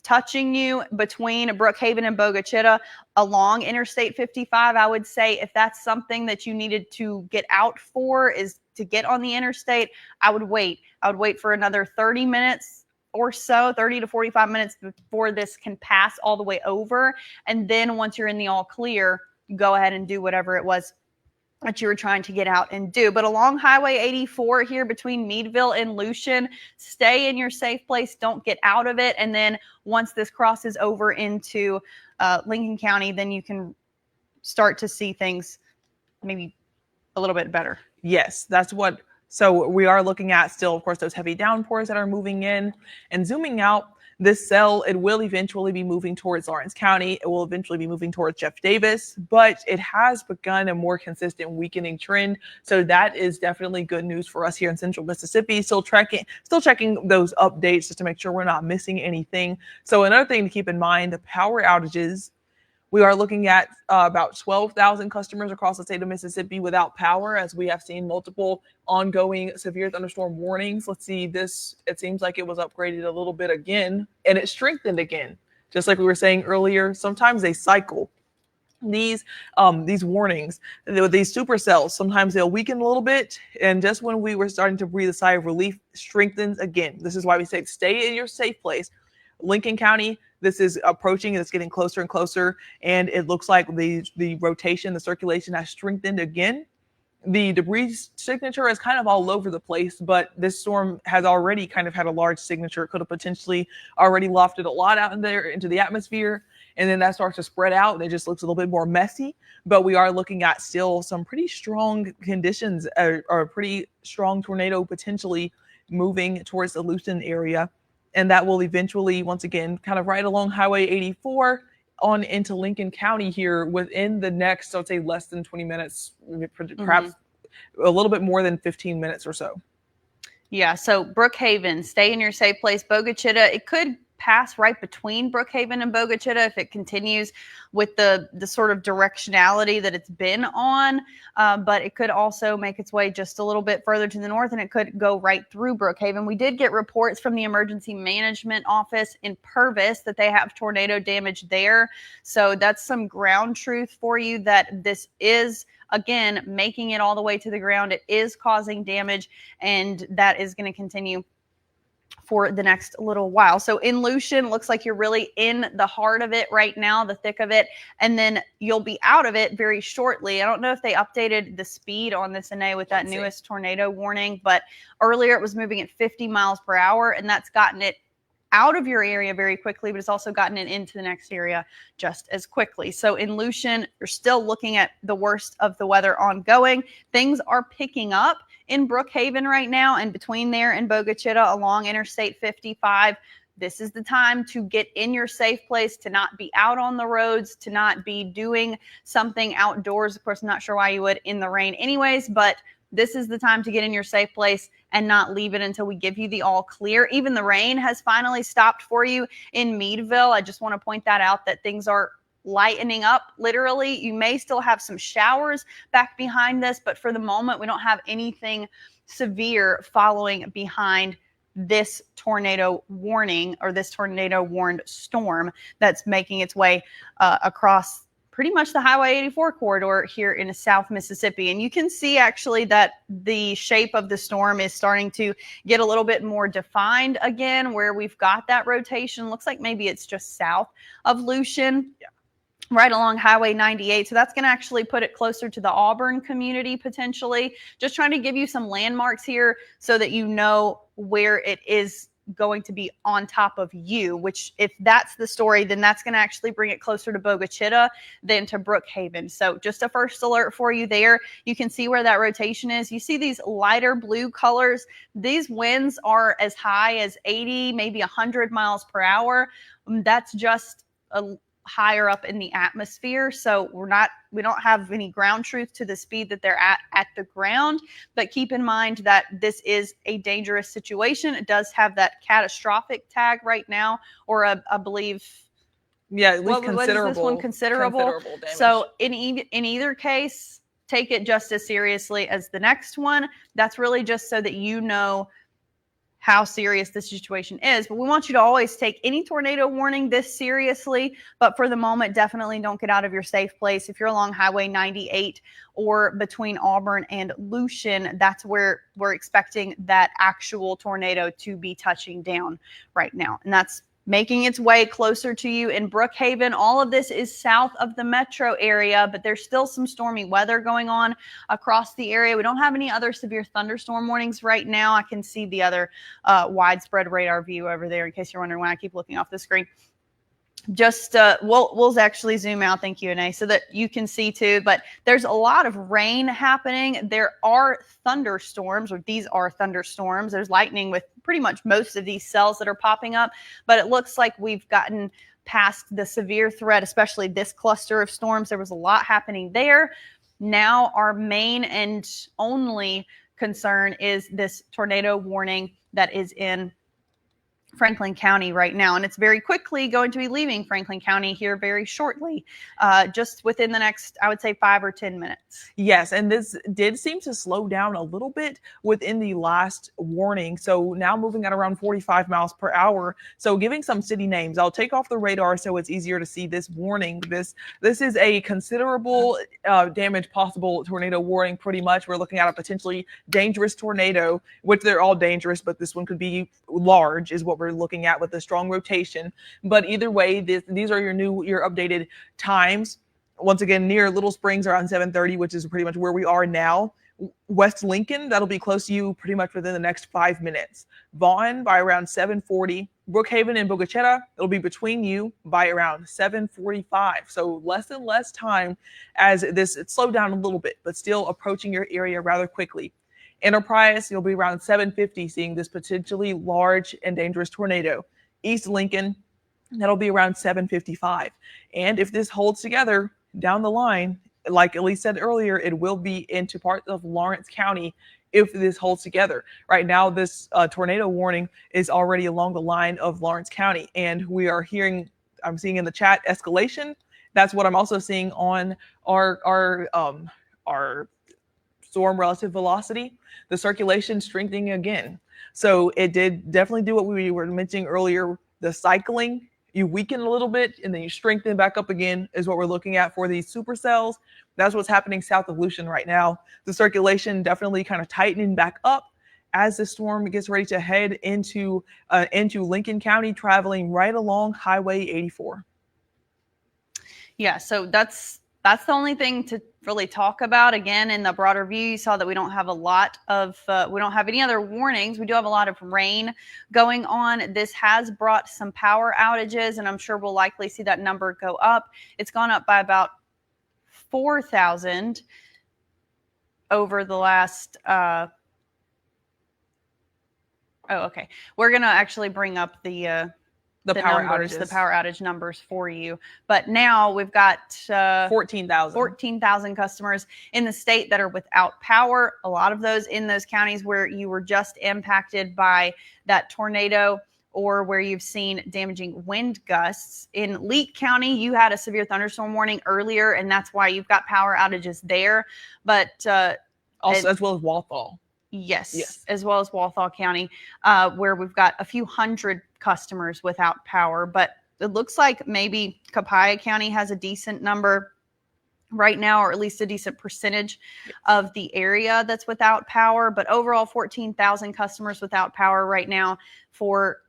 touching you between Brookhaven and Bogachita along Interstate 55, I would say if that's something that you needed to get out for, is to get on the interstate, I would wait. I would wait for another 30 minutes or so, 30 to 45 minutes before this can pass all the way over. And then once you're in the all clear, go ahead and do whatever it was that you were trying to get out and do. But along Highway 84 here between Meadville and Lucian, stay in your safe place. Don't get out of it. And then once this crosses over into Lincoln County, then you can start to see things maybe a little bit better. Yes, so we are looking at still, of course, those heavy downpours that are moving in. And zooming out, this cell, it will eventually be moving towards Lawrence County. It will eventually be moving towards Jeff Davis, but it has begun a more consistent weakening trend. So that is definitely good news for us here in Central Mississippi. Still checking those updates just to make sure we're not missing anything. So another thing to keep in mind, the power outages. We are looking at about 12,000 customers across the state of Mississippi without power, as we have seen multiple ongoing severe thunderstorm warnings. Let's see this. It seems like it was upgraded a little bit again, and it strengthened again. Just like we were saying earlier, sometimes they cycle. These warnings, these supercells, sometimes they'll weaken a little bit, and just when we were starting to breathe a sigh of relief, strengthens again. This is why we say stay in your safe place. Lincoln County, this is approaching, it's getting closer and closer, and it looks like the rotation, the circulation has strengthened again. The debris signature is kind of all over the place, but this storm has already kind of had a large signature. It could have potentially already lofted a lot out in there into the atmosphere, and then that starts to spread out, and it just looks a little bit more messy. But we are looking at still some pretty strong conditions, or a pretty strong tornado potentially moving towards the Lucian area. And that will eventually, once again, kind of right along Highway 84 on into Lincoln County here within the next, I'd say less than 20 minutes, perhaps a little bit more than 15 minutes or so. Yeah, so Brookhaven, stay in your safe place. Bogachita, it could pass right between Brookhaven and Bogachita if it continues with the sort of directionality that it's been on, but it could also make its way just a little bit further to the north, and it could go right through Brookhaven. We did get reports from the Emergency Management Office in Purvis that they have tornado damage there, so that's some ground truth for you that this is, again, making it all the way to the ground. It is causing damage, and that is going to continue for the next little while. So in Lucian, looks like you're really in the heart of it right now, the thick of it, and then you'll be out of it very shortly. I don't know if they updated the speed on this, Anae, with that newest tornado warning, but earlier it was moving at 50 miles per hour, and that's gotten it out of your area very quickly, but it's also gotten it into the next area just as quickly. So in Lucian, you're still looking at the worst of the weather ongoing. Things are picking up in Brookhaven right now, and between there and Bogachita along Interstate 55. This is the time to get in your safe place, to not be out on the roads, to not be doing something outdoors. Of course, I'm not sure why you would in the rain anyways, but this is the time to get in your safe place and not leave it until we give you the all clear. Even the rain has finally stopped for you in Meadville. I just want to point that out, that things are lightening up literally. You may still have some showers back behind this, but for the moment, we don't have anything severe following behind this tornado warning or this tornado warned storm that's making its way across pretty much the Highway 84 corridor here in South Mississippi. And you can see actually that the shape of the storm is starting to get a little bit more defined again, where we've got that rotation. Looks like maybe it's just south of Lucian. Yeah. Right along Highway 98. So that's going to actually put it closer to the Auburn community potentially. Just trying to give you some landmarks here so that you know where it is going to be on top of you, which if that's the story, then that's going to actually bring it closer to Bogachita than to Brookhaven. So just a first alert for you there. You can see where that rotation is. You see these lighter blue colors. These winds are as high as 80, maybe 100 miles per hour. That's just a higher up in the atmosphere, so we don't have any ground truth to the speed that they're at the ground, but keep in mind that this is a dangerous situation. It does have that catastrophic tag right now, or I believe, yeah, at least what is this one? Considerable damage. So in either case, take it just as seriously as the next one. That's really just so that you know how serious the situation is. But we want you to always take any tornado warning this seriously. But for the moment, definitely don't get out of your safe place. If you're along Highway 98 or between Auburn and Lucian, that's where we're expecting that actual tornado to be touching down right now. And that's making its way closer to you in Brookhaven. All of this is south of the metro area, but there's still some stormy weather going on across the area. We don't have any other severe thunderstorm warnings right now. I can see the other widespread radar view over there in case you're wondering why I keep looking off the screen. Just we'll actually zoom out, thank you, Anae, so that you can see too. But there's a lot of rain happening. There are thunderstorms, or these are thunderstorms. There's lightning with pretty much most of these cells that are popping up, but it looks like we've gotten past the severe threat, especially this cluster of storms. There was a lot happening there. Now our main and only concern is this tornado warning that is in Franklin County right now, and it's very quickly going to be leaving Franklin County here very shortly, just within the next, I would say, 5 or 10 minutes. Yes, and this did seem to slow down a little bit within the last warning. So now moving at around 45 miles per hour. So giving some city names, I'll take off the radar so it's easier to see this warning. This is a considerable damage possible tornado warning. Pretty much, we're looking at a potentially dangerous tornado, which they're all dangerous, but this one could be large, is what we're looking at with the strong rotation. But either way, these are your updated times. Once again, near Little Springs around 7:30, which is pretty much where we are now. West Lincoln, that'll be close to you pretty much within the next 5 minutes. Vaughn by around 7:40. Brookhaven and Bogachita, it'll be between you by around 7:45. So less and less time as it slowed down a little bit, but still approaching your area rather quickly. Enterprise, you'll be around 7:50, seeing this potentially large and dangerous tornado. East Lincoln, that'll be around 7:55. And if this holds together down the line, like Elise said earlier, it will be into parts of Lawrence County if this holds together. Right now, this tornado warning is already along the line of Lawrence County, and I'm seeing in the chat escalation. That's what I'm also seeing on our storm relative velocity, the circulation strengthening again. So it did definitely do what we were mentioning earlier. The cycling, you weaken a little bit and then you strengthen back up again is what we're looking at for these supercells. That's what's happening south of Lucian right now. The circulation definitely kind of tightening back up as the storm gets ready to head into Lincoln County, traveling right along Highway 84. Yeah, so that's the only thing to really talk about. Again, in the broader view, you saw that we don't have a lot of, we don't have any other warnings. We do have a lot of rain going on. This has brought some power outages, and I'm sure we'll likely see that number go up. It's gone up by about 4,000 over the last, okay. We're going to actually bring up the power numbers, outages. the power outage numbers for you. But now we've got 14,000 customers in the state that are without power. A lot of those in those counties where you were just impacted by that tornado or where you've seen damaging wind gusts. In Leake County, you had a severe thunderstorm warning earlier, and that's why you've got power outages there. But also, as well as Walthall. Yes, as well as Walthall County, where we've got a few hundred customers without power. But it looks like maybe Copiah County has a decent number right now, or at least a decent percentage of the area that's without power. But overall, 14,000 customers without power right now for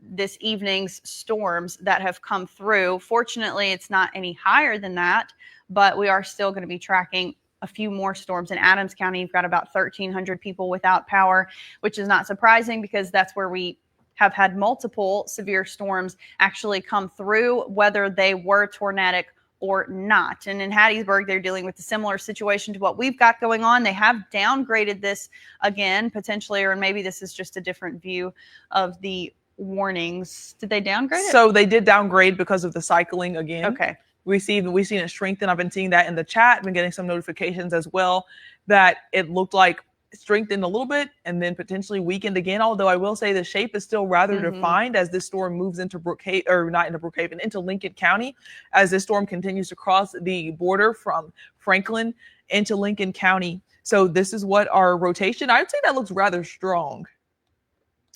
this evening's storms that have come through. Fortunately, it's not any higher than that, but we are still going to be tracking a few more storms. In Adams County, you've got about 1,300 people without power, which is not surprising because that's where we have had multiple severe storms actually come through, whether they were tornadic or not. And in Hattiesburg, they're dealing with a similar situation to what we've got going on. They have downgraded this again, potentially, or maybe this is just a different view of the warnings. Did they downgrade it? So they did downgrade because of the cycling again. Okay. We've seen it strengthen. I've been seeing that in the chat. I've been getting some notifications as well that it looked like strengthened a little bit and then potentially weakened again. Although I will say the shape is still rather defined as this storm moves into Brookhaven, or not into Brookhaven, into Lincoln County, as this storm continues to cross the border from Franklin into Lincoln County. So this is what our rotation, I'd say that looks rather strong.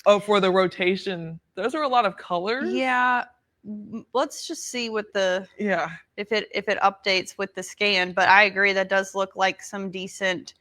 Oh, for the rotation, those are a lot of colors. Yeah. Let's just see what the if it updates with the scan. But I agree, that does look like some decent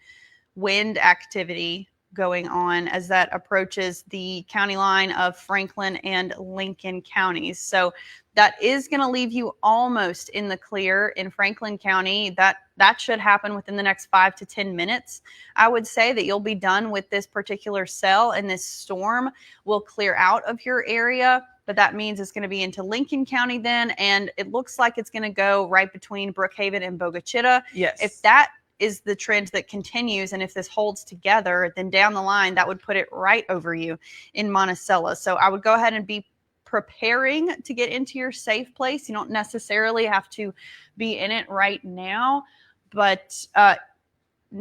wind activity going on as that approaches the county line of Franklin and Lincoln counties. So that is going to leave you almost in the clear in Franklin County. That should happen within the next 5 to 10 minutes. I would say that you'll be done with this particular cell, and this storm will clear out of your area. But that means it's going to be into Lincoln County then, and it looks like it's going to go right between Brookhaven and Bogachita. Yes. If that is the trend that continues, and if this holds together, then down the line, that would put it right over you in Monticello. So I would go ahead and be preparing to get into your safe place. You don't necessarily have to be in it right now, but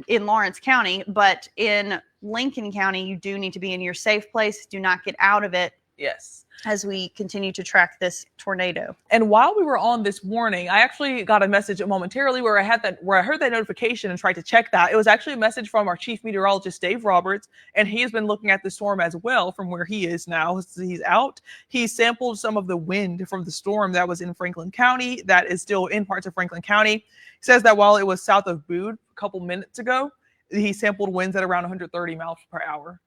in Lawrence County, but in Lincoln County, you do need to be in your safe place. Do not get out of it. Yes. As we continue to track this tornado. And while we were on this warning, I actually got a message momentarily where I heard that notification and tried to check that. It was actually a message from our chief meteorologist, Dave Roberts, and he has been looking at the storm as well from where he is now. He's out. He sampled some of the wind from the storm that was in Franklin County, that is still in parts of Franklin County. He says that while it was south of Bude a couple minutes ago, he sampled winds at around 130 miles per hour.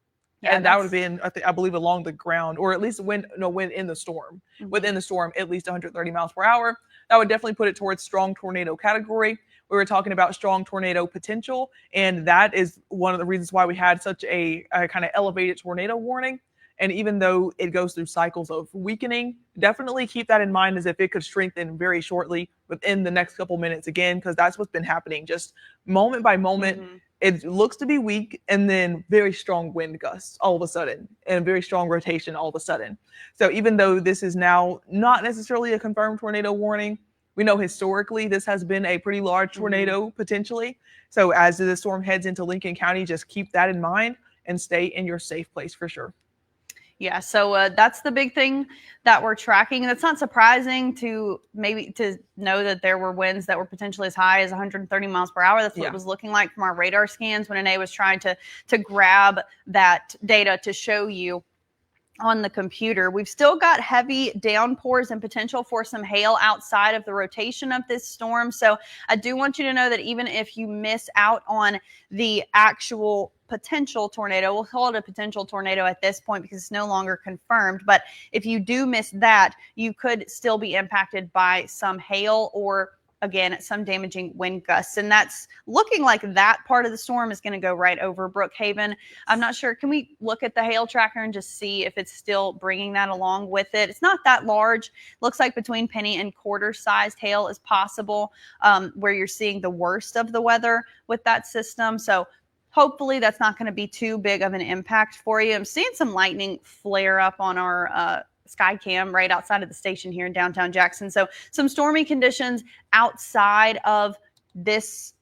Yeah, and that would have been, I believe, along the ground, or at least wind in the storm. Within the storm, at least 130 miles per hour. That would definitely put it towards strong tornado category. We were talking about strong tornado potential, and that is one of the reasons why we had such a kind of elevated tornado warning. And even though it goes through cycles of weakening, definitely keep that in mind as if it could strengthen very shortly within the next couple minutes again, because that's what's been happening. Just moment by moment, it looks to be weak, and then very strong wind gusts all of a sudden, and very strong rotation all of a sudden. So even though this is now not necessarily a confirmed tornado warning, we know historically this has been a pretty large tornado potentially. So as the storm heads into Lincoln County, just keep that in mind and stay in your safe place for sure. Yeah, so that's the big thing that we're tracking. That's not surprising to know that there were winds that were potentially as high as 130 miles per hour. That's what it was looking like from our radar scans when Anae was trying to grab that data to show you on the computer. We've still got heavy downpours and potential for some hail outside of the rotation of this storm. So I do want you to know that even if you miss out on the actual potential tornado, we'll call it a potential tornado at this point because it's no longer confirmed. But if you do miss that, you could still be impacted by some hail or again, some damaging wind gusts. And that's looking like that part of the storm is going to go right over Brookhaven. I'm not sure. Can we look at the hail tracker and just see if it's still bringing that along with it? It's not that large. Looks like between penny and quarter sized hail is possible, where you're seeing the worst of the weather with that system. So hopefully that's not going to be too big of an impact for you. I'm seeing some lightning flare up on our sky cam right outside of the station here in downtown Jackson. So some stormy conditions outside of this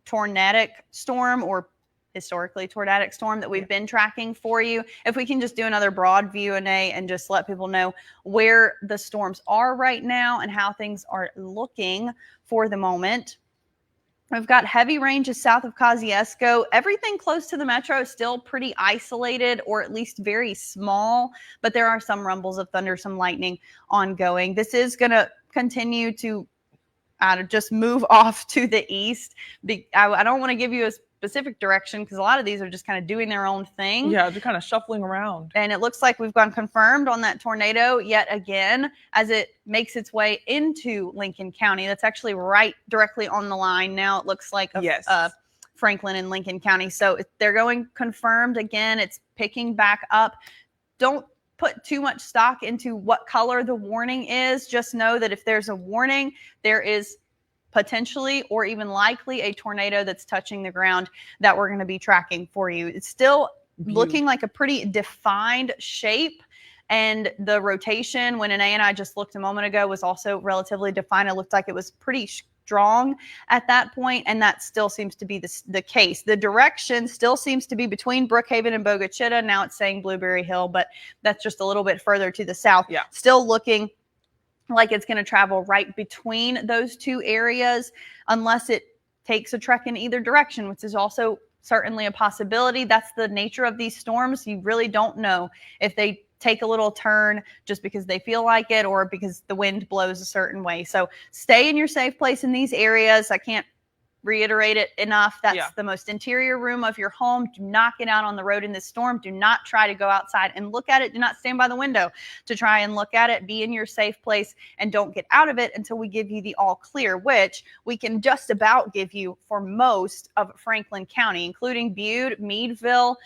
tornadic storm, or historically tornadic storm, that we've been tracking for you. If we can just do another broad view and just let people know where the storms are right now and how things are looking for the moment. We've got heavy ranges south of Kosciuszko. Everything close to the metro is still pretty isolated, or at least very small, but there are some rumbles of thunder, some lightning ongoing. This is going to continue to just move off to the east. I don't want to give you a specific direction because a lot of these are just kind of doing their own thing. Yeah, they're kind of shuffling around. And it looks like we've gone confirmed on that tornado yet again as it makes its way into Lincoln County. That's actually right directly on the line now. It looks like Franklin and Lincoln County. So they're going confirmed again. It's picking back up. Don't put too much stock into what color the warning is. Just know that if there's a warning, there is potentially or even likely a tornado that's touching the ground that we're going to be tracking for you. It's still looking like a pretty defined shape, and the rotation, when Anae and I just looked a moment ago, was also relatively defined. It looked like it was pretty strong at that point, and that still seems to be the case. The direction still seems to be between Brookhaven and Bogue Chitto. Now it's saying Blueberry Hill, but that's just a little bit further to the south. Yeah. Still looking like it's going to travel right between those two areas, unless it takes a trek in either direction, which is also certainly a possibility. That's the nature of these storms. You really don't know if they take a little turn just because they feel like it or because the wind blows a certain way. So stay in your safe place in these areas. I can't reiterate it enough. That's the most interior room of your home. Do not get out on the road in this storm. Do not try to go outside and look at it. Do not stand by the window to try and look at it. Be in your safe place and don't get out of it until we give you the all clear, which we can just about give you for most of Franklin County, including Bude, Meadville.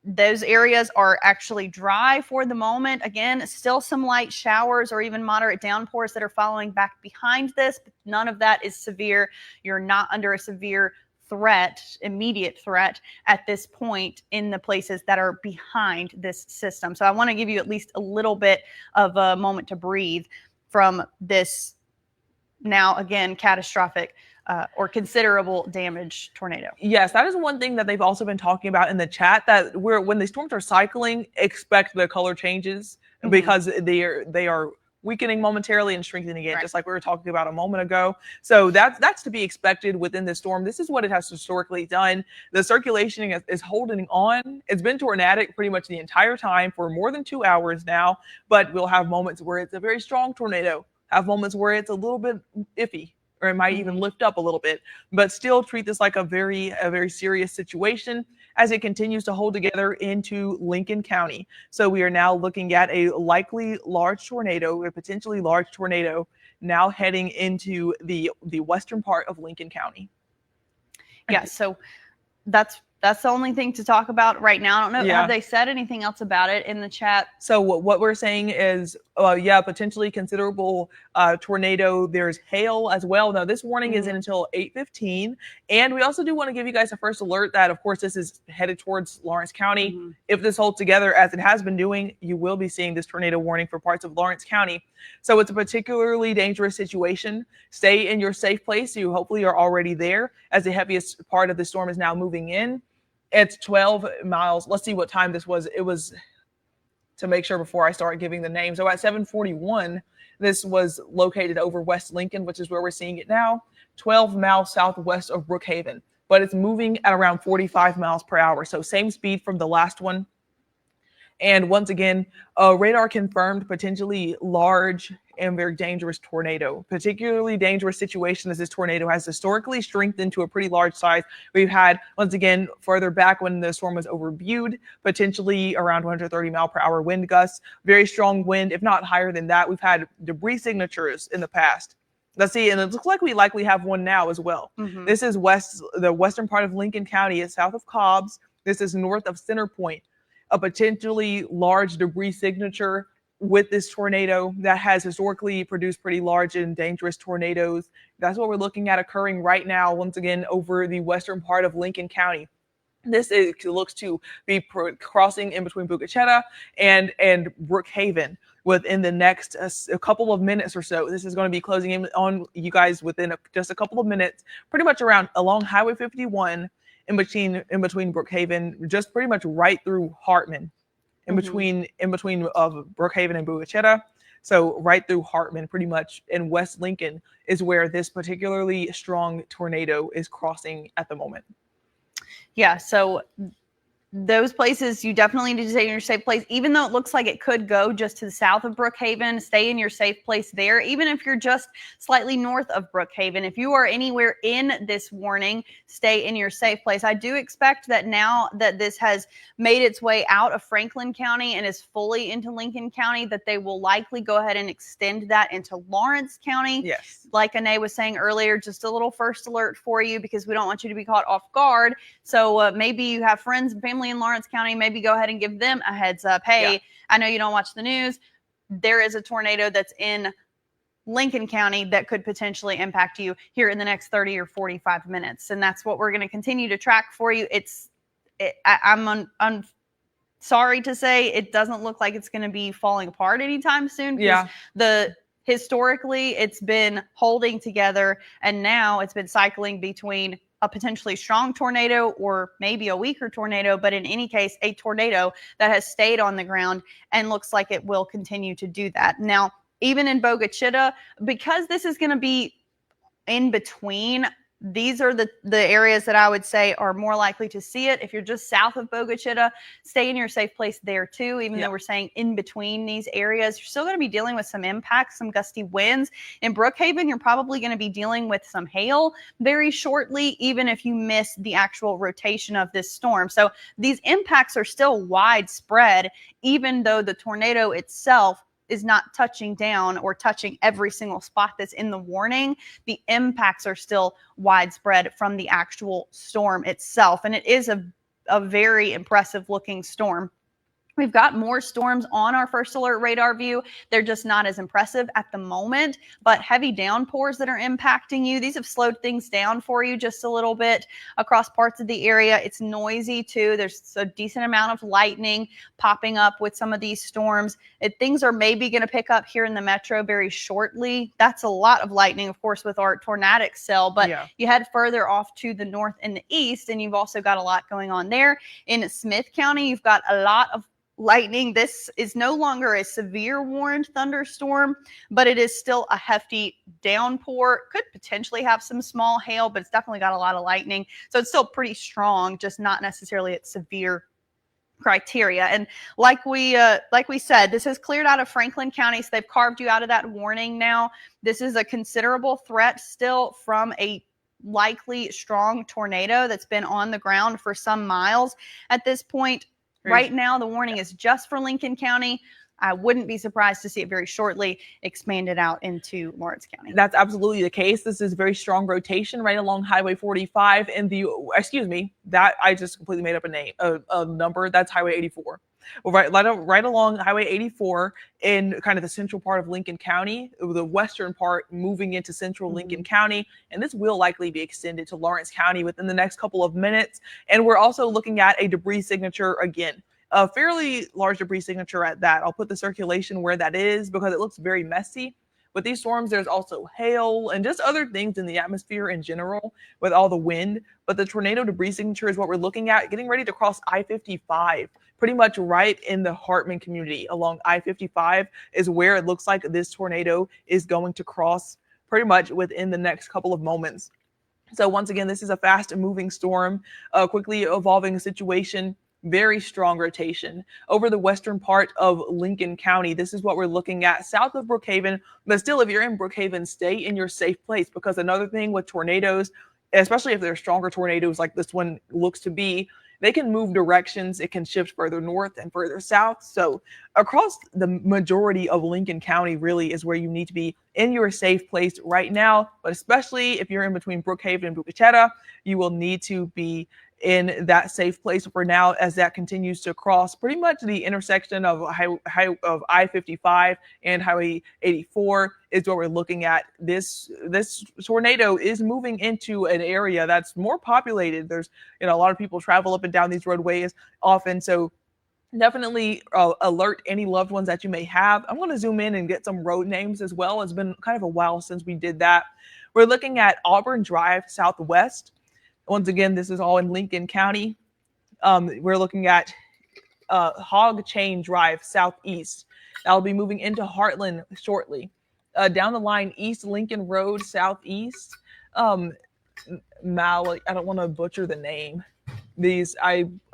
Those areas are actually dry for the moment. Again, still some light showers or even moderate downpours that are following back behind this, but none of that is severe. You're not under a severe threat, immediate threat at this point in the places that are behind this system. So I want to give you at least a little bit of a moment to breathe from this now, again, catastrophic or considerable damage tornado. Yes, that is one thing that they've also been talking about in the chat, that when the storms are cycling, expect the color changes because they are weakening momentarily and strengthening again, just like we were talking about a moment ago. So that's to be expected within the storm. This is what it has historically done. The circulation is holding on. It's been tornadic pretty much the entire time for more than 2 hours now, but we'll have moments where it's a very strong tornado, have moments where it's a little bit iffy, or it might even lift up a little bit, but still treat this like a very serious situation as it continues to hold together into Lincoln County. So we are now looking at a likely large tornado, a potentially large tornado, now heading into the western part of Lincoln County. Yeah, so that's the only thing to talk about right now. I don't know. Yeah. Have they said anything else about it in the chat? So what we're saying is, potentially considerable tornado. There's hail as well. Now, this warning isn't until 8:15. And we also do want to give you guys a first alert that, of course, this is headed towards Lawrence County. If this holds together as it has been doing, you will be seeing this tornado warning for parts of Lawrence County. So it's a particularly dangerous situation. Stay in your safe place. You hopefully are already there as the heaviest part of the storm is now moving in. It's 12 miles. Let's see what time this was. It was, to make sure before I start giving the name. So at 7:41, this was located over West Lincoln, which is where we're seeing it now, 12 miles southwest of Brookhaven. But it's moving at around 45 miles per hour. So same speed from the last one. And once again, radar confirmed potentially large and very dangerous tornado. Particularly dangerous situation as this tornado has historically strengthened to a pretty large size. We've had, once again, further back when the storm was over Bude, potentially around 130 mile per hour wind gusts. Very strong wind, if not higher than that. We've had debris signatures in the past Let's see, and it looks like we likely have one now as well. Mhm. This is the western part of Lincoln County. It's south of Cobb's. This is north of Center Point. A potentially large debris signature with this tornado that has historically produced pretty large and dangerous tornadoes. That's what we're looking at occurring right now, once again, over the western part of Lincoln County. Looks to be crossing in between Brookhaven and Brookhaven within the next a couple of minutes or so. This is going to be closing in on you guys within just a couple of minutes, pretty much along Highway 51 in between Brookhaven, just pretty much right through Hartman, in between of Brookhaven and Brookhaven. So right through Hartman, pretty much in West Lincoln is where this particularly strong tornado is crossing at the moment. Yeah, so those places you definitely need to stay in your safe place. Even though it looks like it could go just to the south of Brookhaven, stay in your safe place there. Even if you're just slightly north of Brookhaven, if you are anywhere in this warning, stay in your safe place. I do expect that now that this has made its way out of Franklin County and is fully into Lincoln County, that they will likely go ahead and extend that into Lawrence County. Yes. Like Anae was saying earlier, just a little first alert for you because we don't want you to be caught off guard. So maybe you have friends and family in Lawrence County, maybe go ahead and give them a heads up. Hey, yeah. I know you don't watch the news. There is a tornado that's in Lincoln County that could potentially impact you here in the next 30 or 45 minutes. And that's what we're going to continue to track for you. I'm sorry to say it doesn't look like it's going to be falling apart anytime soon. Yeah. Historically, it's been holding together, and now it's been cycling between a potentially strong tornado or maybe a weaker tornado, but in any case, a tornado that has stayed on the ground and looks like it will continue to do that. Now, even in Bogachita, because this is going to be in between, these are the areas that I would say are more likely to see it. If you're just south of Bogachita, stay in your safe place there too. Even though we're saying in between these areas, you're still going to be dealing with some impacts, some gusty winds. In Brookhaven, you're probably going to be dealing with some hail very shortly, even if you miss the actual rotation of this storm. So these impacts are still widespread, even though the tornado itself is not touching down or touching every single spot that's in the warning. The impacts are still widespread from the actual storm itself. And it is a very impressive looking storm. We've got more storms on our first alert radar view. They're just not as impressive at the moment, but heavy downpours that are impacting you. These have slowed things down for you just a little bit across parts of the area. It's noisy too. There's a decent amount of lightning popping up with some of these storms. Things are maybe going to pick up here in the metro very shortly. That's a lot of lightning, of course, with our tornadic cell, but you head further off to the north and the east, and you've also got a lot going on there. In Smith County, you've got a lot of lightning. This is no longer a severe warned thunderstorm, but it is still a hefty downpour. Could potentially have some small hail, but it's definitely got a lot of lightning. So it's still pretty strong, just not necessarily at severe criteria. And like we said, this has cleared out of Franklin County, so they've carved you out of that warning now. This is a considerable threat still from a likely strong tornado that's been on the ground for some miles at this point. Right now, the warning is just for Lincoln County. I wouldn't be surprised to see it very shortly expanded out into Lawrence County. That's absolutely the case. This is very strong rotation right along Highway 45 and that I just completely made up a number. That's Highway 84. Right along Highway 84 in kind of the central part of Lincoln County, the western part moving into central Lincoln County, and this will likely be extended to Lawrence County within the next couple of minutes. And we're also looking at a debris signature again, a fairly large debris signature at that. I'll put the circulation where that is because it looks very messy. With these storms, there's also hail and just other things in the atmosphere in general with all the wind. But the tornado debris signature is what we're looking at, getting ready to cross I-55. Pretty much right in the Hartman community along I-55 is where it looks like this tornado is going to cross pretty much within the next couple of moments. So once again, this is a fast moving storm, quickly evolving situation. Very strong rotation over the western part of Lincoln County. This is what we're looking at south of Brookhaven. But still, if you're in Brookhaven, stay in your safe place, because another thing with tornadoes, especially if they're stronger tornadoes like this one looks to be, they can move directions. It can shift further north and further south. So across the majority of Lincoln County really is where you need to be in your safe place right now, but especially if you're in between Brookhaven and Monticello, you will need to be in that safe place for now as that continues to cross pretty much the intersection of I-55 and Highway 84 is what we're looking at. This tornado is moving into an area that's more populated. There's a lot of people travel up and down these roadways often, so definitely alert any loved ones that you may have. I'm going to zoom in and get some road names as well. It's been kind of a while since we did that. We're looking at Auburn Drive Southwest. Once again, this is all in Lincoln County. We're looking at Hog Chain Drive Southeast. That'll be moving into Heartland shortly. Down the line, East Lincoln Road Southeast. I don't want to butcher the name.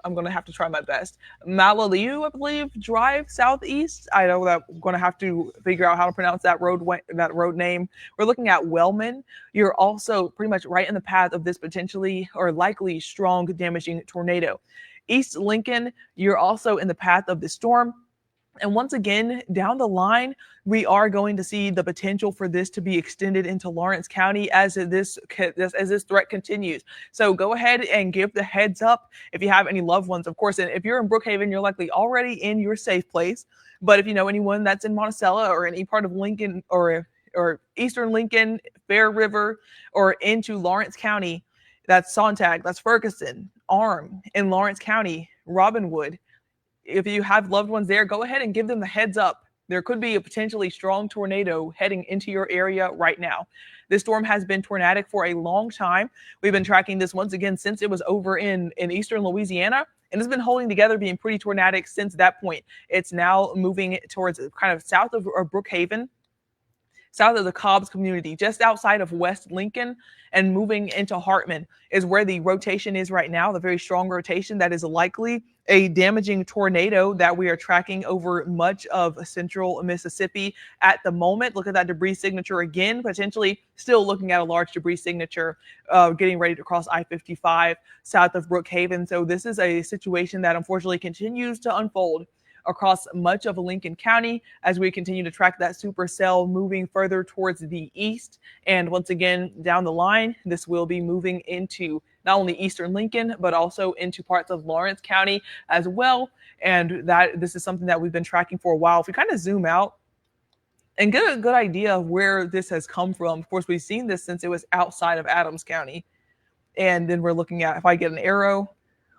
I'm going to have to try my best. Malaliu, I believe, Drive Southeast. I know that I'm going to have to figure out how to pronounce that road name. We're looking at Wellman. You're also pretty much right in the path of this potentially or likely strong damaging tornado. East Lincoln, you're also in the path of the storm. And once again, down the line, we are going to see the potential for this to be extended into Lawrence County as this threat continues. So go ahead and give the heads up if you have any loved ones, of course. And if you're in Brookhaven, you're likely already in your safe place. But if you know anyone that's in Monticello or any part of Lincoln or Eastern Lincoln, Fair River, or into Lawrence County, that's Sontag, that's Ferguson, Arm in Lawrence County, Robinwood. If you have loved ones there, go ahead and give them the heads up. There could be a potentially strong tornado heading into your area right now. This storm has been tornadic for a long time. We've been tracking this once again since it was over in eastern Louisiana, and it's been holding together, being pretty tornadic since that point. It's now moving towards kind of south of Brookhaven, south of the Cobbs community, just outside of West Lincoln, and moving into Hartman is where the rotation is right now, the very strong rotation that is likely a damaging tornado that we are tracking over much of central Mississippi at the moment. Look at that debris signature again, potentially still looking at a large debris signature getting ready to cross I-55 south of Brookhaven. So this is a situation that unfortunately continues to unfold across much of Lincoln County as we continue to track that supercell moving further towards the east. And once again, down the line, this will be moving into not only eastern Lincoln, but also into parts of Lawrence County as well. And this is something that we've been tracking for a while. If we kind of zoom out and get a good idea of where this has come from, of course, we've seen this since it was outside of Adams County. And then we're looking at, if I get an arrow,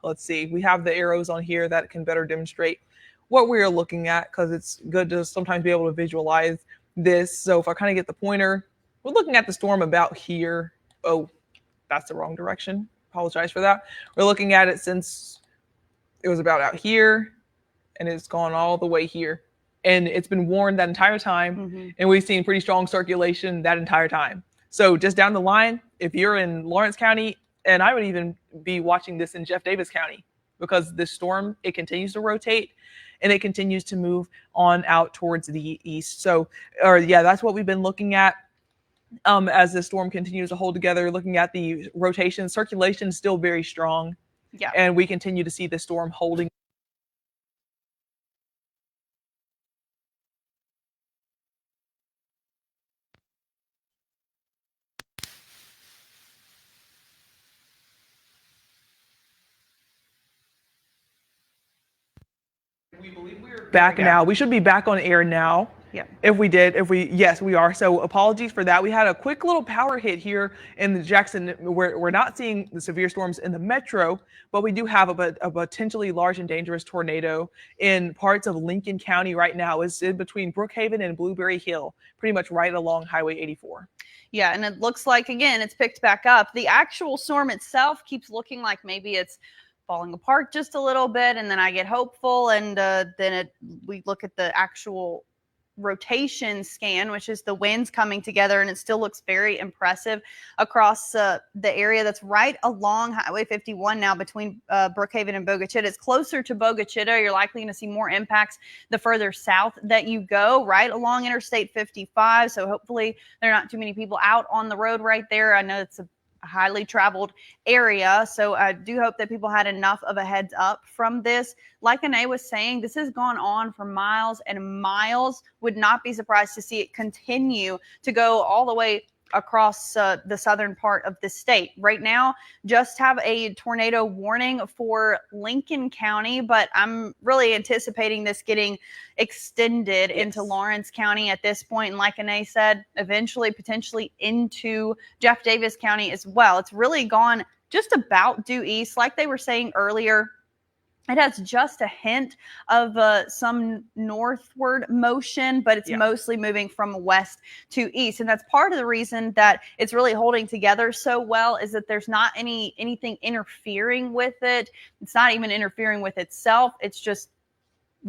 let's see, we have the arrows on here that can better demonstrate what we're looking at, because it's good to sometimes be able to visualize this. So if I kind of get the pointer, we're looking at the storm about here. Oh, that's the wrong direction. Apologize for that. We're looking at it since it was about out here, and it's gone all the way here. And it's been warned that entire time, and we've seen pretty strong circulation that entire time. So just down the line, if you're in Lawrence County, and I would even be watching this in Jeff Davis County, because this storm, it continues to rotate and it continues to move on out towards the east. So, that's what we've been looking at as the storm continues to hold together, looking at the rotation. Circulation is still very strong. Yeah. And we continue to see the storm holding. We believe we're back now. We should be back on air now. Yeah. Yes, we are. So apologies for that. We had a quick little power hit here in the Jackson. We're not seeing the severe storms in the metro, but we do have a potentially large and dangerous tornado in parts of Lincoln County right now. It's in between Brookhaven and Blueberry Hill, pretty much right along Highway 84. Yeah, and it looks like, again, it's picked back up. The actual storm itself keeps looking like maybe it's falling apart just a little bit, and then I get hopeful, and we look at the actual rotation scan, which is the winds coming together, and it still looks very impressive across the area that's right along Highway 51 now between Brookhaven and Bogachita. It's closer to Bogachita. You're likely going to see more impacts the further south that you go, right along Interstate 55. So hopefully there are not too many people out on the road right there. I know it's highly traveled area. So I do hope that people had enough of a heads up from this. Like Anae was saying, this has gone on for miles and miles. Would not be surprised to see it continue to go all the way across the southern part of the state. Right now, just have a tornado warning for Lincoln County, but I'm really anticipating this getting extended into Lawrence County at this point. And like Anae said, eventually potentially into Jeff Davis County as well. It's really gone just about due east. Like they were saying earlier, it has just a hint of some northward motion, but it's mostly moving from west to east. And that's part of the reason that it's really holding together so well, is that there's not anything interfering with it. It's not even interfering with itself. It's just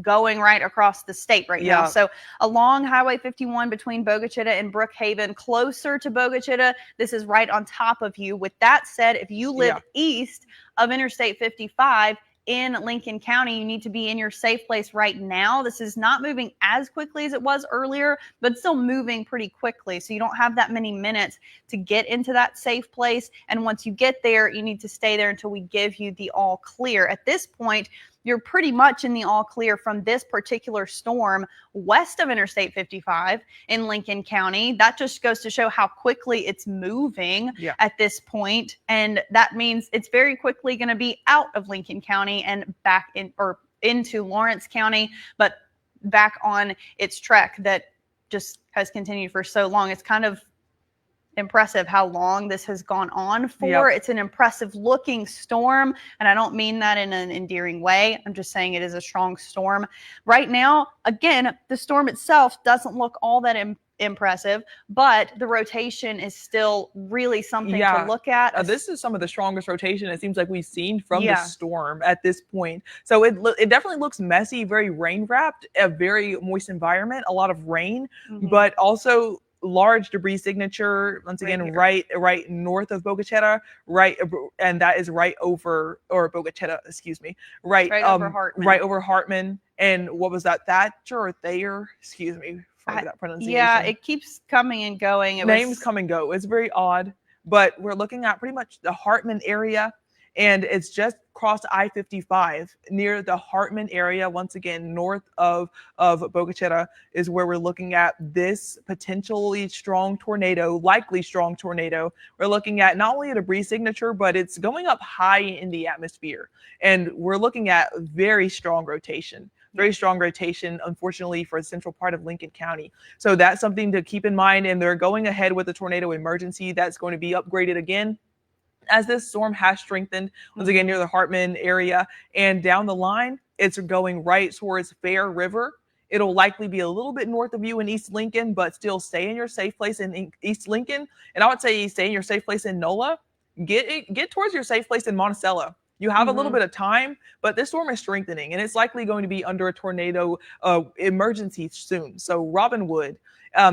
going right across the state right now. So along Highway 51 between Bogachita and Brookhaven, closer to Bogachita, this is right on top of you. With that said, if you live east of Interstate 55, in Lincoln County, you need to be in your safe place right now. This is not moving as quickly as it was earlier, but it's still moving pretty quickly. So you don't have that many minutes to get into that safe place. And once you get there, you need to stay there until we give you the all clear. At this point, you're pretty much in the all clear from this particular storm west of Interstate 55 in Lincoln County. That just goes to show how quickly it's moving at this point. And that means it's very quickly going to be out of Lincoln County and back in or into Lawrence County, but back on its trek that just has continued for so long. It's kind of impressive how long this has gone on for. It's an impressive looking storm, and I don't mean that in an endearing way. I'm just saying it is a strong storm. Right now, again, the storm itself doesn't look all that impressive, but the rotation is still really something to look at. This is some of the strongest rotation it seems like we've seen from the storm at this point. So it definitely looks messy, very rain wrapped, a very moist environment, a lot of rain, but also large debris signature once again right north of Bogachita, and that is right over, or Bogachita, excuse me, right over Hartman. And what was that, Thatcher or Thayer, excuse me for that pronunciation. It keeps coming and going. Names come and go. It's very odd, but we're looking at pretty much the Hartman area, and it's just across I-55 near the Hartman area. Once again, north of Bogachita is where we're looking at this potentially strong tornado, likely strong tornado. We're looking at not only a debris signature, but it's going up high in the atmosphere. And we're looking at very strong rotation. Very strong rotation, unfortunately, for the central part of Lincoln County. So that's something to keep in mind. And they're going ahead with a tornado emergency that's going to be upgraded again as this storm has strengthened once again near the Hartman area. And down the line, it's going right towards Fair River. It'll likely be a little bit north of you in East Lincoln, but still stay in your safe place in East Lincoln. And I would say stay in your safe place in NOLA. Get towards your safe place in Monticello. You have a little bit of time, but this storm is strengthening, and it's likely going to be under a tornado emergency soon. So Robinwood,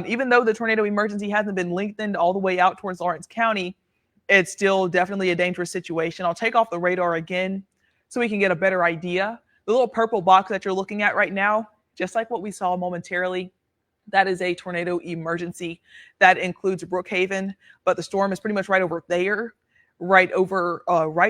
even though the tornado emergency hasn't been lengthened all the way out towards Lawrence County, it's still definitely a dangerous situation. I'll take off the radar again so we can get a better idea. The little purple box that you're looking at right now, just like what we saw momentarily, that is a tornado emergency. That includes Brookhaven, but the storm is pretty much right over there. Right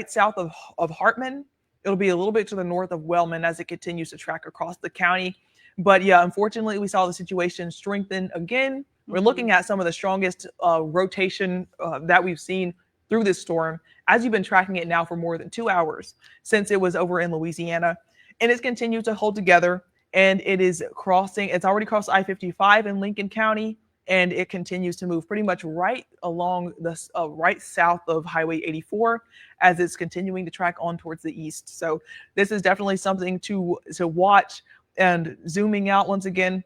south of Hartman. It'll be a little bit to the north of Wellman as it continues to track across the county. But yeah, unfortunately, we saw the situation strengthen again. We're looking at some of the strongest rotation that we've seen through this storm, as you've been tracking it now for more than 2 hours since it was over in Louisiana. And it's continued to hold together, and it's already crossed I-55 in Lincoln County. And it continues to move pretty much right along the right south of Highway 84 as it's continuing to track on towards the east. So this is definitely something to watch. And zooming out once again,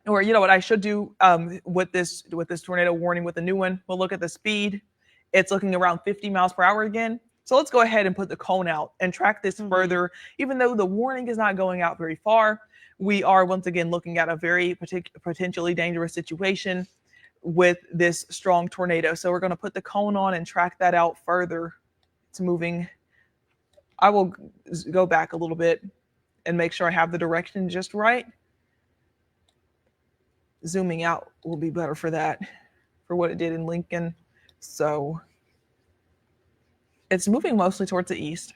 or you know what I should do with this tornado warning with the new one, we'll look at the speed. It's looking around 50 miles per hour again. So let's go ahead and put the cone out and track this further. Even though the warning is not going out very far, we are once again looking at a very potentially dangerous situation with this strong tornado. So we're going to put the cone on and track that out further. It's moving. I will go back a little bit and make sure I have the direction just right. Zooming out will be better for that, for what it did in Lincoln. So It's moving mostly towards the east.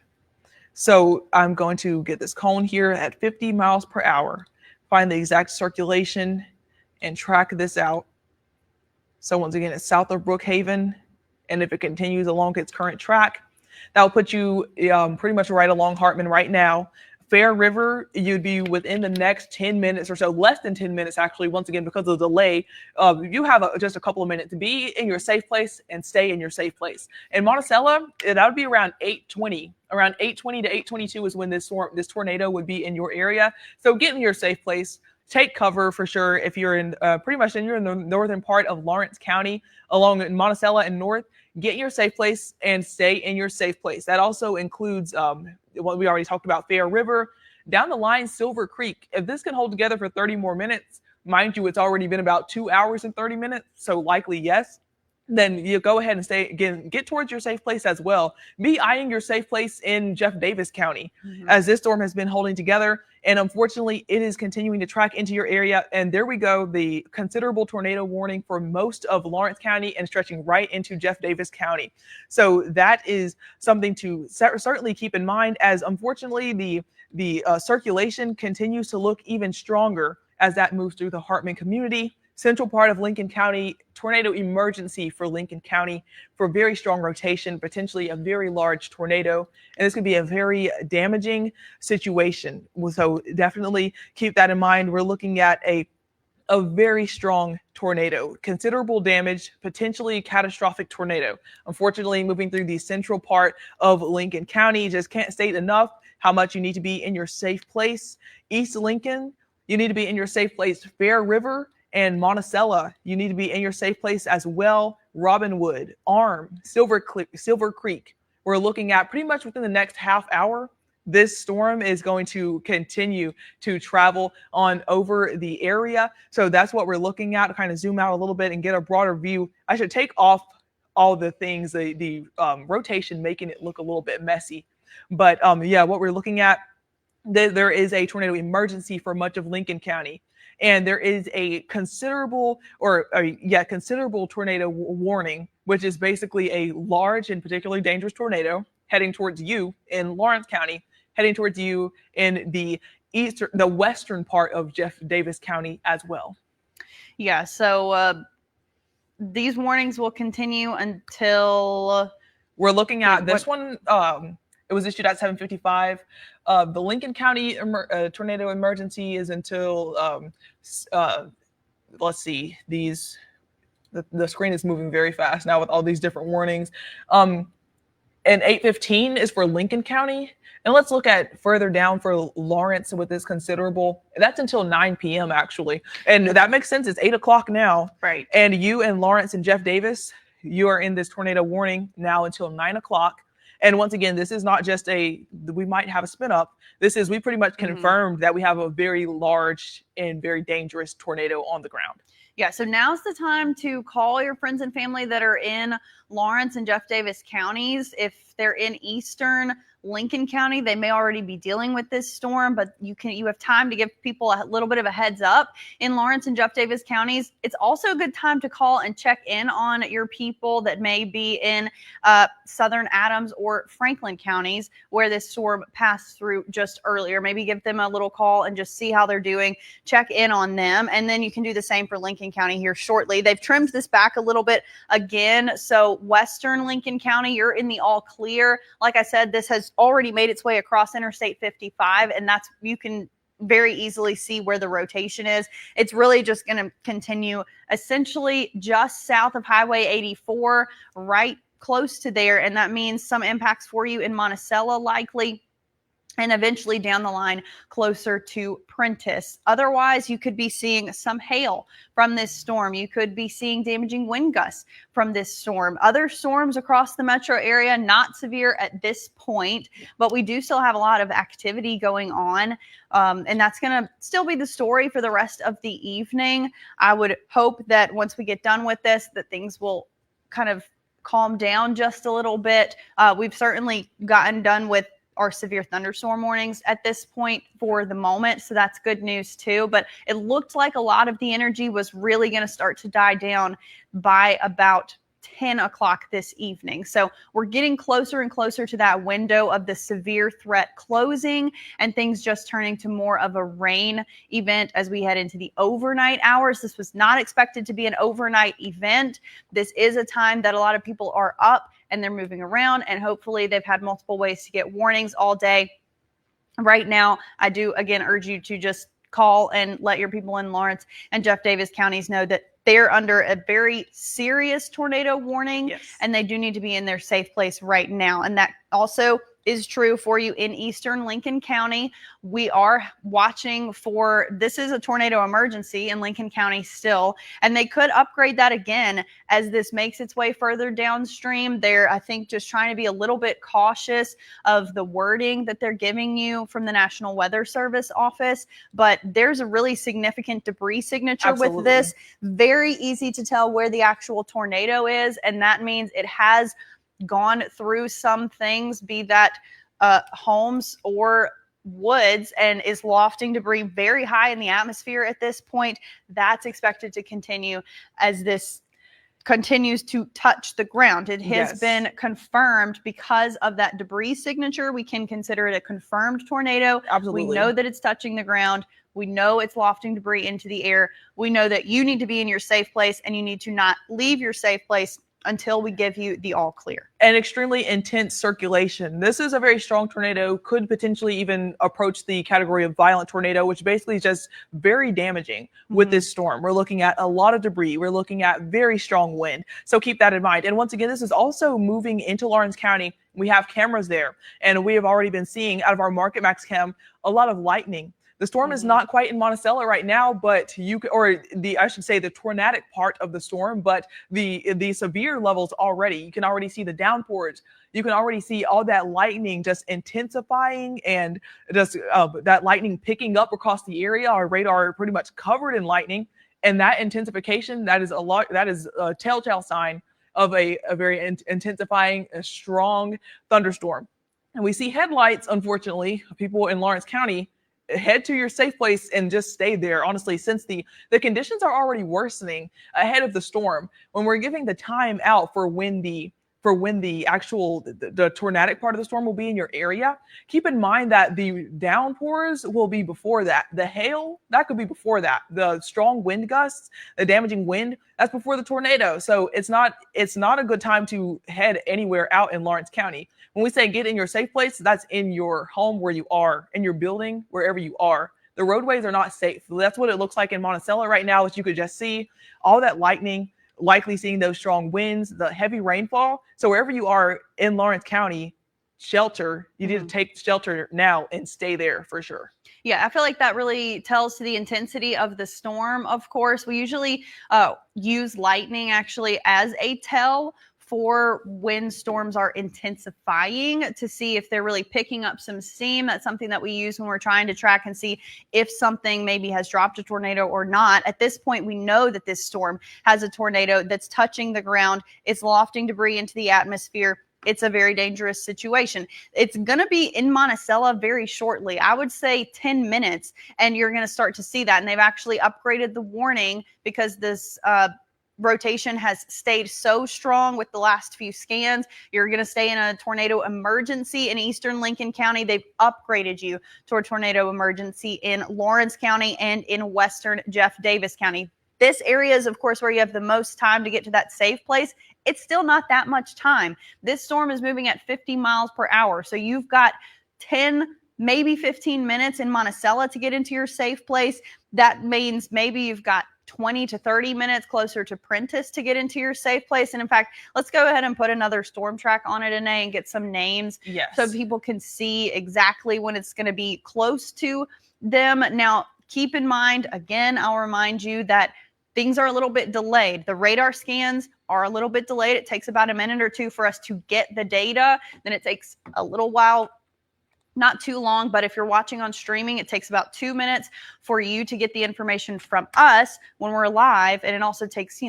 So I'm going to get this cone here at 50 miles per hour, find the exact circulation, and track this out. So once again, it's south of Brookhaven, and if it continues along its current track, that will put you pretty much right along Hartman right now. Fair River, you'd be within the next 10 minutes or so, less than 10 minutes actually, once again, because of the delay. You have just a couple of minutes to be in your safe place and stay in your safe place. In Monticello, that would be around 8:20. Around 8:20 to 8:22 is when this tornado would be in your area. So get in your safe place. Take cover for sure if you're in pretty much you're in the northern part of Lawrence County along in Monticello and north. Get in your safe place and stay in your safe place. That also includes what we already talked about, Fair River, down the line, Silver Creek. If this can hold together for 30 more minutes, mind you, it's already been about 2 hours and 30 minutes, so likely yes. Then you go ahead and stay again, get towards your safe place as well. Be eyeing your safe place in Jeff Davis County as this storm has been holding together. And unfortunately, it is continuing to track into your area. And there we go, the considerable tornado warning for most of Lawrence County and stretching right into Jeff Davis County. So that is something to certainly keep in mind, as unfortunately the circulation continues to look even stronger as that moves through the Hartman community. Central part of Lincoln County, tornado emergency for Lincoln County for very strong rotation, potentially a very large tornado. And this could be a very damaging situation. So definitely keep that in mind. We're looking at a very strong tornado, considerable damage, potentially catastrophic tornado. Unfortunately, moving through the central part of Lincoln County, just can't state enough how much you need to be in your safe place. East Lincoln, you need to be in your safe place. Fair River, and Monticello, you need to be in your safe place as well. Robinwood, Arm, Silver Creek. We're looking at pretty much within the next half hour, this storm is going to continue to travel on over the area. So that's what we're looking at. Kind of zoom out a little bit and get a broader view. I should take off all the things, the rotation, making it look a little bit messy. But yeah, what we're looking at, there is a tornado emergency for much of Lincoln County. And there is a considerable tornado warning, which is basically a large and particularly dangerous tornado heading towards you in Lawrence County, heading towards you in the western part of Jeff Davis County as well. Yeah, so these warnings will continue until we're looking at this one. It was issued at 7:55. The Lincoln County tornado emergency is until, let's see, the screen is moving very fast now with all these different warnings. And 8:15 is for Lincoln County. And let's look at further down for Lawrence with this considerable. That's until 9 p.m. actually. And that makes sense. It's 8 o'clock now. Right. And you and Lawrence and Jeff Davis, you are in this tornado warning now until 9 o'clock. And once again, this is not just we might have a spin up. We pretty much confirmed that we have a very large and very dangerous tornado on the ground. Yeah, so now's the time to call your friends and family that are in Lawrence and Jeff Davis counties. If they're in eastern Lincoln County, they may already be dealing with this storm, but you have time to give people a little bit of a heads up. In Lawrence and Jeff Davis counties, it's also a good time to call and check in on your people that may be in Southern Adams or Franklin counties where this storm passed through just earlier. Maybe give them a little call and just see how they're doing, check in on them, and then you can do the same for Lincoln County here shortly. They've trimmed this back a little bit again, so western Lincoln County, you're in the all clear. Like I said, this has already made its way across Interstate 55, and you can very easily see where the rotation is. It's really just going to continue essentially just south of Highway 84, right close to there, and that means some impacts for you in Monticello likely, and eventually down the line closer to Prentice. Otherwise, you could be seeing some hail from this storm. You could be seeing damaging wind gusts from this storm. Other storms across the metro area, not severe at this point, but we do still have a lot of activity going on. And that's going to still be the story for the rest of the evening. I would hope that once we get done with this, that things will kind of calm down just a little bit. We've certainly gotten done with our severe thunderstorm warnings at this point for the moment. So that's good news too. But it looked like a lot of the energy was really going to start to die down by about 10 o'clock this evening. So we're getting closer and closer to that window of the severe threat closing and things just turning to more of a rain event as we head into the overnight hours. This was not expected to be an overnight event. This is a time that a lot of people are up and they're moving around, and hopefully they've had multiple ways to get warnings all day. Right now, I do again urge you to just call and let your people in Lawrence and Jeff Davis counties know that they're under a very serious tornado warning, and they do need to be in their safe place right now. And that also is true for you in eastern Lincoln County. We are watching for, this is a tornado emergency in Lincoln County still, and they could upgrade that again as this makes its way further downstream. They're, I think, just trying to be a little bit cautious of the wording that they're giving you from the National Weather Service office, but there's a really significant debris signature with this. Very easy to tell where the actual tornado is, and that means it has gone through some things, be that homes or woods, and is lofting debris very high in the atmosphere at this point. That's expected to continue as this continues to touch the ground. It has been confirmed because of that debris signature. We can consider it a confirmed tornado. We know that it's touching the ground. We know it's lofting debris into the air. We know that you need to be in your safe place, and you need to not leave your safe place until we give you the all clear. And extremely intense circulation. This is a very strong tornado, could potentially even approach the category of violent tornado, which basically is just very damaging with this storm. We're looking at a lot of debris. We're looking at very strong wind. So keep that in mind. And once again, this is also moving into Lawrence County. We have cameras there, and we have already been seeing out of our Market Max cam a lot of lightning. The storm is not quite in Monticello right now, but I should say the tornadic part of the storm, but the severe levels already. You can already see the downpours. You can already see all that lightning just intensifying, and just that lightning picking up across the area. Our radar pretty much covered in lightning, and that intensification, that is a telltale sign of a very intensifying, a strong thunderstorm. And we see headlights, unfortunately, people in Lawrence County. Head to your safe place and just stay there. Honestly, since the conditions are already worsening ahead of the storm, when we're giving the time out for when the actual tornadic part of the storm will be in your area, keep in mind that the downpours will be before that. The hail, that could be before that. The strong wind gusts, the damaging wind, that's before the tornado. So it's not a good time to head anywhere out in Lawrence County. When we say get in your safe place, that's in your home where you are, in your building, wherever you are. The roadways are not safe. That's what it looks like in Monticello right now, as you could just see all that lightning, likely seeing those strong winds, the heavy rainfall. So wherever you are in Lawrence County, shelter. You need to take shelter now and stay there for sure. Yeah, I feel like that really tells to the intensity of the storm. Of course, we usually use lightning actually as a tell for when storms are intensifying to see if they're really picking up some steam. That's something that we use when we're trying to track and see if something maybe has dropped a tornado or not. At this point, we know that this storm has a tornado that's touching the ground. It's lofting debris into the atmosphere. It's a very dangerous situation. It's going to be in Monticello very shortly. I would say 10 minutes, and you're going to start to see that. And they've actually upgraded the warning because this rotation has stayed so strong with the last few scans. You're going to stay in a tornado emergency in eastern Lincoln County. They've upgraded you to a tornado emergency in Lawrence County and in western Jeff Davis County. This area is, of course, where you have the most time to get to that safe place. It's still not that much time. This storm is moving at 50 miles per hour. So you've got 10, maybe 15 minutes in Monticello to get into your safe place. That means maybe you've got 20 to 30 minutes closer to Prentice to get into your safe place. And in fact, let's go ahead and put another storm track on it today and get some names so people can see exactly when it's going to be close to them. Now, keep in mind, again, I'll remind you that things are a little bit delayed. The radar scans are a little bit delayed. It takes about a minute or two for us to get the data. Then it takes a little while, not too long, but if you're watching on streaming, it takes about 2 minutes for you to get the information from us when we're live. And it also takes,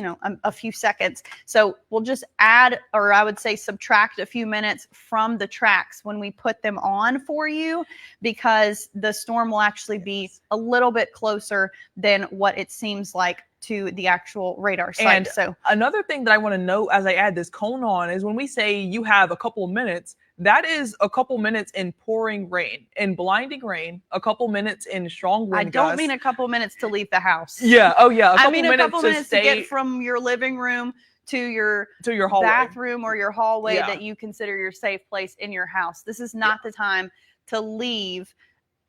a few seconds. So we'll just add, or I would say subtract a few minutes from the tracks when we put them on for you, because the storm will actually be a little bit closer than what it seems like to the actual radar site. And so another thing that I want to note as I add this cone on is when we say you have a couple of minutes, that is a couple minutes in pouring rain, in blinding rain, a couple minutes in strong wind I don't gusts. mean a couple minutes to leave the house. Yeah. Oh, yeah. I mean a couple minutes to stay get from your living room to your hallway. bathroom or your hallway Yeah. that you consider your safe place in your house. This is not the time to leave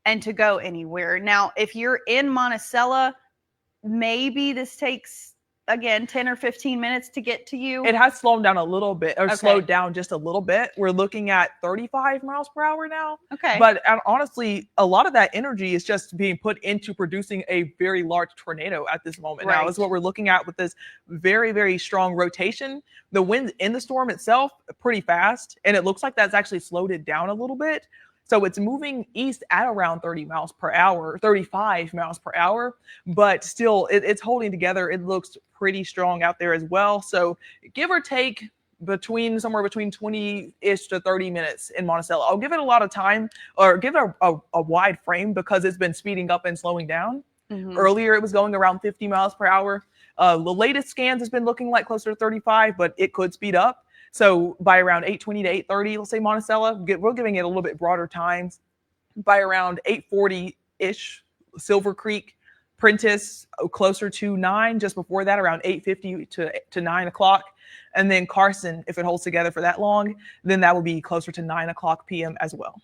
and to go anywhere. Now, if you're in Monticello, maybe this takes, again, 10 or 15 minutes to get to you. It has slowed down a little bit, or Okay. slowed down just a little bit. We're looking at 35 miles per hour now. Okay. But honestly, a lot of that energy is just being put into producing a very large tornado at this moment. Right. Now is what we're looking at with this very, very strong rotation. The wind in the storm itself, pretty fast. And it looks like that's actually slowed it down a little bit. So it's moving east at around 30 miles per hour, 35 miles per hour, but still it's holding together. It looks pretty strong out there as well. So give or take somewhere between 20-ish to 30 minutes in Monticello. I'll give it a lot of time, or give it a wide frame, because it's been speeding up and slowing down. Mhm. Earlier, it was going around 50 miles per hour. The latest scans has been looking like closer to 35, but it could speed up. So by around 8:20 to 8:30, let's say Monticello, we're giving it a little bit broader times. By around 8:40-ish, Silver Creek, Prentice, closer to 9, just before that, around 8:50 to 9 o'clock. And then Carson, if it holds together for that long, then that will be closer to 9 o'clock p.m. as well.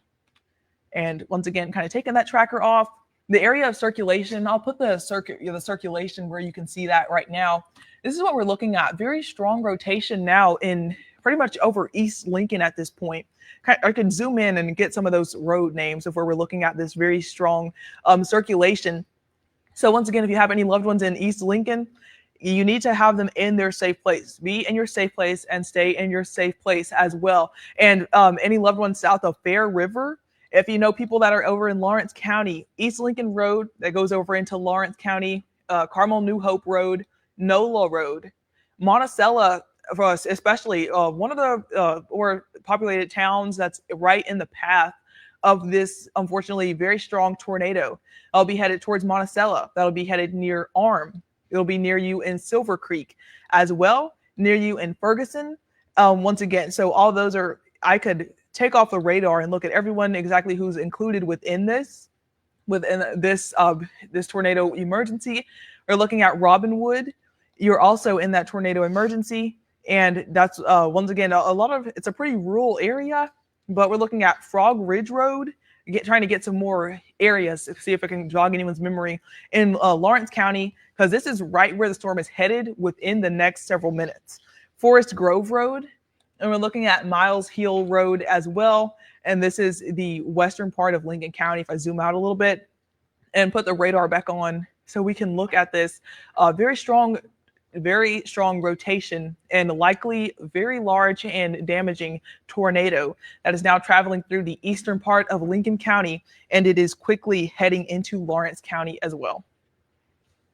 And once again, kind of taking that tracker off, the area of circulation, I'll put the circulation where you can see that right now. This is what we're looking at. Very strong rotation now in pretty much over East Lincoln at this point. I can zoom in and get some of those road names of where we're looking at this very strong circulation. So once again, if you have any loved ones in East Lincoln, you need to have them in their safe place. Be in your safe place and stay in your safe place as well. And any loved ones south of Fair River, if you know people that are over in Lawrence County, East Lincoln Road that goes over into Lawrence County, Carmel New Hope Road, NOLA Road, Monticello, for us especially, one of the more populated towns that's right in the path of this, unfortunately, very strong tornado. I'll be headed towards Monticello. That'll be headed near Arm. It'll be near you in Silver Creek as well, near you in Ferguson. Once again, so all those are, I could take off the radar and look at everyone exactly who's included within this tornado emergency. We're looking at Robinwood. You're also in that tornado emergency. And that's, once again, it's a pretty rural area, but we're looking at Frog Ridge Road, trying to get some more areas, see if I can jog anyone's memory, in Lawrence County, because this is right where the storm is headed within the next several minutes. Forest Grove Road, and we're looking at Miles Hill Road as well. And this is the western part of Lincoln County. If I zoom out a little bit and put the radar back on so we can look at this very strong rotation and likely very large and damaging tornado that is now traveling through the eastern part of Lincoln County, and it is quickly heading into Lawrence County as well.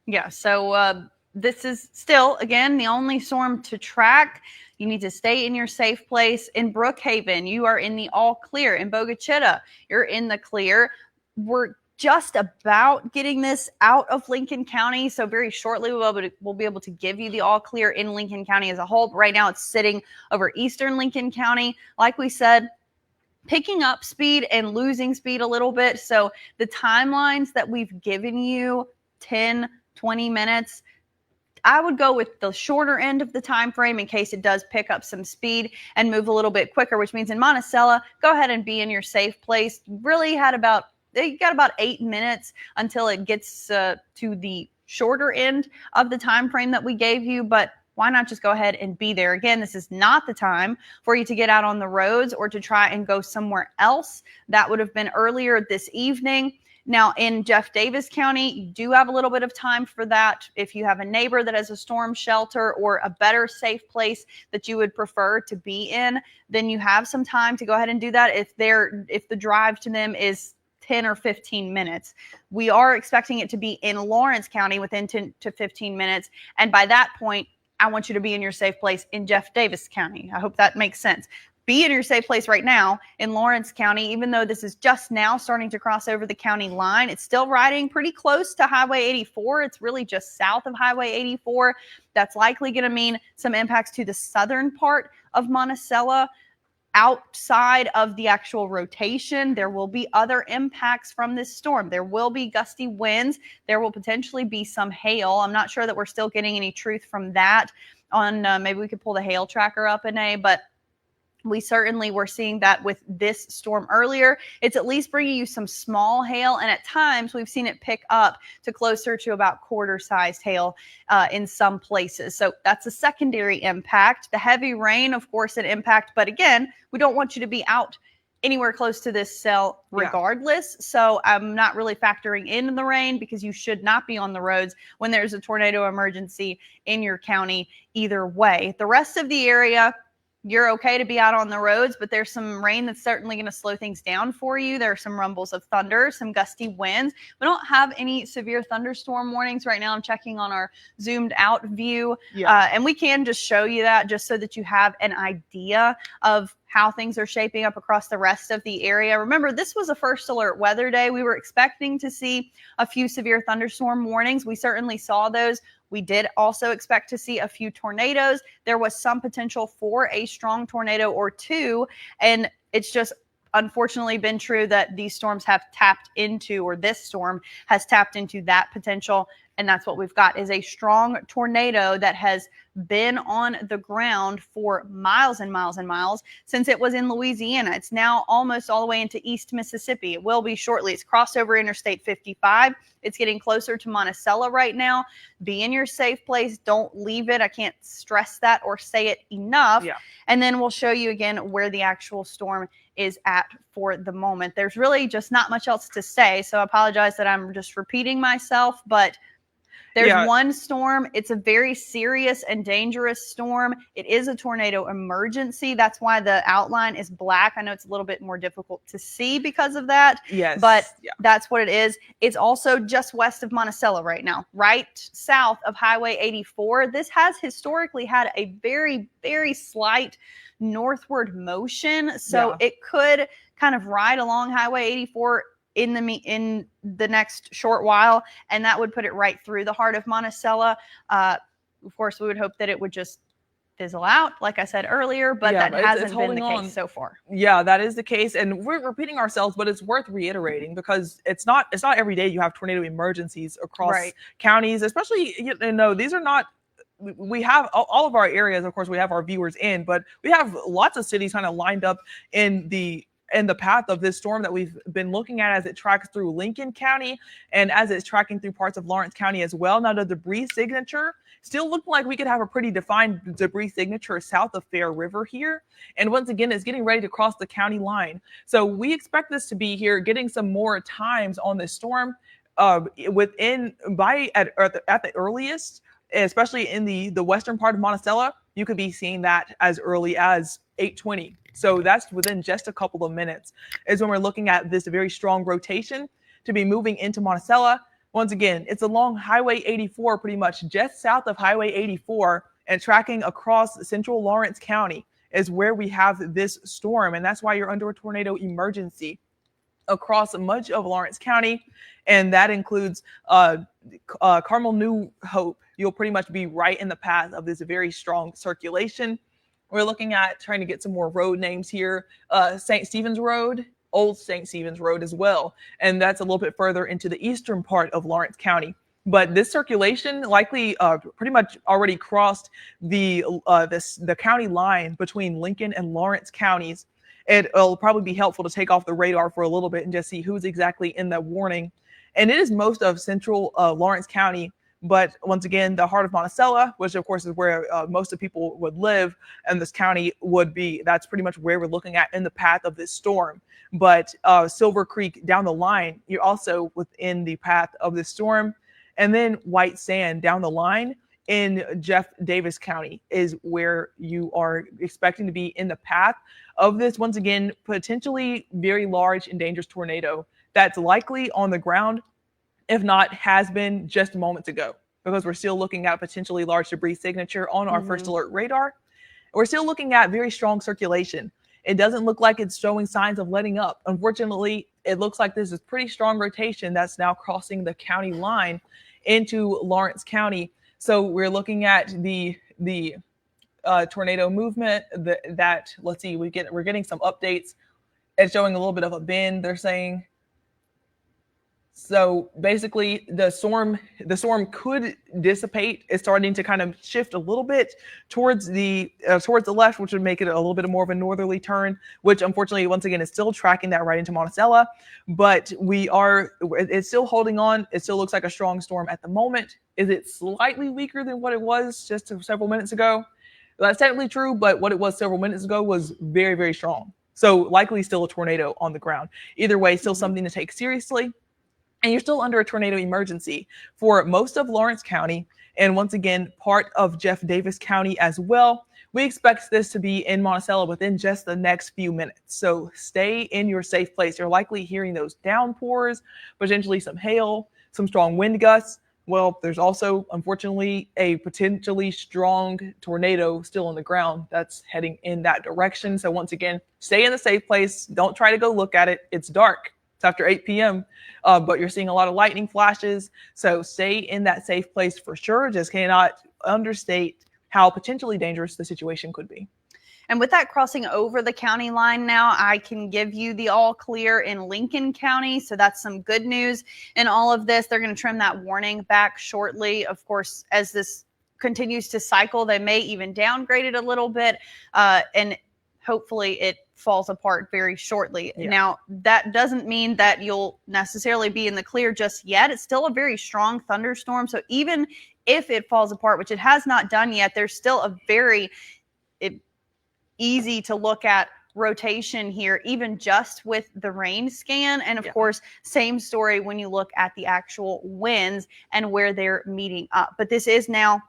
Yeah, so this is still, again, the only storm to track. You need to stay in your safe place. In Brookhaven, you are in the all clear. In Bogachita, you're in the clear. We're just about getting this out of Lincoln County. So very shortly, we'll be able to give you the all clear in Lincoln County as a whole. But right now, it's sitting over eastern Lincoln County. Like we said, picking up speed and losing speed a little bit. So the timelines that we've given you, 10, 20 minutes, I would go with the shorter end of the time frame in case it does pick up some speed and move a little bit quicker, which means in Monticello, go ahead and be in your safe place. You got about 8 minutes until it gets to the shorter end of the time frame that we gave you, but why not just go ahead and be there? Again, this is not the time for you to get out on the roads or to try and go somewhere else. That would have been earlier this evening. Now, in Jeff Davis County, you do have a little bit of time for that. If you have a neighbor that has a storm shelter or a better safe place that you would prefer to be in, then you have some time to go ahead and do that if the drive to them is 10 or 15 minutes. We are expecting it to be in Lawrence County within 10 to 15 minutes. And by that point, I want you to be in your safe place in Jeff Davis County. I hope that makes sense. be in your safe place right now in Lawrence County. Even though this is just now starting to cross over the county line, it's still riding pretty close to Highway 84. It's really just south of Highway 84. That's likely going to mean some impacts to the southern part of Monticello. Outside of the actual rotation, there will be other impacts from this storm. There will be gusty winds. There will potentially be some hail. I'm not sure that we're still getting any truth from that on maybe we could pull the hail tracker up in a, but we certainly were seeing that with this storm earlier. It's at least bringing you some small hail, and at times we've seen it pick up to closer to about quarter-sized hail in some places. So that's a secondary impact. The heavy rain, of course, an impact, but again, we don't want you to be out anywhere close to this cell regardless. Yeah. So I'm not really factoring in the rain because you should not be on the roads when there's a tornado emergency in your county either way. The rest of the area, you're okay to be out on the roads, but there's some rain that's certainly going to slow things down for you. There are some rumbles of thunder, some gusty winds. We don't have any severe thunderstorm warnings right now. I'm checking on our zoomed out view, and we can just show you that just so that you have an idea of how things are shaping up across the rest of the area. Remember, this was a first alert weather day. We were expecting to see a few severe thunderstorm warnings. We certainly saw those. We did also expect to see a few tornadoes. There was some potential for a strong tornado or two, and it's just unfortunately been true that these storms have tapped into, or this storm has tapped into that potential. And that's what we've got, is a strong tornado that has been on the ground for miles and miles and miles since it was in Louisiana. It's now almost all the way into East Mississippi. It will be shortly. It's crossed over Interstate 55. It's getting closer to Monticello right now. Be in your safe place. Don't leave it. I can't stress that or say it enough. Yeah. And then we'll show you again where the actual storm is at for the moment. There's really just not much else to say. So I apologize that I'm just repeating myself, but there's one storm. It's a very serious and dangerous storm. It is a tornado emergency. That's why the outline is black. I know it's a little bit more difficult to see because of that. Yes. But that's what it is. It's also just west of Monticello right now, right south of Highway 84. This has historically had a very, very slight northward motion. So it could kind of ride along Highway 84 in the next short while, and that would put it right through the heart of Monticello. Of course, we would hope that it would just fizzle out, like I said earlier, but that hasn't been the case so far. Yeah, that is the case, and we're repeating ourselves, but it's worth reiterating because it's not every day you have tornado emergencies across counties, especially, these are not. We have all of our areas, of course, we have our viewers in, but we have lots of cities kind of lined up in the path of this storm that we've been looking at as it tracks through Lincoln County and as it's tracking through parts of Lawrence County as well. Now, the debris signature still looking like we could have a pretty defined debris signature south of Fair River here. And once again, it's getting ready to cross the county line. So we expect this to be here, getting some more times on this storm at the earliest, especially in the western part of Monticello. You could be seeing that as early as 8:20. So that's within just a couple of minutes is when we're looking at this very strong rotation to be moving into Monticello. Once again, it's along Highway 84, pretty much just south of Highway 84, and tracking across central Lawrence County is where we have this storm. And that's why you're under a tornado emergency across much of Lawrence County. And that includes Carmel, New Hope. You'll pretty much be right in the path of this very strong circulation. We're looking at trying to get some more road names here. St. Stephen's Road, Old St. Stephen's Road as well. And that's a little bit further into the eastern part of Lawrence County. But this circulation likely pretty much already crossed the county line between Lincoln and Lawrence counties. It'll probably be helpful to take off the radar for a little bit and just see who's exactly in the warning. And it is most of central Lawrence County. But once again, the heart of Monticello, which of course is where most of people would live, and this county would be, that's pretty much where we're looking at in the path of this storm. But Silver Creek down the line, you're also within the path of this storm. And then White Sand down the line in Jeff Davis County is where you are expecting to be in the path of this, once again, potentially very large and dangerous tornado that's likely on the ground, if not has been just moments ago, because we're still looking at potentially large debris signature on our first alert radar. We're still looking at very strong circulation. it doesn't look like it's showing signs of letting up. Unfortunately, it looks like this is pretty strong rotation that's now crossing the county line into Lawrence County. So we're looking at the tornado movement that let's see, we're getting some updates. It's showing a little bit of a bend, they're saying. So basically, the storm could dissipate. It's starting to kind of shift a little bit towards the left, which would make it a little bit more of a northerly turn. Which unfortunately, once again, is still tracking that right into Monticello. But it's still holding on. It still looks like a strong storm at the moment. Is it slightly weaker than what it was just several minutes ago? That's technically true, but what it was several minutes ago was very, very strong. So likely still a tornado on the ground. Either way, still something to take seriously. And you're still under a tornado emergency for most of Lawrence County, and once again, part of Jeff Davis County as well. We expect this to be in Monticello within just the next few minutes. So stay in your safe place. You're likely hearing those downpours, potentially some hail, some strong wind gusts. Well, there's also, unfortunately, a potentially strong tornado still on the ground that's heading in that direction. So once again, stay in the safe place. Don't try to go look at it. It's dark. It's after 8 p.m., but you're seeing a lot of lightning flashes. So stay in that safe place for sure. Just cannot understate how potentially dangerous the situation could be. And with that crossing over the county line now, I can give you the all clear in Lincoln County. So that's some good news in all of this. They're going to trim that warning back shortly. Of course, as this continues to cycle, they may even downgrade it a little bit. And hopefully it falls apart very shortly. Yeah. Now, that doesn't mean that you'll necessarily be in the clear just yet. It's still a very strong thunderstorm. So even if it falls apart, which it has not done yet, there's still a very easy to look at rotation here, even just with the rain scan. And of course, same story when you look at the actual winds and where they're meeting up. But this is now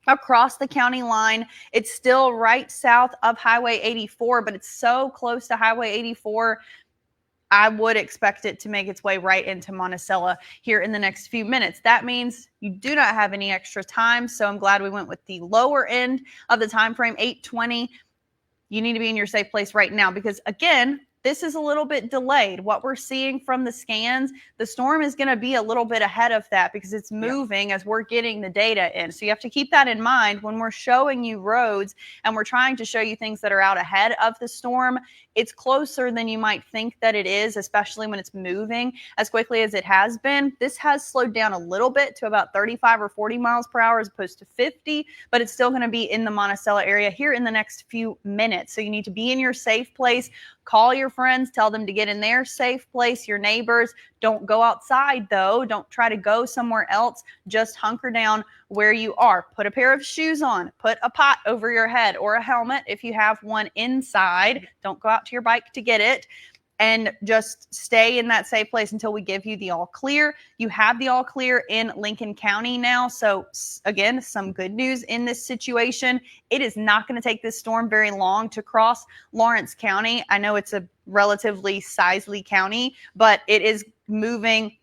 across the county line. It's still right south of Highway 84, but it's so close to Highway 84. I would expect it to make its way right into Monticello here in the next few minutes. That means you do not have any extra time. So I'm glad we went with the lower end of the time frame, 8:20. You need to be in your safe place right now because, again, this is a little bit delayed. What we're seeing from the scans, the storm is going to be a little bit ahead of that because it's moving as we're getting the data in. So you have to keep that in mind when we're showing you roads and we're trying to show you things that are out ahead of the storm. It's closer than you might think that it is, especially when it's moving as quickly as it has been. This has slowed down a little bit to about 35 or 40 miles per hour as opposed to 50, but it's still going to be in the Monticello area here in the next few minutes. So you need to be in your safe place. Call your friends, tell them to get in their safe place, your neighbors. Don't go outside, though. Don't try to go somewhere else. Just hunker down where you are. Put a pair of shoes on. Put a pot over your head or a helmet if you have one inside. Don't go out to your bike to get it. And just stay in that safe place until we give you the all clear. You have the all clear in Lincoln County now. So again, some good news in this situation. It is not going to take this storm very long to cross Lawrence County. I know it's a relatively sizely county, but it is moving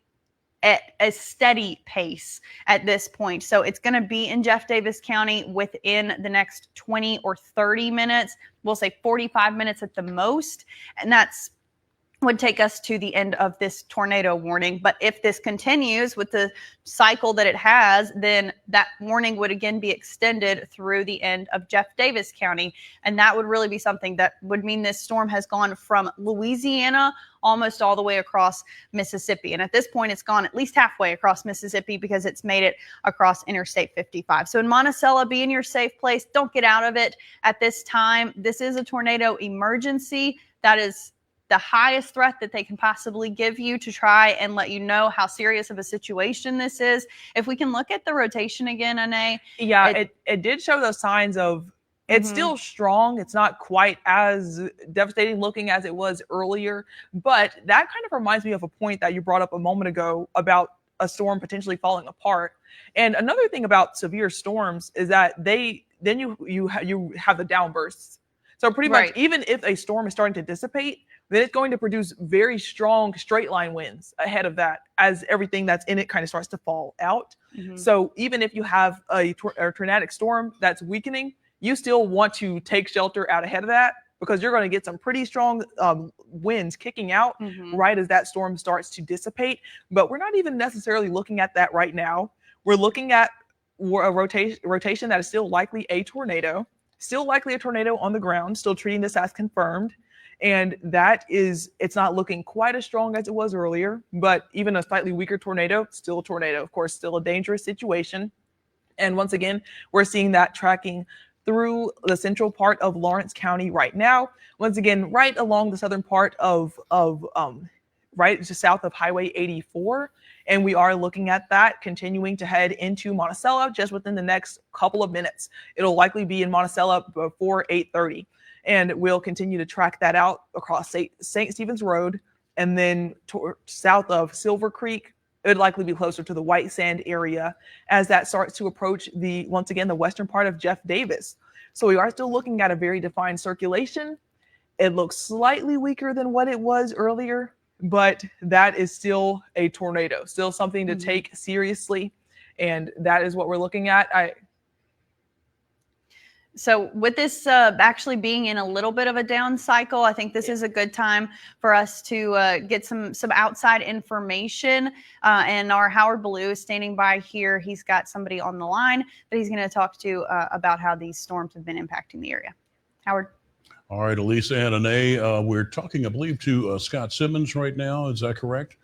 at a steady pace at this point. So it's going to be in Jeff Davis County within the next 20 or 30 minutes. We'll say 45 minutes at the most. And that's would take us to the end of this tornado warning. But if this continues with the cycle that it has, then that warning would again be extended through the end of Jeff Davis County. And that would really be something that would mean this storm has gone from Louisiana almost all the way across Mississippi. And at this point, it's gone at least halfway across Mississippi because it's made it across Interstate 55. So in Monticello, be in your safe place. Don't get out of it at this time. This is a tornado emergency. That is the highest threat that they can possibly give you to try and let you know how serious of a situation this is. If we can look at the rotation again, Anae. Yeah, it did show those signs of it's still strong. It's not quite as devastating looking as it was earlier. But that kind of reminds me of a point that you brought up a moment ago about a storm potentially falling apart. And another thing about severe storms is that you have the downbursts. So pretty much even if a storm is starting to dissipate, then it's going to produce very strong straight line winds ahead of that as everything that's in it kind of starts to fall out. So even if you have a tornadic storm that's weakening, you still want to take shelter out ahead of that because you're going to get some pretty strong winds kicking out right as that storm starts to dissipate. But we're not even necessarily looking at that right now. We're looking at a rotation that is still likely a tornado, on the ground, still treating this as confirmed. And that is, it's not looking quite as strong as it was earlier, but even a slightly weaker tornado, still a tornado, of course, still a dangerous situation. And once again, we're seeing that tracking through the central part of Lawrence County right now. Once again, right along the southern part of right just south of Highway 84. And we are looking at that continuing to head into Monticello just within the next couple of minutes. It'll likely be in Monticello before 8:30. And we'll continue to track that out across St. Stephen's Road, and then south of Silver Creek. It would likely be closer to the White Sand area as that starts to approach once again, the western part of Jeff Davis. So we are still looking at a very defined circulation. It looks slightly weaker than what it was earlier, but that is still a tornado, still something to take seriously. And that is what we're looking at. So with this actually being in a little bit of a down cycle, I think this is a good time for us to get some outside information. And our Howard Ballou is standing by here. He's got somebody on the line that he's going to talk to about how these storms have been impacting the area. Howard. All right, Elisa and Anae, we're talking, I believe, to Scott Simmons right now. Is that correct?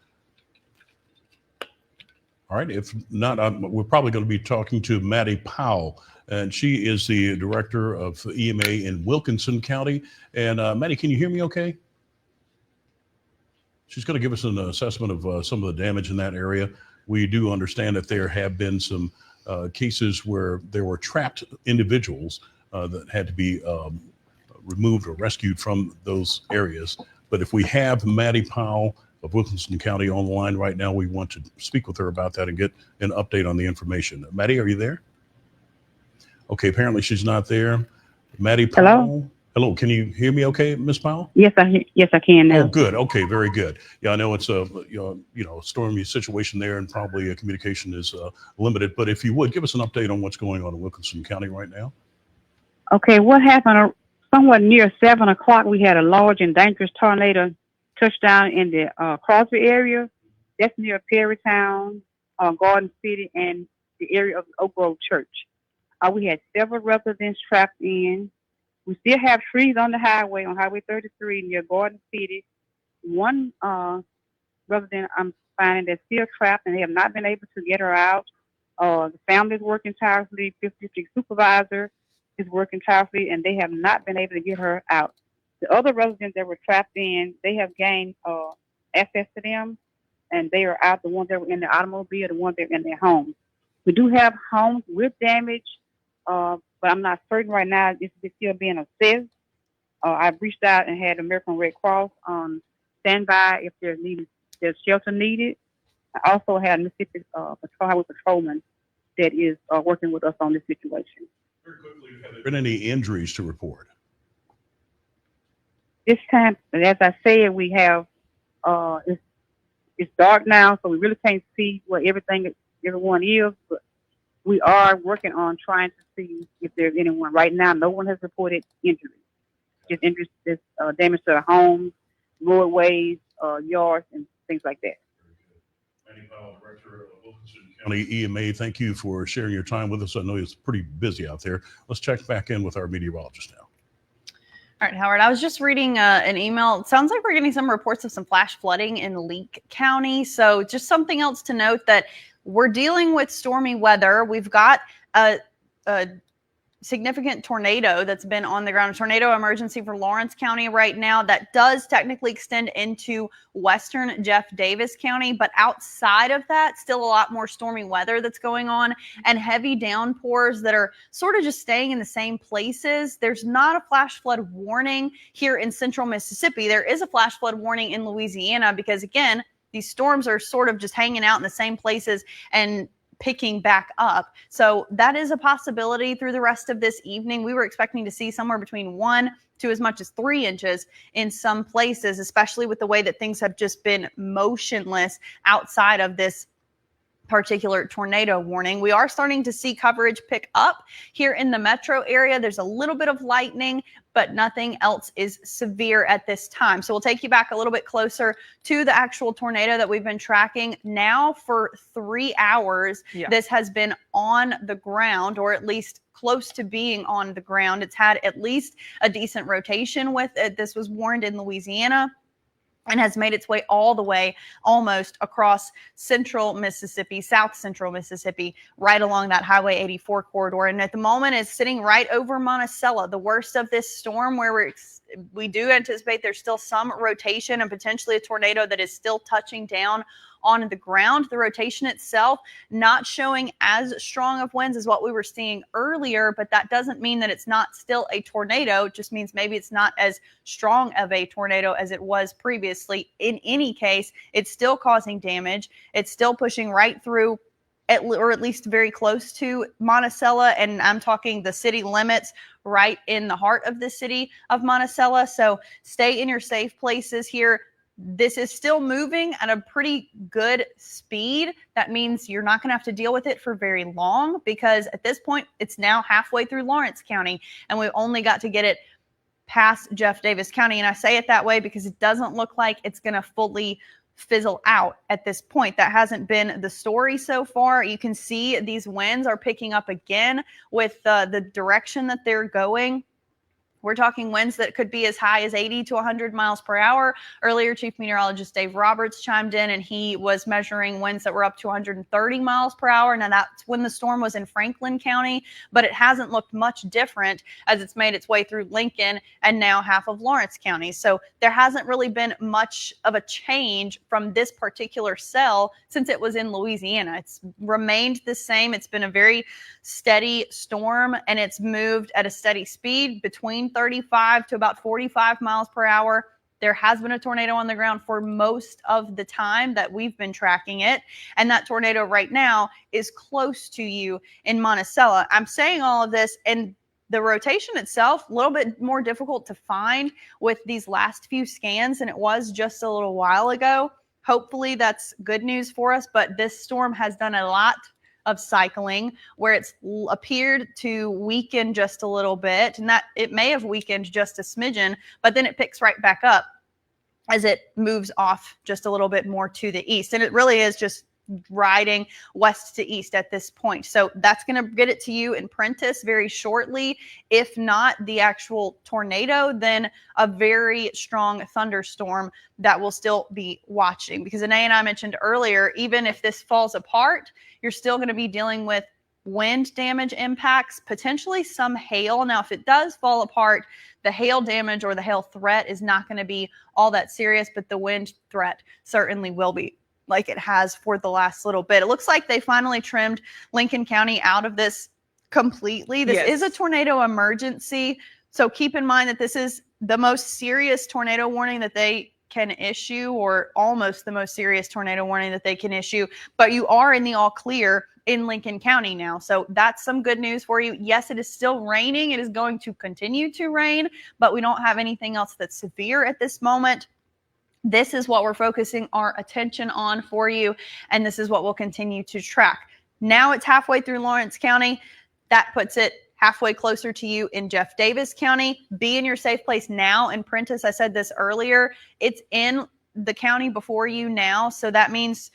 All right. If not, we're probably going to be talking to Maddie Powell. And she is the director of EMA in Wilkinson County. And Maddie, can you hear me okay? She's going to give us an assessment of some of the damage in that area. We do understand that there have been some cases where there were trapped individuals that had to be removed or rescued from those areas. But if we have Maddie Powell of Wilkinson County on the line right now, we want to speak with her about that and get an update on the information. Maddie, are you there? Okay, apparently she's not there. Maddie Powell. Hello, can you hear me okay, Miss Powell? Yes, I can now. Oh, good. Okay, very good. Yeah, I know it's a stormy situation there, and probably communication is limited. But if you would give us an update on what's going on in Wilkinson County right now. Okay, what happened? Somewhat near 7 o'clock, we had a large and dangerous tornado touchdown in the Crosby area. That's near Perrytown, Garden City, and the area of Oak Grove Church. We had several residents trapped in. We still have trees on the highway, on Highway 33 near Garden City. One resident I'm finding that's still trapped, and they have not been able to get her out. The family is working tirelessly. 50th District Supervisor is working tirelessly, and they have not been able to get her out. The other residents that were trapped in, they have gained access to them, and they are out. The ones that were in the automobile, the ones that were in their homes. We do have homes with damage. But I'm not certain right now. It's still being assessed. I've reached out and had American Red Cross on standby if there's shelter needed. I also had Mississippi Highway Patrolman that is working with us on this situation. Very quickly, have there been any injuries to report? This time, as I said, we have it's dark now, so we really can't see where everyone is. But we are working on trying to see if there's anyone. Right now, no one has reported injuries. Just injuries, damage to the homes, roadways, yards, and things like that. Maddie Powell, Director of Wilkinson County EMA, thank you for sharing your time with us. I know it's pretty busy out there. Let's check back in with our meteorologist now. All right, Howard, I was just reading an email. It sounds like we're getting some reports of some flash flooding in Leake County. So just something else to note, that we're dealing with stormy weather. We've got a significant tornado that's been on the ground, a tornado emergency for Lawrence County right now that does technically extend into western Jeff Davis County. But outside of that, still a lot more stormy weather that's going on and heavy downpours that are sort of just staying in the same places. There's not a flash flood warning here in central Mississippi. There is a flash flood warning in Louisiana because, again, these storms are sort of just hanging out in the same places and picking back up. So that is a possibility through the rest of this evening. We were expecting to see somewhere between 1 to as much as 3 inches in some places, especially with the way that things have just been motionless outside of this particular tornado warning. We are starting to see coverage pick up here in the metro area. There's a little bit of lightning, but nothing else is severe at this time. So we'll take you back a little bit closer to the actual tornado that we've been tracking now for 3 hours. Yeah. This has been on the ground, or at least close to being on the ground. It's had at least a decent rotation with it. This was warned in Louisiana and has made its way all the way almost across central Mississippi, south central Mississippi, right along that Highway 84 corridor. And at the moment is sitting right over Monticello, the worst of this storm, where we do anticipate there's still some rotation and potentially a tornado that is still touching down on the ground. The rotation itself not showing as strong of winds as what we were seeing earlier, but that doesn't mean that it's not still a tornado. It just means maybe it's not as strong of a tornado as it was previously. In any case, it's still causing damage. It's still pushing right through or at least very close to Monticello, and I'm talking the city limits, right in the heart of the city of Monticello. So stay in your safe places here. This is still moving at a pretty good speed. That means you're not going to have to deal with it for very long, because at this point, it's now halfway through Lawrence County, and we've only got to get it past Jeff Davis County. And I say it that way because it doesn't look like it's going to fully fizzle out at this point. That hasn't been the story so far. You can see these winds are picking up again with the direction that they're going. We're talking winds that could be as high as 80 to 100 miles per hour. Earlier, Chief Meteorologist Dave Roberts chimed in, and he was measuring winds that were up to 130 miles per hour. Now, that's when the storm was in Franklin County, but it hasn't looked much different as it's made its way through Lincoln and now half of Lawrence County. So there hasn't really been much of a change from this particular cell since it was in Louisiana. It's remained the same. It's been a very steady storm, and it's moved at a steady speed between 35 to about 45 miles per hour. There has been a tornado on the ground for most of the time that we've been tracking it. And that tornado right now is close to you in Monticello. I'm saying all of this, and the rotation itself, a little bit more difficult to find with these last few scans than it was just a little while ago. Hopefully that's good news for us, but this storm has done a lot of cycling where it's appeared to weaken just a little bit, and that it may have weakened just a smidgen, but then it picks right back up as it moves off just a little bit more to the east. And it really is just riding west to east at this point. So that's going to get it to you in Prentiss very shortly. If not the actual tornado, then a very strong thunderstorm that we'll still be watching. Because Anae and I mentioned earlier, even if this falls apart, you're still going to be dealing with wind damage impacts, potentially some hail. Now, if it does fall apart, the hail damage or the hail threat is not going to be all that serious, but the wind threat certainly will be, like it has for the last little bit. It looks like they finally trimmed Lincoln County out of this completely. This is a tornado emergency. So keep in mind that this is the most serious tornado warning that they can issue, or almost the most serious tornado warning that they can issue. But you are in the all clear in Lincoln County now. So that's some good news for you. Yes, it is still raining. It is going to continue to rain, but we don't have anything else that's severe at this moment. This is what we're focusing our attention on for you, and this is what we'll continue to track. Now it's halfway through Lawrence County. That puts it halfway closer to you in Jeff Davis County. Be in your safe place now in Prentiss. I said this earlier. It's in the county before you now, so that means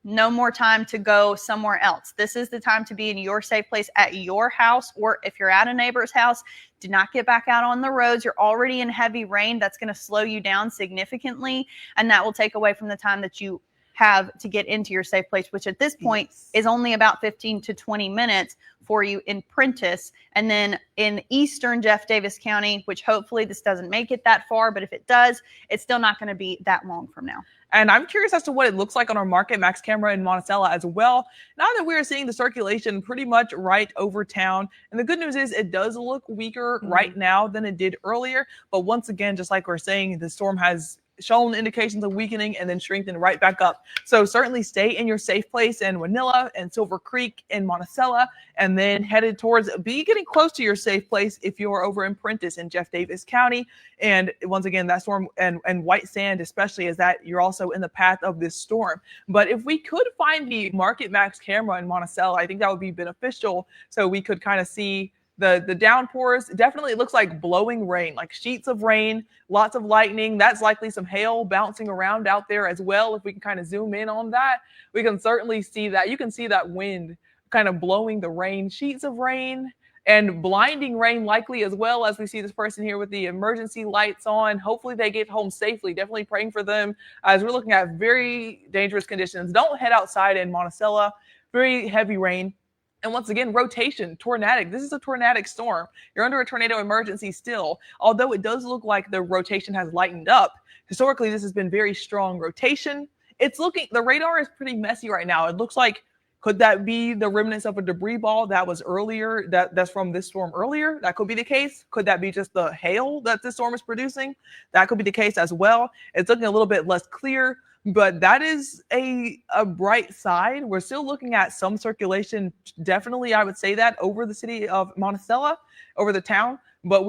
no more time to go somewhere else. This is the time to be in your safe place at your house, or if you're at a neighbor's house, do not get back out on the roads. You're already in heavy rain. That's going to slow you down significantly, and that will take away from the time that you have to get into your safe place, which at this point is only about 15 to 20 minutes for you in Prentiss. And then in eastern Jeff Davis County, which hopefully this doesn't make it that far, but if it does, it's still not going to be that long from now. And I'm curious as to what it looks like on our Market Max camera in Monticello as well. Now that we are seeing the circulation pretty much right over town. And the good news is it does look weaker right now than it did earlier. But once again, just like we're saying, the storm has shown indications of weakening and then strengthen right back up. So certainly stay in your safe place in Manila and Silver Creek and Monticello, and then headed towards getting close to your safe place if you're over in Prentiss in Jeff Davis County. And once again, that storm and White Sand, especially, is that you're also in the path of this storm. But if we could find the Market Max camera in Monticello, I think that would be beneficial, so we could kind of see the downpours. Definitely it looks like blowing rain, like sheets of rain, lots of lightning. That's likely some hail bouncing around out there as well. If we can kind of zoom in on that, we can certainly see that. You can see that wind kind of blowing the rain, sheets of rain and blinding rain likely, as well as we see this person here with the emergency lights on. Hopefully they get home safely. Definitely praying for them as we're looking at very dangerous conditions. Don't head outside in Monticello. Very heavy rain. And once again, rotation, tornadic. This is a tornadic storm. You're under a tornado emergency still, although it does look like the rotation has lightened up. Historically, this has been very strong rotation. The radar is pretty messy right now. It looks like, could that be the remnants of a debris ball that was earlier, that's from this storm earlier? That could be the case. Could that be just the hail that this storm is producing? That could be the case as well. It's looking a little bit less clear, but that is a bright side. We're still looking at some circulation, definitely, I would say that, over the city of Monticello, over the town, but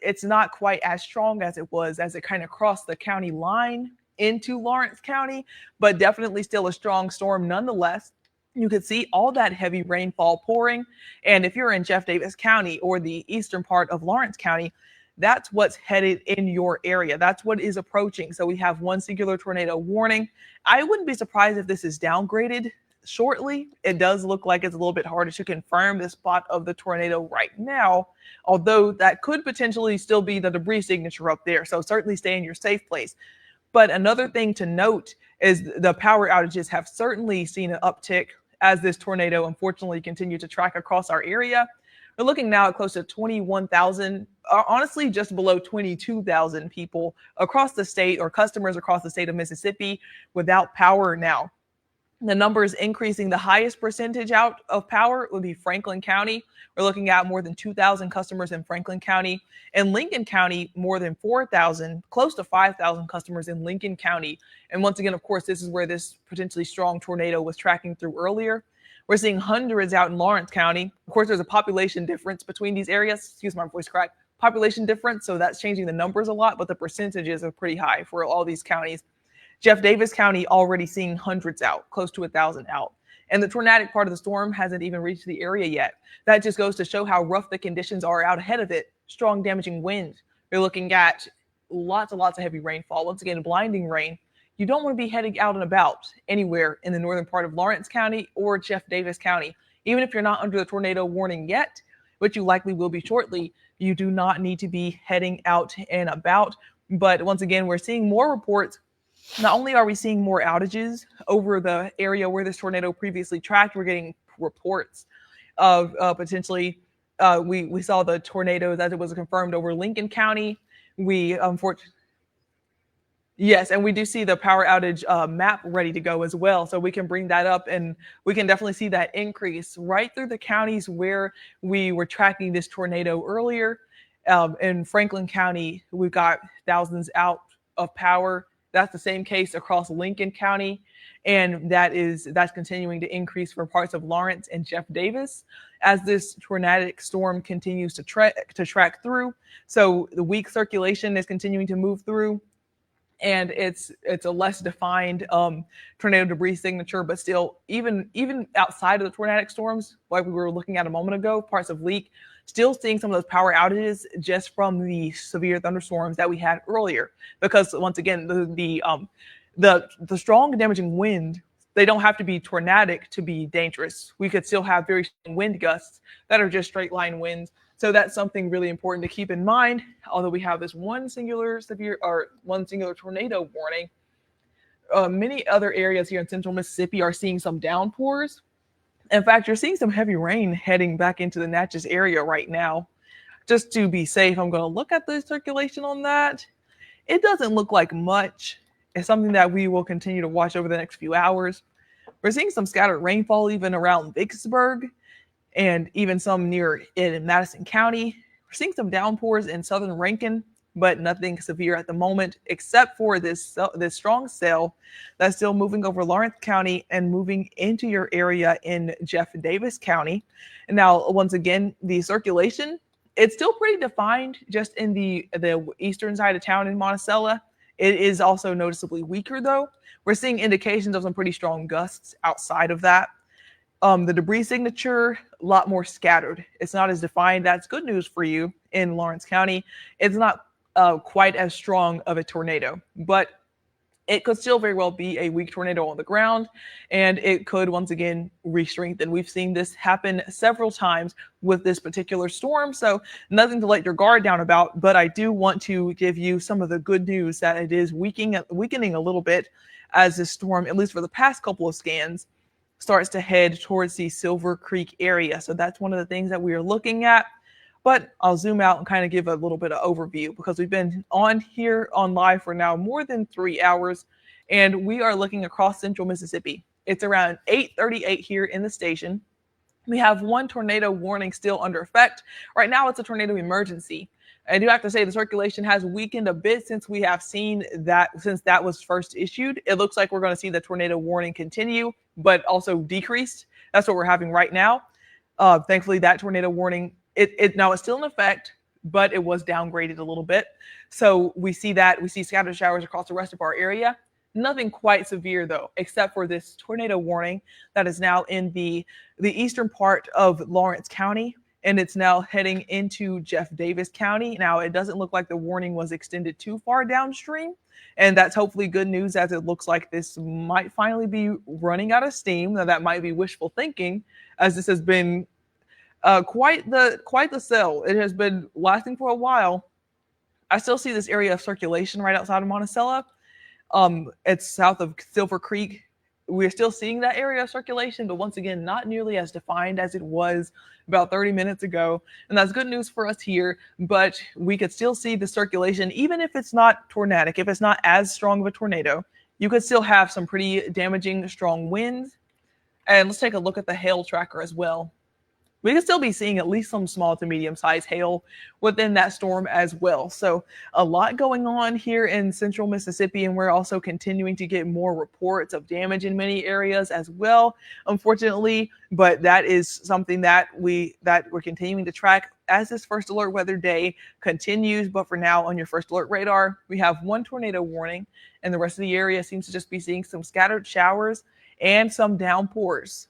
it's not quite as strong as it was as it kind of crossed the county line into Lawrence County, but definitely still a strong storm nonetheless. You could see all that heavy rainfall pouring. And if you're in Jeff Davis County or the eastern part of Lawrence County, that's what's headed in your area. That's what is approaching. So we have one singular tornado warning. I wouldn't be surprised if this is downgraded shortly. It does look like it's a little bit harder to confirm the spot of the tornado right now, although that could potentially still be the debris signature up there. So certainly stay in your safe place. But another thing to note is the power outages have certainly seen an uptick as this tornado unfortunately continued to track across our area. We're looking now at close to 21,000, honestly, just below 22,000 people across the state, or customers across the state of Mississippi, without power now. The numbers increasing. The highest percentage out of power would be Franklin County. We're looking at more than 2,000 customers in Franklin County. In Lincoln County, more than 4,000, close to 5,000 customers in Lincoln County. And once again, of course, this is where this potentially strong tornado was tracking through earlier. We're seeing hundreds out in Lawrence County. Of course, there's a population difference between these areas. Excuse my voice crack. Population difference, so that's changing the numbers a lot, but the percentages are pretty high for all these counties. Jeff Davis County already seeing hundreds out, close to 1,000 out. And the tornadic part of the storm hasn't even reached the area yet. That just goes to show how rough the conditions are out ahead of it. Strong damaging wind. You're looking at lots and lots of heavy rainfall. Once again, blinding rain. You don't want to be heading out and about anywhere in the northern part of Lawrence County or Jeff Davis County. Even if you're not under the tornado warning yet, which you likely will be shortly, you do not need to be heading out and about. But once again, we're seeing more reports. Not only are we seeing more outages over the area where this tornado previously tracked, we're getting reports of potentially, we saw the tornadoes as it was confirmed over Lincoln County. Yes, and we do see the power outage map ready to go as well. So we can bring that up, and we can definitely see that increase right through the counties where we were tracking this tornado earlier. In Franklin County, we've got thousands out of power. That's the same case across Lincoln County. And that's continuing to increase for parts of Lawrence and Jeff Davis as this tornadic storm continues to track through. So the weak circulation is continuing to move through. And it's a less defined tornado debris signature, but still, even outside of the tornadic storms, like we were looking at a moment ago, parts of Leak, still seeing some of those power outages just from the severe thunderstorms that we had earlier. Because once again, the strong damaging wind, they don't have to be tornadic to be dangerous. We could still have very strong wind gusts that are just straight line winds. So that's something really important to keep in mind. Although we have this one singular tornado warning, many other areas here in central Mississippi are seeing some downpours. In fact, you're seeing some heavy rain heading back into the Natchez area right now. Just to be safe, I'm going to look at the circulation on that. It doesn't look like much. It's something that we will continue to watch over the next few hours. We're seeing some scattered rainfall even around Vicksburg, and even some near in Madison County. We're seeing some downpours in southern Rankin, but nothing severe at the moment, except for this strong cell that's still moving over Lawrence County and moving into your area in Jeff Davis County. And now, once again, the circulation, it's still pretty defined just in the eastern side of town in Monticello. It is also noticeably weaker, though. We're seeing indications of some pretty strong gusts outside of that. The debris signature, a lot more scattered. It's not as defined. That's good news for you in Lawrence County. It's not quite as strong of a tornado, but it could still very well be a weak tornado on the ground, and it could once again re-strengthen. We've seen this happen several times with this particular storm, so nothing to let your guard down about, but I do want to give you some of the good news that it is weakening a little bit as this storm, at least for the past couple of scans, starts to head towards the Silver Creek area. So that's one of the things that we are looking at. But I'll zoom out and kind of give a little bit of overview because we've been on here on live for now more than 3 hours, and we are looking across central Mississippi. It's around 8:38 here in the station. We have one tornado warning still under effect. Right now, it's a tornado emergency. I do have to say the circulation has weakened a bit since we have seen that, since that was first issued. It looks like we're going to see the tornado warning continue, but also decreased. That's what we're having right now. Thankfully, that tornado warning, now it's still in effect, but it was downgraded a little bit. So we see scattered showers across the rest of our area. Nothing quite severe though, except for this tornado warning that is now in the eastern part of Lawrence County, and it's now heading into Jeff Davis County. Now, it doesn't look like the warning was extended too far downstream, and that's hopefully good news, as it looks like this might finally be running out of steam. Now, that might be wishful thinking, as this has been quite the sell. It has been lasting for a while. I still see this area of circulation right outside of Monticello. It's south of Silver Creek. We're still seeing that area of circulation, but once again, not nearly as defined as it was about 30 minutes ago. And that's good news for us here, but we could still see the circulation, even if it's not tornadic, if it's not as strong of a tornado, you could still have some pretty damaging strong winds. And let's take a look at the hail tracker as well. We could still be seeing at least some small to medium-sized hail within that storm as well. So a lot going on here in central Mississippi, and we're also continuing to get more reports of damage in many areas as well, unfortunately. But that is something that we're continuing to track as this first alert weather day continues. But for now, on your first alert radar, we have one tornado warning, and the rest of the area seems to just be seeing some scattered showers and some downpours.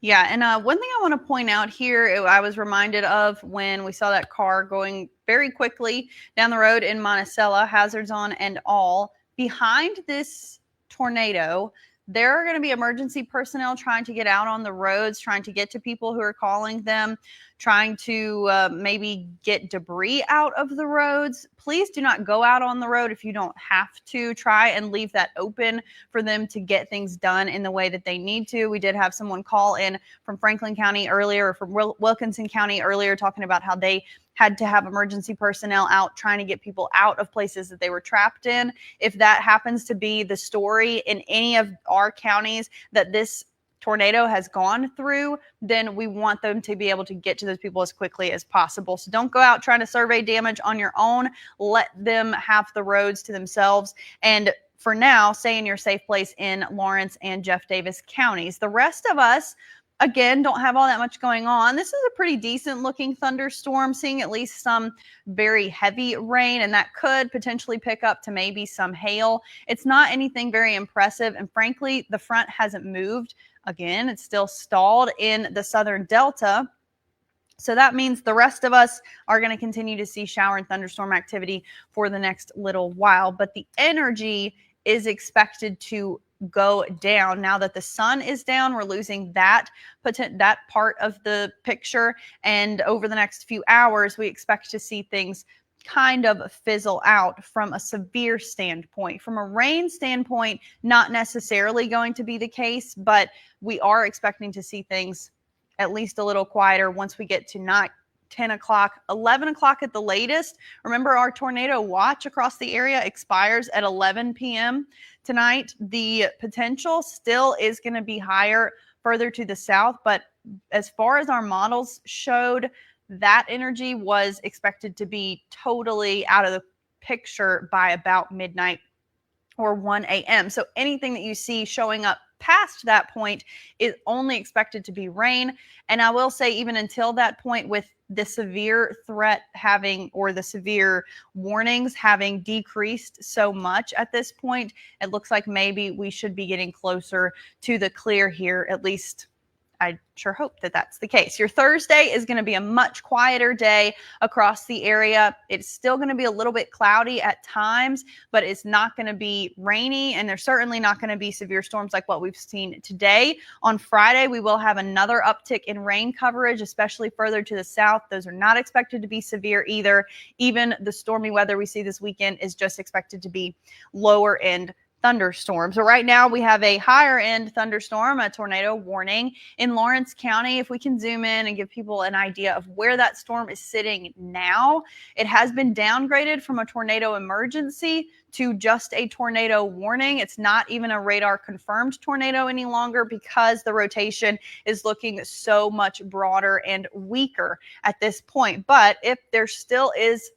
Yeah, and one thing I want to point out here, I was reminded of when we saw that car going very quickly down the road in Monticello, hazards on and all. Behind this tornado, there are going to be emergency personnel trying to get out on the roads, trying to get to people who are calling them, trying to maybe get debris out of the roads. Please do not go out on the road if you don't have to. Try and leave that open for them to get things done in the way that they need to. We did have someone call in from Franklin County earlier, or from Wilkinson County earlier, talking about how they had to have emergency personnel out trying to get people out of places that they were trapped in. If that happens to be the story in any of our counties that this tornado has gone through, then we want them to be able to get to those people as quickly as possible. So don't go out trying to survey damage on your own. Let them have the roads to themselves. And for now, stay in your safe place in Lawrence and Jeff Davis counties. The rest of us, again, don't have all that much going on. This is a pretty decent looking thunderstorm, seeing at least some very heavy rain, and that could potentially pick up to maybe some hail. It's not anything very impressive, and frankly, the front hasn't moved. Again, it's still stalled in the southern delta. So that means the rest of us are going to continue to see shower and thunderstorm activity for the next little while. But the energy is expected to go down. Now that the sun is down, we're losing that part of the picture. And over the next few hours, we expect to see things kind of fizzle out from a severe standpoint. From a rain standpoint, not necessarily going to be the case, but we are expecting to see things at least a little quieter once we get to not 10 o'clock, 11 o'clock at the latest. Remember, our tornado watch across the area expires at 11 p.m. tonight. The potential still is going to be higher further to the south, but as far as our models showed, that energy was expected to be totally out of the picture by about midnight or 1 a.m. So anything that you see showing up past that point is only expected to be rain. And I will say, even until that point, with the severe threat having, or the severe warnings having decreased so much at this point, it looks like maybe we should be getting closer to the clear here, at least I sure hope that that's the case. Your Thursday is going to be a much quieter day across the area. It's still going to be a little bit cloudy at times, but it's not going to be rainy, and there's certainly not going to be severe storms like what we've seen today. On Friday, we will have another uptick in rain coverage, especially further to the south. Those are not expected to be severe either. Even the stormy weather we see this weekend is just expected to be lower end thunderstorm. So right now we have a higher end thunderstorm, a tornado warning in Lawrence County. If we can zoom in and give people an idea of where that storm is sitting now, it has been downgraded from a tornado emergency to just a tornado warning. It's not even a radar confirmed tornado any longer because the rotation is looking so much broader and weaker at this point. But if there still is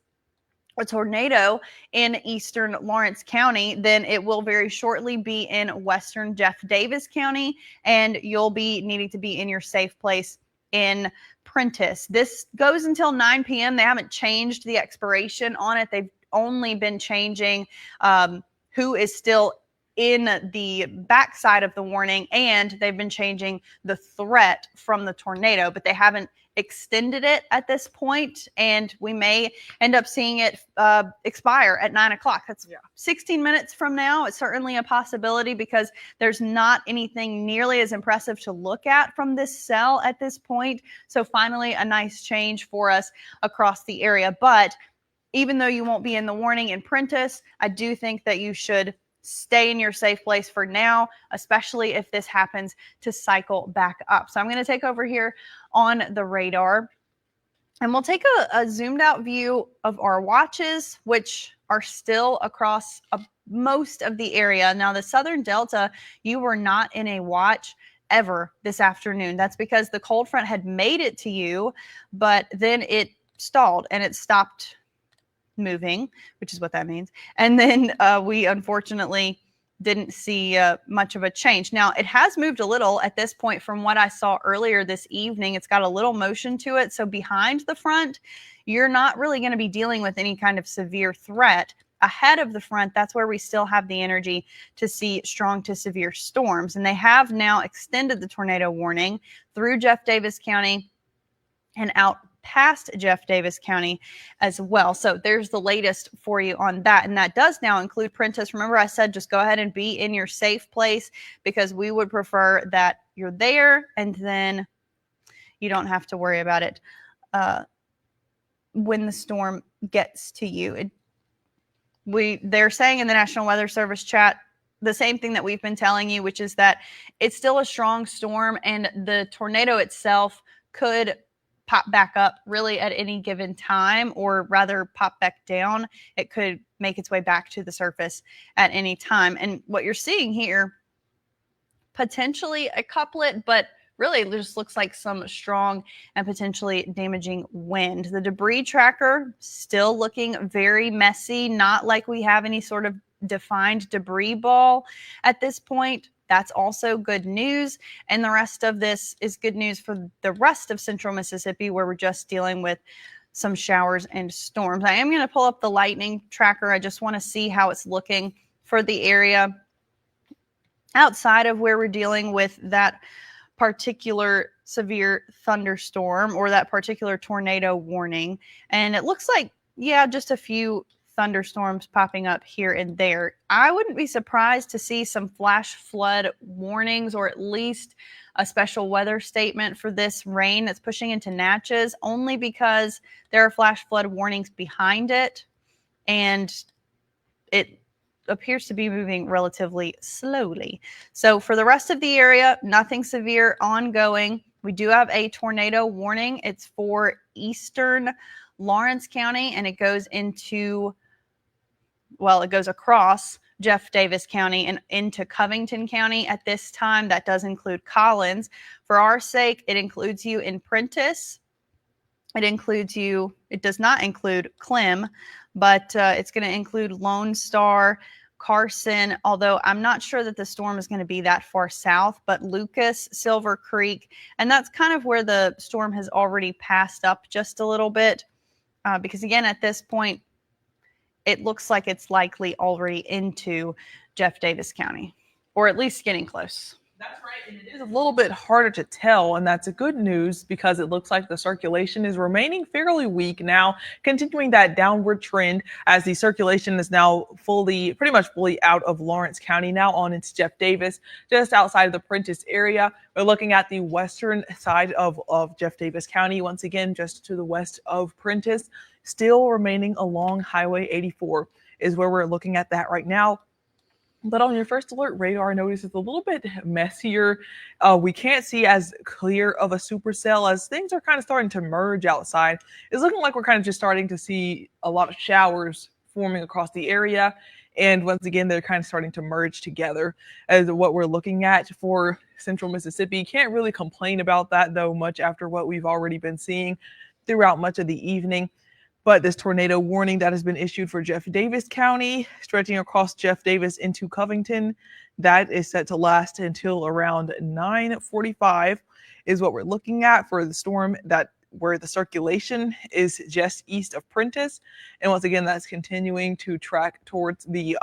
a tornado in eastern Lawrence County, then it will very shortly be in western Jeff Davis County, and you'll be needing to be in your safe place in Prentiss. This goes until 9 p.m. They haven't changed the expiration on it. They've only been changing who is still in the backside of the warning, and they've been changing the threat from the tornado, but they haven't extended it at this point, and we may end up seeing it expire at 9 o'clock. That's 16 minutes from now. It's certainly a possibility because there's not anything nearly as impressive to look at from this cell at this point. So finally, a nice change for us across the area. But even though you won't be in the warning in Prentiss, I do think that you should stay in your safe place for now, especially if this happens to cycle back up. So I'm going to take over here on the radar, and we'll take a zoomed out view of our watches, which are still across most of the area. Now, the Southern Delta, you were not in a watch ever this afternoon. That's because the cold front had made it to you, but then it stalled and it stopped moving, which is what that means. And then we unfortunately didn't see much of a change. Now, it has moved a little at this point from what I saw earlier this evening. It's got a little motion to it. So behind the front, you're not really going to be dealing with any kind of severe threat. Ahead of the front, that's where we still have the energy to see strong to severe storms. And they have now extended the tornado warning through Jeff Davis County and out past Jeff Davis County as well. So there's the latest for you on that. And that does now include Prentiss. Remember, I said just go ahead and be in your safe place because we would prefer that you're there and then you don't have to worry about it when the storm gets to you. They're saying in the National Weather Service chat the same thing that we've been telling you, which is that it's still a strong storm and the tornado itself could pop back up really at any given time, or rather pop back down. It could make its way back to the surface at any time. And what you're seeing here, potentially a couplet, but really it just looks like some strong and potentially damaging wind. The debris tracker still looking very messy, not like we have any sort of defined debris ball at this point. That's also good news. And the rest of this is good news for the rest of central Mississippi, where we're just dealing with some showers and storms. I am going to pull up the lightning tracker. I just want to see how it's looking for the area outside of where we're dealing with that particular severe thunderstorm or that particular tornado warning. And it looks like, just a few thunderstorms popping up here and there. I wouldn't be surprised to see some flash flood warnings, or at least a special weather statement for this rain that's pushing into Natchez, only because there are flash flood warnings behind it and it appears to be moving relatively slowly. So for the rest of the area, nothing severe ongoing. We do have a tornado warning. It's for eastern Lawrence County, and it goes across Jeff Davis County and into Covington County at this time. That does include Collins. For our sake, it includes you in Prentiss It does not include Clem, but it's going to include Lone Star, Carson, although I'm not sure that the storm is going to be that far south, but Lucas, Silver Creek, and that's kind of where the storm has already passed up just a little bit, because again, at this point, it looks like it's likely already into Jeff Davis County, or at least getting close. That's right, and it is a little bit harder to tell, and that's a good news because it looks like the circulation is remaining fairly weak now, continuing that downward trend as the circulation is now pretty much fully out of Lawrence County, now on into Jeff Davis, just outside of the Prentiss area. We're looking at the western side of Jeff Davis County, once again, just to the west of Prentiss, still remaining along Highway 84 is where we're looking at that right now. But on your first alert radar, notice it's a little bit messier. We can't see as clear of a supercell as things are kind of starting to merge outside. It's looking like we're kind of just starting to see a lot of showers forming across the area. And once again, they're kind of starting to merge together as what we're looking at for central Mississippi. Can't really complain about that, though, much after what we've already been seeing throughout much of the evening. But this tornado warning that has been issued for Jeff Davis County, stretching across Jeff Davis into Covington, that is set to last until around 9:45 is what we're looking at for the storm where the circulation is just east of Prentiss. And once again, that's continuing to track towards the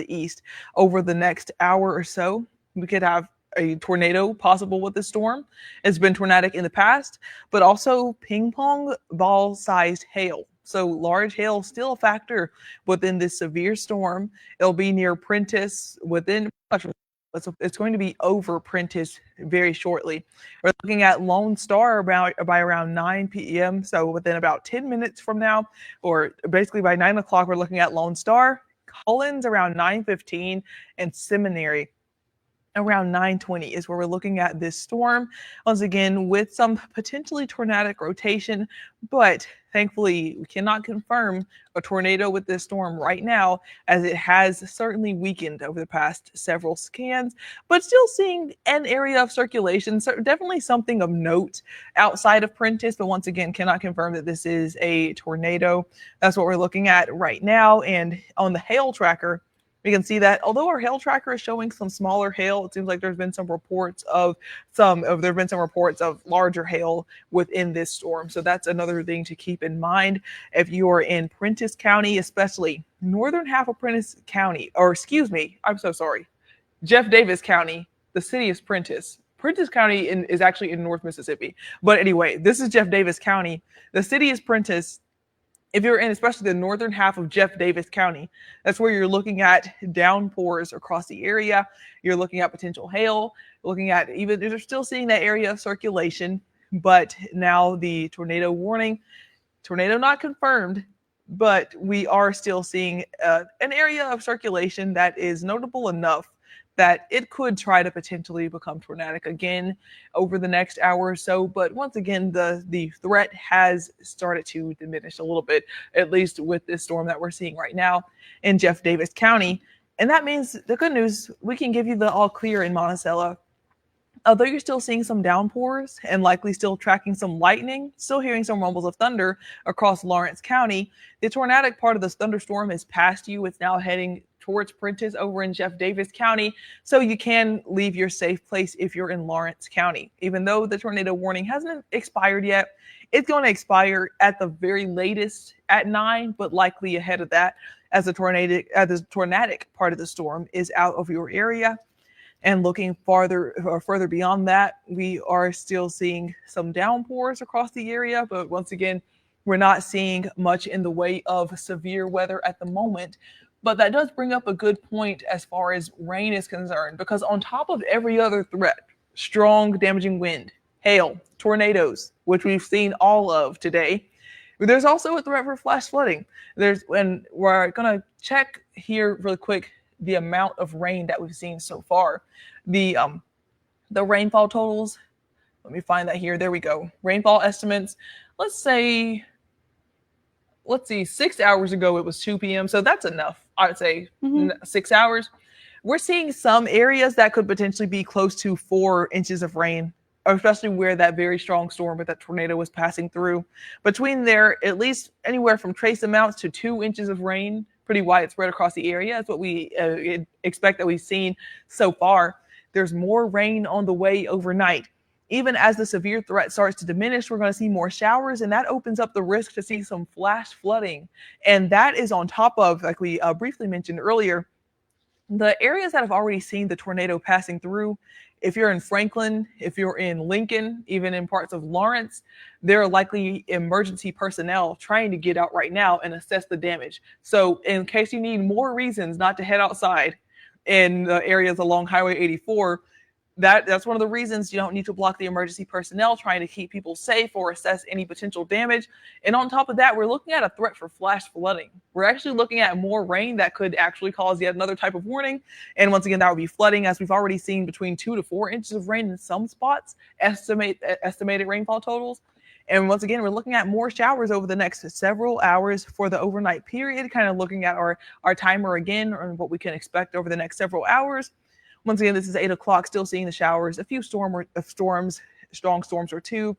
east over the next hour or so. We could have a tornado possible with this storm. It's been tornadic in the past, but also ping pong ball sized hail. So large hail still a factor within this severe storm. It'll be near Prentiss it's going to be over Prentiss very shortly. We're looking at Lone Star by around 9 p.m. So within about 10 minutes from now, or basically by 9 o'clock, we're looking at Lone Star, Collins around 9:15, and Seminary around 9:20 is where we're looking at this storm, once again with some potentially tornadic rotation, but thankfully we cannot confirm a tornado with this storm right now, as it has certainly weakened over the past several scans, but still seeing an area of circulation, so definitely something of note outside of Prentiss, but once again cannot confirm that this is a tornado. That's what we're looking at right now. And on the hail tracker, we can see that although our hail tracker is showing some smaller hail, it seems like there's been some reports of larger hail within this storm. So that's another thing to keep in mind if you are in Prentiss County, especially northern half of Prentiss County, Jeff Davis County. The city is Prentiss. Prentiss County is actually in North Mississippi. But anyway, this is Jeff Davis County. The city is Prentiss. If you're in especially the northern half of Jeff Davis County, that's where you're looking at downpours across the area. You're looking at potential hail, you're still seeing that area of circulation, but now the tornado warning, tornado not confirmed, but we are still seeing an area of circulation that is notable enough that it could try to potentially become tornadic again over the next hour or so. But once again, the threat has started to diminish a little bit, at least with this storm that we're seeing right now in Jeff Davis County. And that means the good news, we can give you the all clear in Monticello. Although you're still seeing some downpours and likely still tracking some lightning, still hearing some rumbles of thunder across Lawrence County, the tornadic part of this thunderstorm is past you. It's now heading towards Prentiss over in Jeff Davis County, so you can leave your safe place if you're in Lawrence County. Even though the tornado warning hasn't expired yet, it's going to expire at the very latest at 9, but likely ahead of that as the tornadic part of the storm is out of your area. And looking further beyond that, we are still seeing some downpours across the area, but once again, we're not seeing much in the way of severe weather at the moment. But that does bring up a good point as far as rain is concerned, because on top of every other threat, strong damaging wind, hail, tornadoes, which we've seen all of today, there's also a threat for flash flooding. And we're going to check here really quick the amount of rain that we've seen so far. The rainfall totals, let me find that here. There we go. Rainfall estimates. Let's see, 6 hours ago it was 2 p.m. So that's enough. I would say 6 hours. We're seeing some areas that could potentially be close to 4 inches of rain especially where that very strong storm with that tornado was passing through. Between there, at least anywhere from trace amounts to 2 inches of rain, pretty widespread across the area. That's what we expect that we've seen so far. There's more rain on the way overnight. Even as the severe threat starts to diminish, we're going to see more showers, and that opens up the risk to see some flash flooding. And that is on top of, like we briefly mentioned earlier, the areas that have already seen the tornado passing through. If you're in Franklin, if you're in Lincoln, even in parts of Lawrence, there are likely emergency personnel trying to get out right now and assess the damage. So in case you need more reasons not to head outside in the areas along Highway 84, that's one of the reasons you don't need to block the emergency personnel trying to keep people safe or assess any potential damage. And on top of that, we're looking at a threat for flash flooding. We're actually looking at more rain that could actually cause yet another type of warning. And once again, that would be flooding, as we've already seen between 2 to 4 inches of rain in some spots, estimated rainfall totals. And once again, we're looking at more showers over the next several hours for the overnight period, kind of looking at our timer again, or what we can expect over the next several hours. Once again, this is 8 o'clock, still seeing the showers, a few strong storms or two.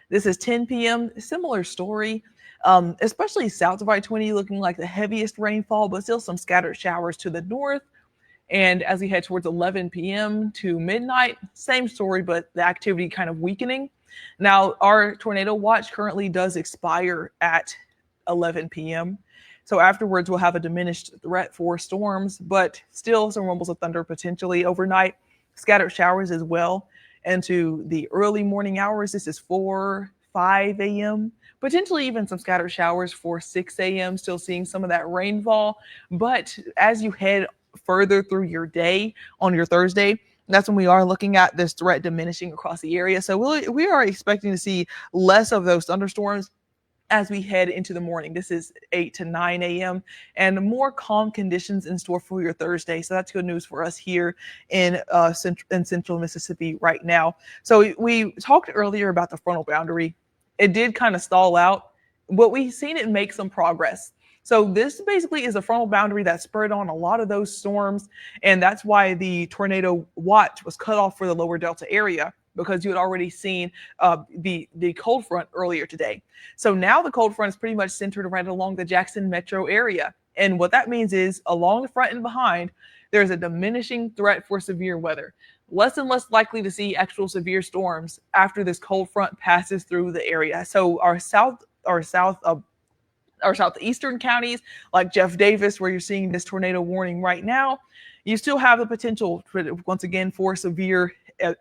This is 10 p.m., similar story, especially south of I-20, looking like the heaviest rainfall, but still some scattered showers to the north. And as we head towards 11 p.m. to midnight, same story, but the activity kind of weakening. Now, our tornado watch currently does expire at 11 p.m., so afterwards, we'll have a diminished threat for storms, but still some rumbles of thunder potentially overnight, scattered showers as well. And to the early morning hours, this is 4, 5 a.m., potentially even some scattered showers for 6 a.m., still seeing some of that rainfall. But as you head further through your day on your Thursday, that's when we are looking at this threat diminishing across the area. So we are expecting to see less of those thunderstorms as we head into the morning. This is 8 to 9 a.m. and more calm conditions in store for your Thursday. So that's good news for us here in central Mississippi right now. So we talked earlier about the frontal boundary. It did kind of stall out, but we've seen it make some progress. So this basically is a frontal boundary that spurred on a lot of those storms, and that's why the tornado watch was cut off for the lower Delta area, because you had already seen the cold front earlier today. So now the cold front is pretty much centered right along the Jackson metro area. And what that means is along the front and behind, there's a diminishing threat for severe weather. Less and less likely to see actual severe storms after this cold front passes through the area. So our southeastern counties, like Jeff Davis, where you're seeing this tornado warning right now, you still have the potential once again for severe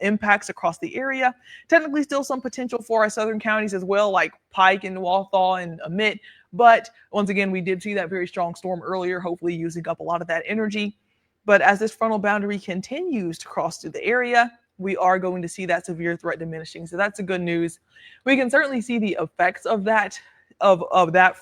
impacts across the area. Technically still some potential for our southern counties as well, like Pike and Walthall and Emmett. But once again, we did see that very strong storm earlier, hopefully using up a lot of that energy. But as this frontal boundary continues to cross through the area, we are going to see that severe threat diminishing. So that's the good news. We can certainly see the effects of that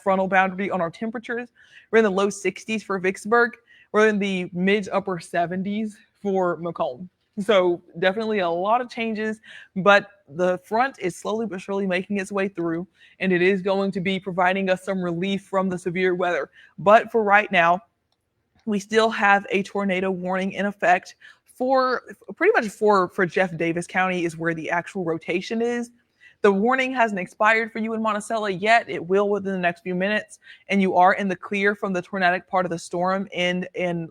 frontal boundary on our temperatures. We're in the low 60s for Vicksburg. We're in the mid upper 70s for Macomb. So definitely a lot of changes, but the front is slowly but surely making its way through, and it is going to be providing us some relief from the severe weather. But for right now, we still have a tornado warning in effect for pretty much for Jeff Davis County is where the actual rotation is. The warning hasn't expired for you in Monticello yet. It will within the next few minutes, and you are in the clear from the tornadic part of the storm in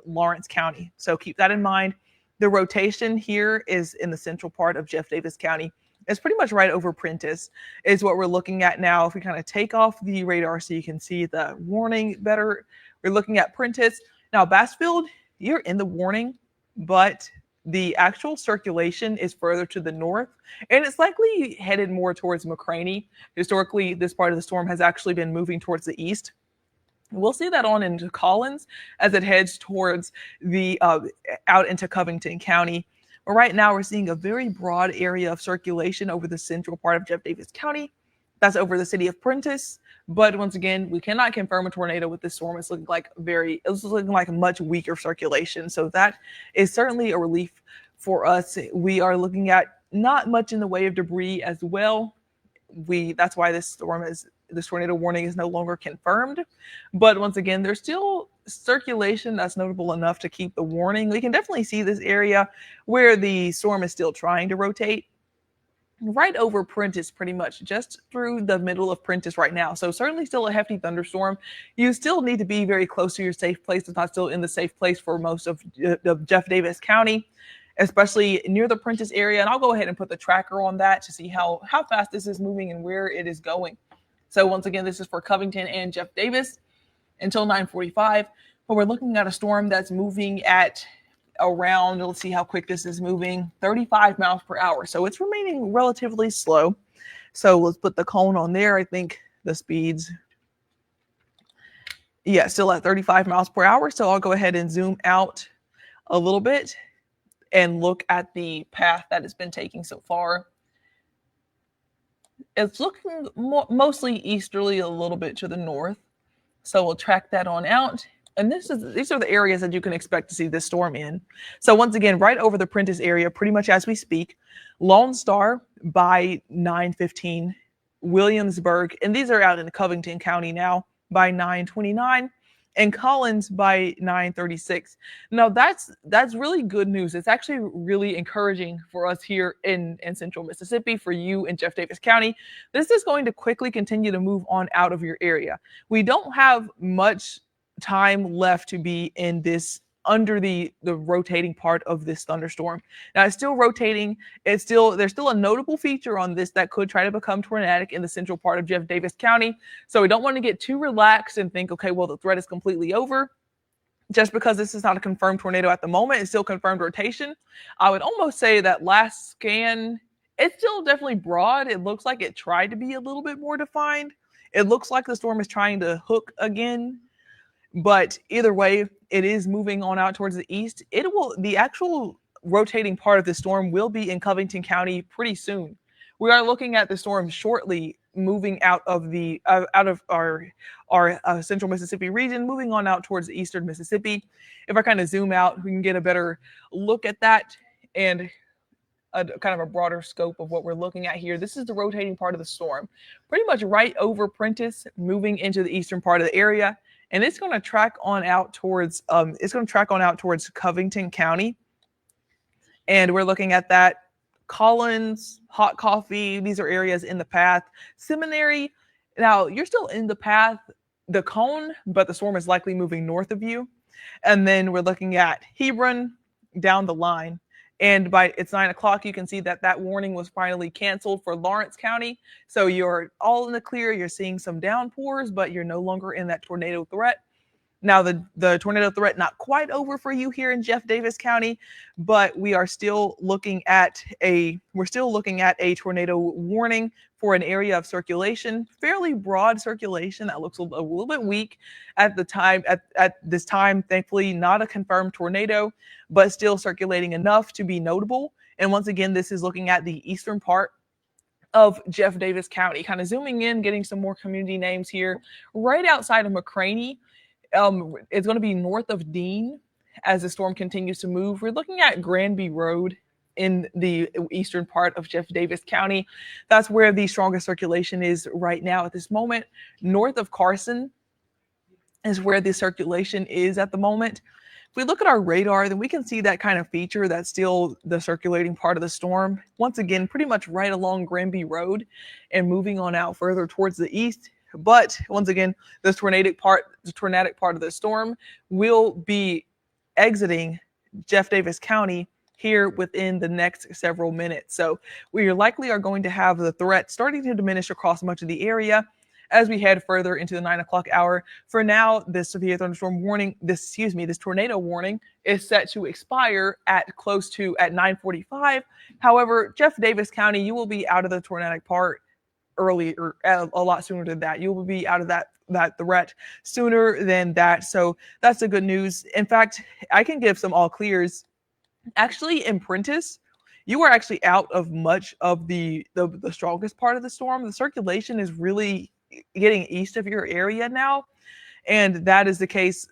Lawrence County. So keep that in mind. The rotation here is in the central part of Jeff Davis County. It's pretty much right over Prentiss is what we're looking at now. If we kind of take off the radar so you can see the warning better, we're looking at Prentiss. Now, Bassfield, you're in the warning, but the actual circulation is further to the north, and it's likely headed more towards McCraney. Historically, this part of the storm has actually been moving towards the east. We'll see that on into Collins as it heads towards the out into Covington County. But right now, we're seeing a very broad area of circulation over the central part of Jeff Davis County. That's over the city of Prentiss. But once again, we cannot confirm a tornado with this storm. It's looking like a much weaker circulation. So that is certainly a relief for us. We are looking at not much in the way of debris as well. That's why this tornado warning is no longer confirmed. But once again, there's still circulation that's notable enough to keep the warning. We can definitely see this area where the storm is still trying to rotate. right over Prentice, pretty much just through the middle of Prentice right now. So certainly still a hefty thunderstorm. You still need to be very close to your safe place. It's not still in the safe place for most of Jeff Davis County, especially near the Prentice area. And I'll go ahead and put the tracker on that to see how fast this is moving and where it is going. So once again, this is for Covington and Jeff Davis until 9:45. But we're looking at a storm that's moving at around, let's see how quick this is moving, 35 miles per hour. So it's remaining relatively slow. So let's put the cone on there. I think the speeds, yeah, still at 35 miles per hour. So I'll go ahead and zoom out a little bit and look at the path that it's been taking so far. It's looking mostly easterly, a little bit to the north. So we'll track that on out. And these are the areas that you can expect to see this storm in. So once again, right over the Prentice area, pretty much as we speak, Lone Star by 9:15, Williamsburg, and these are out in Covington County now, by 9:29, and Collins by 9:36. Now that's really good news. It's actually really encouraging for us here in central Mississippi, for you in Jeff Davis County. This is going to quickly continue to move on out of your area. We don't have much time left to be in this under the rotating part of this thunderstorm. Now it's still rotating. There's still a notable feature on this that could try to become tornadic in the central part of Jeff Davis County. So we don't want to get too relaxed and think, okay, well, the threat is completely over. Just because this is not a confirmed tornado at the moment, it's still confirmed rotation. I would almost say that last scan, it's still definitely broad. It looks like it tried to be a little bit more defined. It looks like the storm is trying to hook again. But either way, it is moving on out towards the east. The actual rotating part of the storm will be in Covington County pretty soon. We are looking at the storm shortly moving out of our central Mississippi region, moving on out towards eastern Mississippi. If I kind of zoom out, we can get a better look at that and kind of a broader scope of what we're looking at here. This is the rotating part of the storm, pretty much right over Prentice, moving into the eastern part of the area. And it's going to track on out towards Covington County. And we're looking at that. Collins, Hot Coffee, these are areas in the path. Seminary, now you're still in the path, the cone, but the storm is likely moving north of you. And then we're looking at Hebron down the line. And by it's 9 o'clock, you can see that warning was finally canceled for Lawrence County. So you're all in the clear. You're seeing some downpours, but you're no longer in that tornado threat. Now, the tornado threat not quite over for you here in Jeff Davis County, but we are still looking at a tornado warning for an area of circulation, fairly broad circulation that looks a little bit weak at the time. At this time, thankfully, not a confirmed tornado, but still circulating enough to be notable. And once again, this is looking at the eastern part of Jeff Davis County. Kind of zooming in, getting some more community names here, right outside of McCraney. It's going to be north of Dean as the storm continues to move. We're looking at Granby Road in the eastern part of Jeff Davis County. That's where the strongest circulation is right now at this moment. North of Carson is where the circulation is at the moment. If we look at our radar, then we can see that kind of feature that's still the circulating part of the storm. Once again, pretty much right along Granby Road and moving on out further towards the east. But once again, the tornadic part of the storm will be exiting Jeff Davis County here within the next several minutes. So we likely are going to have the threat starting to diminish across much of the area as we head further into the 9 o'clock hour. For now, this severe thunderstorm warning, this tornado warning is set to expire at 9:45. However, Jeff Davis County, you will be out of the tornadic part early, or a lot sooner than that. You will be out of that threat sooner than that. So that's the good news. In fact, I can give some all clears. Actually, in Prentice, you are actually out of much of the strongest part of the storm. The circulation is really getting east of your area now, and that is the case.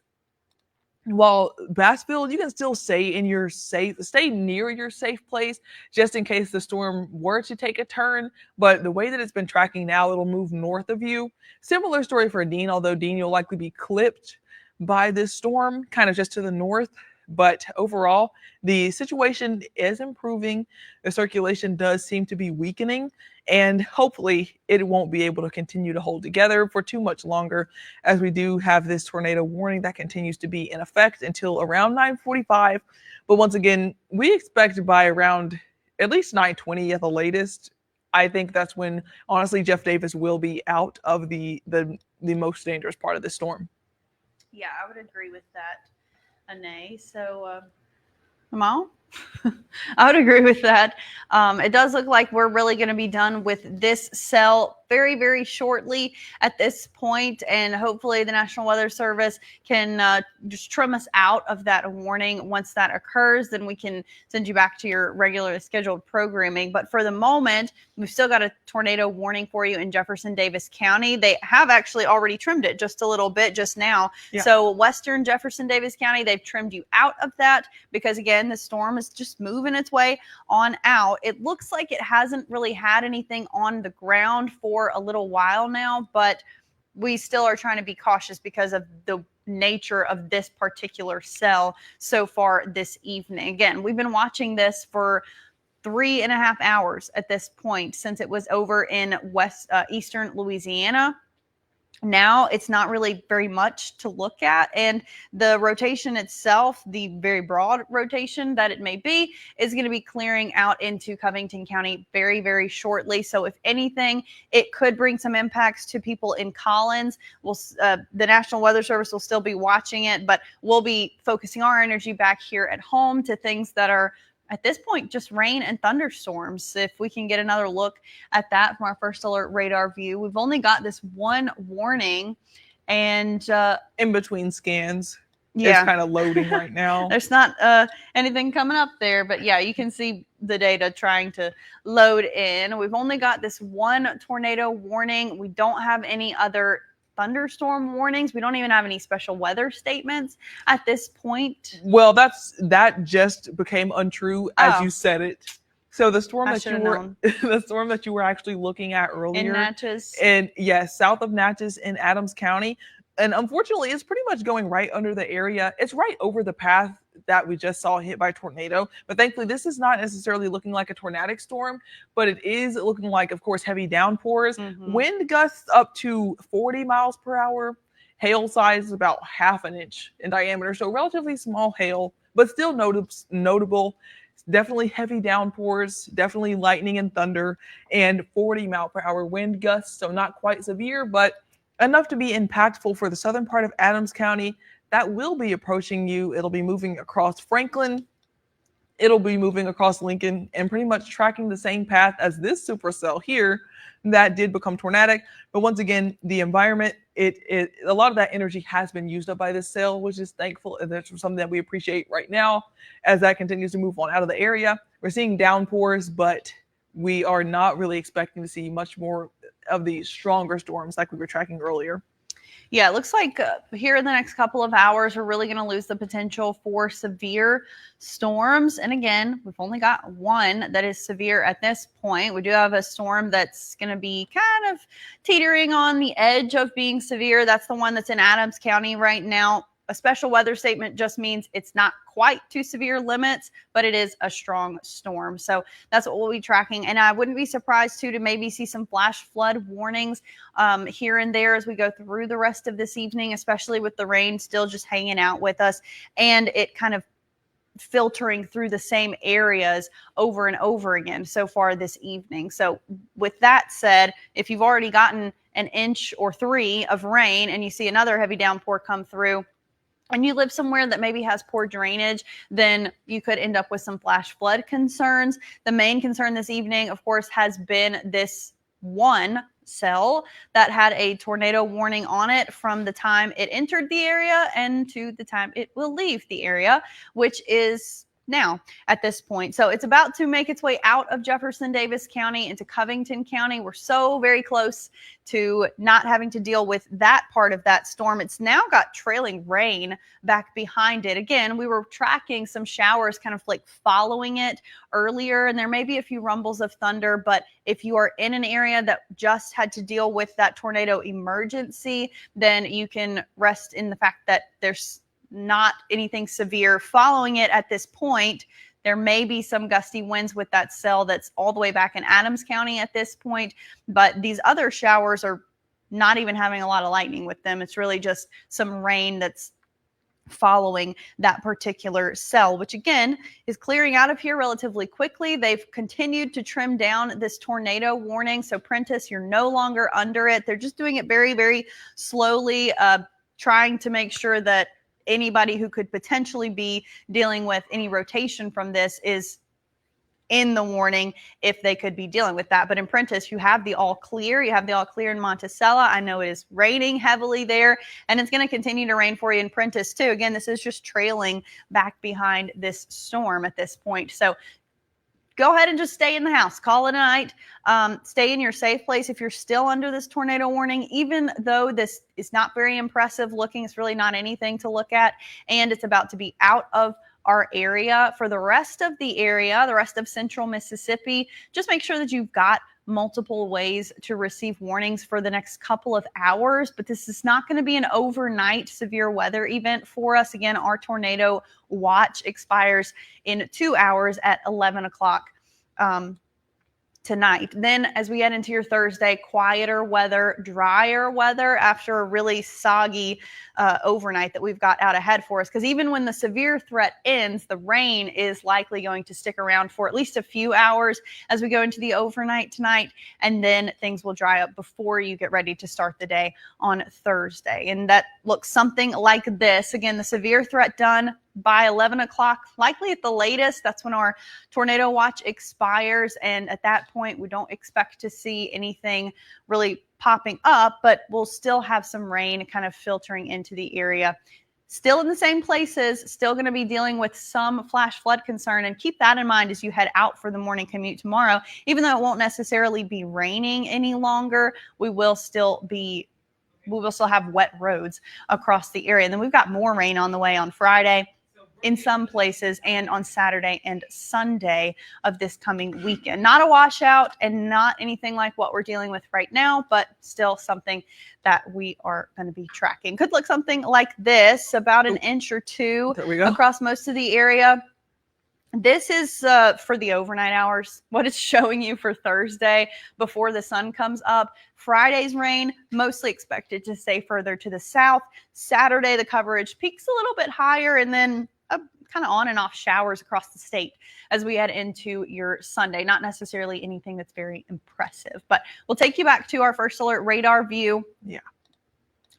While Bassfield, you can still stay near your safe place just in case the storm were to take a turn. But the way that it's been tracking now, it'll move north of you. Similar story for Dean, although Dean, you'll likely be clipped by this storm, kind of just to the north. But overall, the situation is improving. The circulation does seem to be weakening, and hopefully it won't be able to continue to hold together for too much longer, as we do have this tornado warning that continues to be in effect until around 9:45. But once again, we expect by around at least 9:20 at the latest. I think that's when, honestly, Jeff Davis will be out of the most dangerous part of the storm. Yeah, I would agree with that, Anae. So, Amal? I would agree with that. It does look like we're really going to be done with this cell very, very shortly at this point, and hopefully the National Weather Service can just trim us out of that warning. Once that occurs, then we can send you back to your regularly scheduled programming. But for the moment, we've still got a tornado warning for you in Jefferson Davis County. They have actually already trimmed it just a little bit just now. Yeah. So western Jefferson Davis County, they've trimmed you out of that because, again, the storm is just moving its way on out. It looks like it hasn't really had anything on the ground for a little while now, but we still are trying to be cautious because of the nature of this particular cell so far this evening. Again, we've been watching this for 3.5 hours at this point since it was over in eastern Louisiana. Now it's not really very much to look at, and the rotation itself, the very broad rotation that it may be, is going to be clearing out into Covington County very, very shortly. So if anything, it could bring some impacts to people in Collins. The National Weather Service will still be watching it, but we'll be focusing our energy back here at home to things that are, at this point, just rain and thunderstorms. If we can get another look at that from our first alert radar view, we've only got this one warning, and in between scans, yeah, it's kind of loading right now. There's not anything coming up there, but yeah, you can see the data trying to load in. We've only got this one tornado warning. We don't have any other thunderstorm warnings. We don't even have any special weather statements at this point. Well, that just became untrue as you said it. So the storm the storm that you were actually looking at earlier in Natchez, and yes, south of Natchez in Adams County, and unfortunately, it's pretty much going right under the area. It's right over the path that we just saw hit by tornado. But thankfully, this is not necessarily looking like a tornadic storm, but it is looking like, of course, heavy downpours, wind gusts up to 40 miles per hour, hail size is about 1/2 inch in diameter. So relatively small hail, but still notable. Definitely heavy downpours, definitely lightning and thunder, and 40 mile per hour wind gusts. So not quite severe, but enough to be impactful for the southern part of Adams County. That will be approaching you. It'll be moving across Franklin. It'll be moving across Lincoln and pretty much tracking the same path as this supercell here that did become tornadic. But once again, the environment, a lot of that energy has been used up by this cell, which is thankful. And that's something that we appreciate right now as that continues to move on out of the area. We're seeing downpours, but we are not really expecting to see much more of these stronger storms like we were tracking earlier. Yeah, it looks like here in the next couple of hours, we're really going to lose the potential for severe storms. And again, we've only got one that is severe at this point. We do have a storm that's going to be kind of teetering on the edge of being severe. That's the one that's in Adams County right now. A special weather statement just means it's not quite to severe limits, but it is a strong storm. So that's what we'll be tracking. And I wouldn't be surprised to maybe see some flash flood warnings here and there as we go through the rest of this evening, especially with the rain still just hanging out with us and it kind of filtering through the same areas over and over again so far this evening. So with that said, if you've already gotten 1 inch or 3 of rain and you see another heavy downpour come through, and you live somewhere that maybe has poor drainage, then you could end up with some flash flood concerns. The main concern this evening, of course, has been this one cell that had a tornado warning on it from the time it entered the area and to the time it will leave the area, which is now at this point. So it's about to make its way out of Jefferson Davis County into Covington County. We're so very close to not having to deal with that part of that storm. It's now got trailing rain back behind it. Again, we were tracking some showers kind of like following it earlier, and there may be a few rumbles of thunder, but if you are in an area that just had to deal with that tornado emergency, then you can rest in the fact that there's not anything severe following it at this point. There may be some gusty winds with that cell that's all the way back in Adams County at this point, but these other showers are not even having a lot of lightning with them. It's really just some rain that's following that particular cell, which again is clearing out of here relatively quickly. They've continued to trim down this tornado warning. So Prentice, you're no longer under it. They're just doing it very, very slowly, trying to make sure that anybody who could potentially be dealing with any rotation from this is in the warning if they could be dealing with that. But in Prentice, you have the all clear. You have the all clear in Monticello. I know it is raining heavily there, and it's going to continue to rain for you in Prentice too. Again, this is just trailing back behind this storm at this point. So go ahead and just stay in the house. Call it a night. Stay in your safe place if you're still under this tornado warning, even though this is not very impressive looking. It's really not anything to look at, and it's about to be out of our area. For the rest of the area, the rest of central Mississippi, just make sure that you've got multiple ways to receive warnings for the next couple of hours. But this is not going to be an overnight severe weather event for us. Again, our tornado watch expires in 2 hours at 11 o'clock tonight. Then as we head into your Thursday, quieter weather, drier weather after a really soggy overnight that we've got out ahead for us. Because even when the severe threat ends, the rain is likely going to stick around for at least a few hours as we go into the overnight tonight. And then things will dry up before you get ready to start the day on Thursday. And that looks something like this. Again, the severe threat done by 11 o'clock, likely at the latest. That's when our tornado watch expires. And at that point, we don't expect to see anything really popping up, but we'll still have some rain kind of filtering into the area. Still in the same places, still going to be dealing with some flash flood concern. And keep that in mind as you head out for the morning commute tomorrow. Even though it won't necessarily be raining any longer, we will still have wet roads across the area. And then we've got more rain on the way on Friday in some places and on Saturday and Sunday of this coming weekend. Not a washout and not anything like what we're dealing with right now, but still something that we are going to be tracking. Could look something like this, about an inch or two across most of the area. This is for the overnight hours, what it's showing you for Thursday before the sun comes up. Friday's rain, mostly expected to stay further to the south. Saturday, the coverage peaks a little bit higher, and then kind of on and off showers across the state as we head into your Sunday. Not necessarily anything that's very impressive, but we'll take you back to our first alert radar view. Yeah.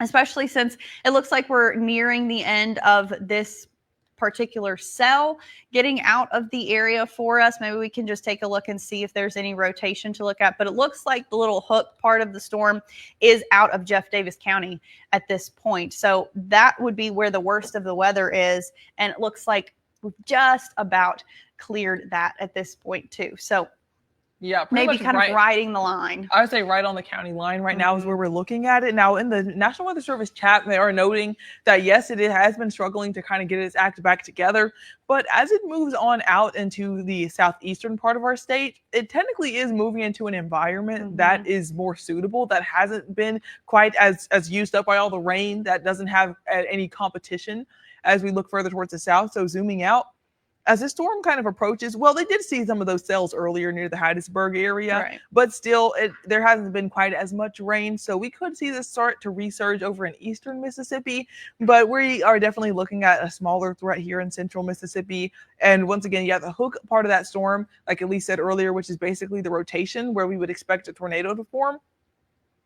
Especially since it looks like we're nearing the end of this particular cell getting out of the area for us. Maybe we can just take a look and see if there's any rotation to look at, but it looks like the little hook part of the storm is out of Jeff Davis County at this point. So that would be where the worst of the weather is. And it looks like we've just about cleared that at this point too. So yeah, maybe kind of riding the line. I would say right on the county line right now is where we're looking at it. Now, in the National Weather Service chat, they are noting that, yes, it has been struggling to kind of get its act back together. But as it moves on out into the southeastern part of our state, it technically is moving into an environment that is more suitable, that hasn't been quite as used up by all the rain, that doesn't have any competition as we look further towards the south. So zooming out, as the storm kind of approaches, well, they did see some of those cells earlier near the Hattiesburg area, but still there hasn't been quite as much rain. So we could see this start to resurge over in eastern Mississippi, but we are definitely looking at a smaller threat here in central Mississippi. And once again, yeah, the hook part of that storm, like Elise said earlier, which is basically the rotation where we would expect a tornado to form,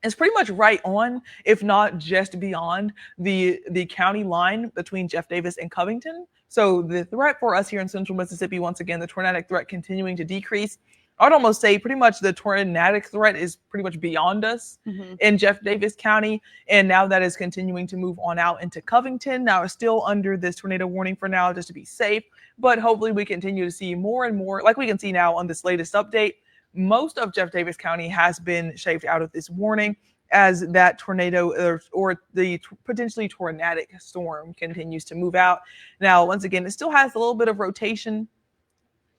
is pretty much right on, if not just beyond the county line between Jeff Davis and Covington. So the threat for us here in central Mississippi, once again, the tornadic threat continuing to decrease. I'd almost say pretty much the tornadic threat is pretty much beyond us in Jeff Davis County. And now that is continuing to move on out into Covington. Now it's still under this tornado warning for now, just to be safe. But hopefully we continue to see more and more, like we can see now on this latest update. Most of Jeff Davis County has been shaved out of this warning as that tornado or the potentially tornadic storm continues to move out. Now, once again, it still has a little bit of rotation.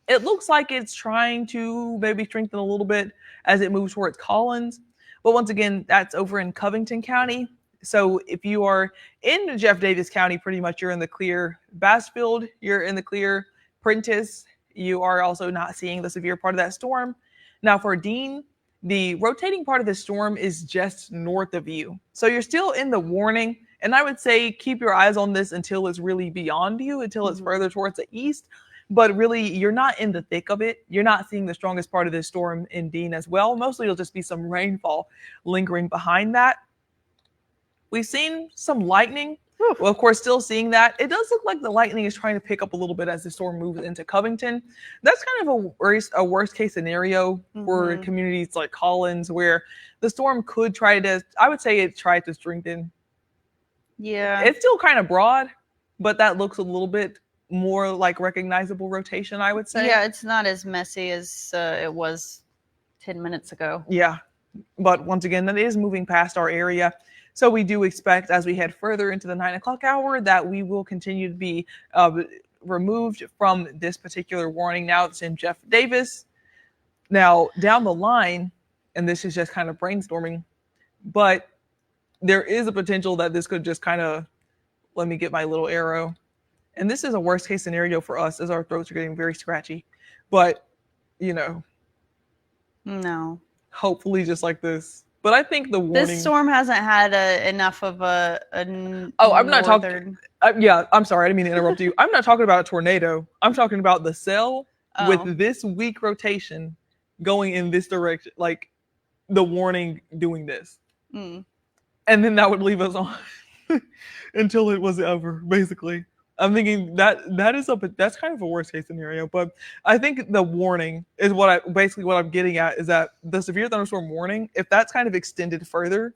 It looks like it's trying to maybe strengthen a little bit as it moves towards Collins. But once again, that's over in Covington County. So if you are in Jeff Davis County, pretty much you're in the clear. Bassfield, you're in the clear. Prentice, you are also not seeing the severe part of that storm. Now for Dean, the rotating part of the storm is just north of you. So you're still in the warning. And I would say keep your eyes on this until it's really beyond you, until it's further towards the east. But really, you're not in the thick of it. You're not seeing the strongest part of this storm in Dean as well. Mostly it'll just be some rainfall lingering behind that. We've seen some lightning. Well, of course, still seeing that. It does look like the lightning is trying to pick up a little bit as the storm moves into Covington. That's kind of a worst case scenario for communities like Collins, where the storm could try to, I would say it tried to strengthen. Yeah. It's still kind of broad, but that looks a little bit more like recognizable rotation, I would say. Yeah, it's not as messy as it was 10 minutes ago. Yeah. But once again, that is moving past our area. So we do expect as we head further into the 9 o'clock hour that we will continue to be removed from this particular warning. Now it's in Jeff Davis. Now down the line, and this is just kind of brainstorming, but there is a potential that this could just kind of, let me get my little arrow. And this is a worst case scenario for us as our throats are getting very scratchy. But, you know. No. Hopefully just like this. But I think the warning. This storm hasn't had enough of a I'm not talking. Yeah, I'm sorry. I didn't mean to interrupt you. I'm not talking about a tornado. I'm talking about the cell with this weak rotation going in this direction. Like the warning doing this. And then that would leave us on until it was over, basically. I'm thinking that's kind of a worst case scenario, but I think the warning is what I'm getting at is that the severe thunderstorm warning, if that's kind of extended further,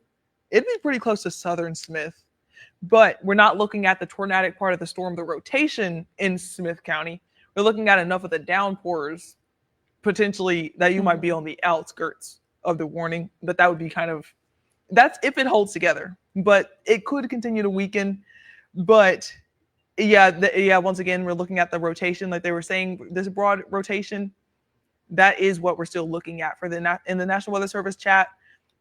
it'd be pretty close to southern Smith. But we're not looking at the tornadic part of the storm, the rotation in Smith County. We're looking at enough of the downpours potentially that you might be on the outskirts of the warning, but that would be that's if it holds together. But it could continue to weaken, but once again, we're looking at the rotation, like they were saying, this broad rotation. That is what we're still looking at in the National Weather Service chat.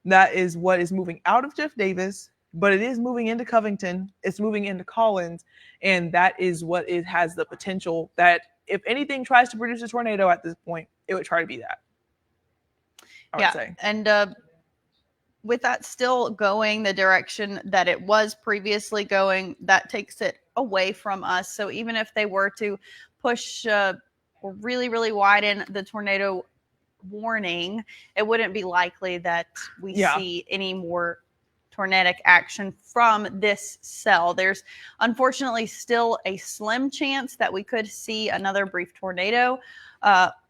That is what is moving out of Jeff Davis, but it is moving into Covington. It's moving into Collins, and that is what it has the potential that if anything tries to produce a tornado at this point, it would try to be that. I would say. And with that still going the direction that it was previously going, that takes it away from us. So even if they were to push or really, really widen the tornado warning, it wouldn't be likely that we see any more tornadic action from this cell. There's unfortunately still a slim chance that we could see another brief tornado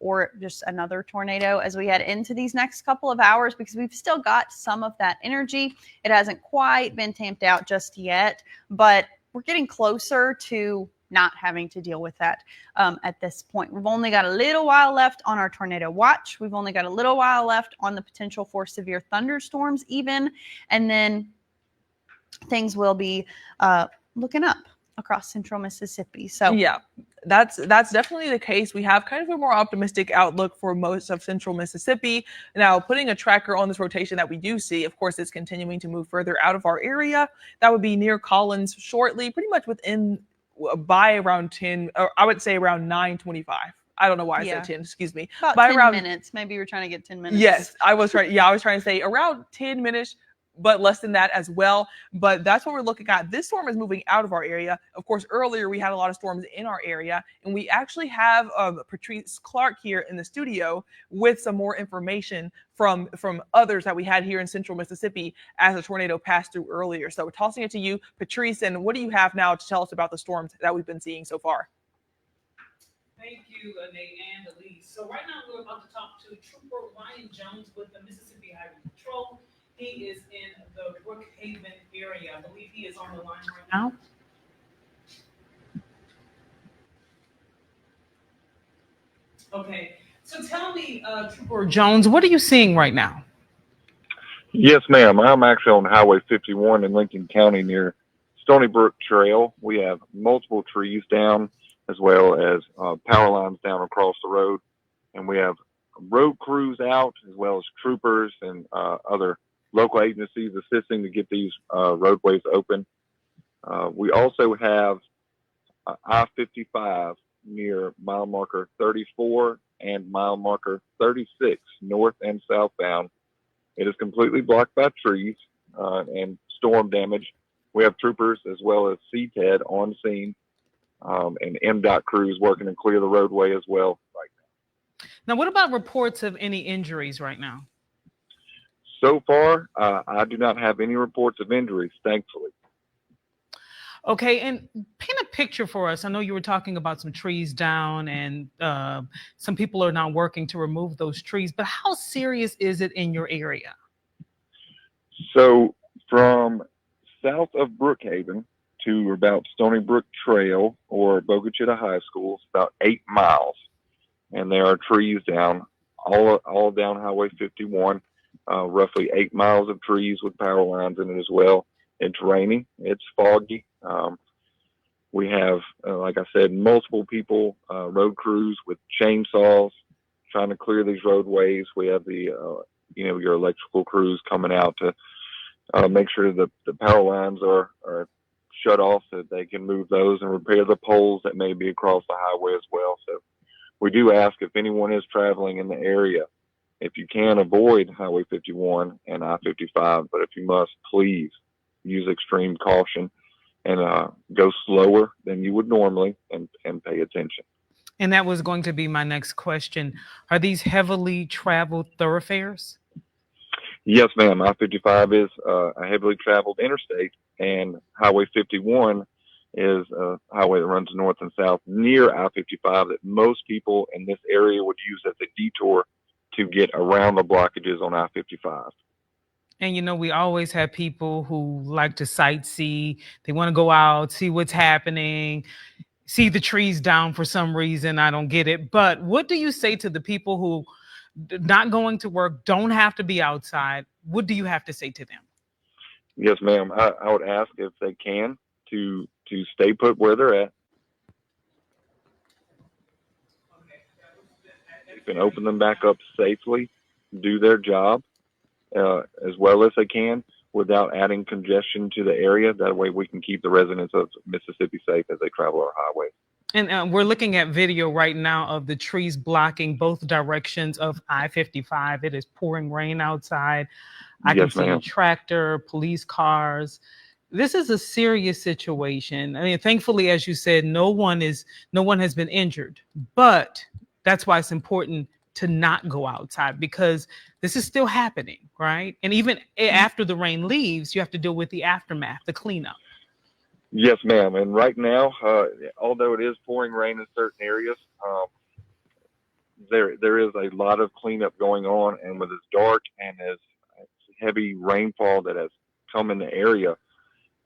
or just another tornado as we head into these next couple of hours, because we've still got some of that energy. It hasn't quite been tamped out just yet, but we're getting closer to not having to deal with that at this point. We've only got a little while left on our tornado watch. We've only got a little while left on the potential for severe thunderstorms even, and then things will be looking up across central Mississippi. So yeah, that's definitely the case. We have kind of a more optimistic outlook for most of central Mississippi. Now, putting a tracker on this rotation that we do see, of course, it's continuing to move further out of our area. That would be near Collins shortly, pretty much by around 10, or I would say around 9:25. I don't know why I said 10, excuse me. About by 10 around minutes. Maybe you were trying to get 10 minutes. Yes, I was trying to say around 10 minutes, but less than that as well. But that's what we're looking at. This storm is moving out of our area. Of course, earlier we had a lot of storms in our area, and we actually have Patrice Clark here in the studio with some more information from others that we had here in central Mississippi as a tornado passed through earlier. So we're tossing it to you, Patrice, and what do you have now to tell us about the storms that we've been seeing so far? Thank you, Nate and Elise. So right now we're about to talk to Trooper Ryan Jones with the Mississippi Highway Patrol. He is in the Brookhaven area. I believe he is on the line right now. Okay, so tell me, Trooper Jones, what are you seeing right now? Yes, ma'am. I'm actually on Highway 51 in Lincoln County near Stony Brook Trail. We have multiple trees down as well as power lines down across the road. And we have road crews out as well as troopers and other local agencies assisting to get these roadways open. We also have I-55 near mile marker 34 and mile marker 36, north and southbound. It is completely blocked by trees and storm damage. We have troopers as well as CTED on scene and MDOT crews working to clear the roadway as well right now. Now, what about reports of any injuries right now? So far, I do not have any reports of injuries, thankfully. Okay, and paint a picture for us. I know you were talking about some trees down and some people are now working to remove those trees, but how serious is it in your area? So from south of Brookhaven to about Stony Brook Trail or Boca Chica High School, it's about 8 miles. And there are trees down, all down Highway 51, roughly 8 miles of trees with power lines in it as well. It's raining, it's foggy. We have, like I said, multiple people, road crews with chainsaws trying to clear these roadways. We have the, your electrical crews coming out to make sure that the power lines are shut off so that they can move those and repair the poles that may be across the highway as well. So we do ask if anyone is traveling in the area, if you can avoid Highway 51 and I-55, but if you must, please use extreme caution and go slower than you would normally and pay attention. And that was going to be my next question. Are these heavily traveled thoroughfares? Yes, ma'am. I-55 is a heavily traveled interstate, and Highway 51 is a highway that runs north and south near I-55 that most people in this area would use as a detour to get around the blockages on I-55. And we always have people who like to sightsee. They want to go out, see what's happening, see the trees down for some reason. I don't get it. But what do you say to the people who not going to work, don't have to be outside? What do you have to say to them? Yes, ma'am. I would ask if they can to stay put where they're at. You can open them back up safely, do their job as well as they can without adding congestion to the area. That way we can keep the residents of Mississippi safe as they travel our highways. And we're looking at video right now of the trees blocking both directions of I-55. It is pouring rain outside. I can see a tractor, police cars. This is a serious situation. I mean, thankfully, as you said, no one has been injured, but that's why it's important to not go outside, because this is still happening, right? And even after the rain leaves, you have to deal with the aftermath, the cleanup. Yes, ma'am. And right now, although it is pouring rain in certain areas, there is a lot of cleanup going on. And with as dark and as heavy rainfall that has come in the area,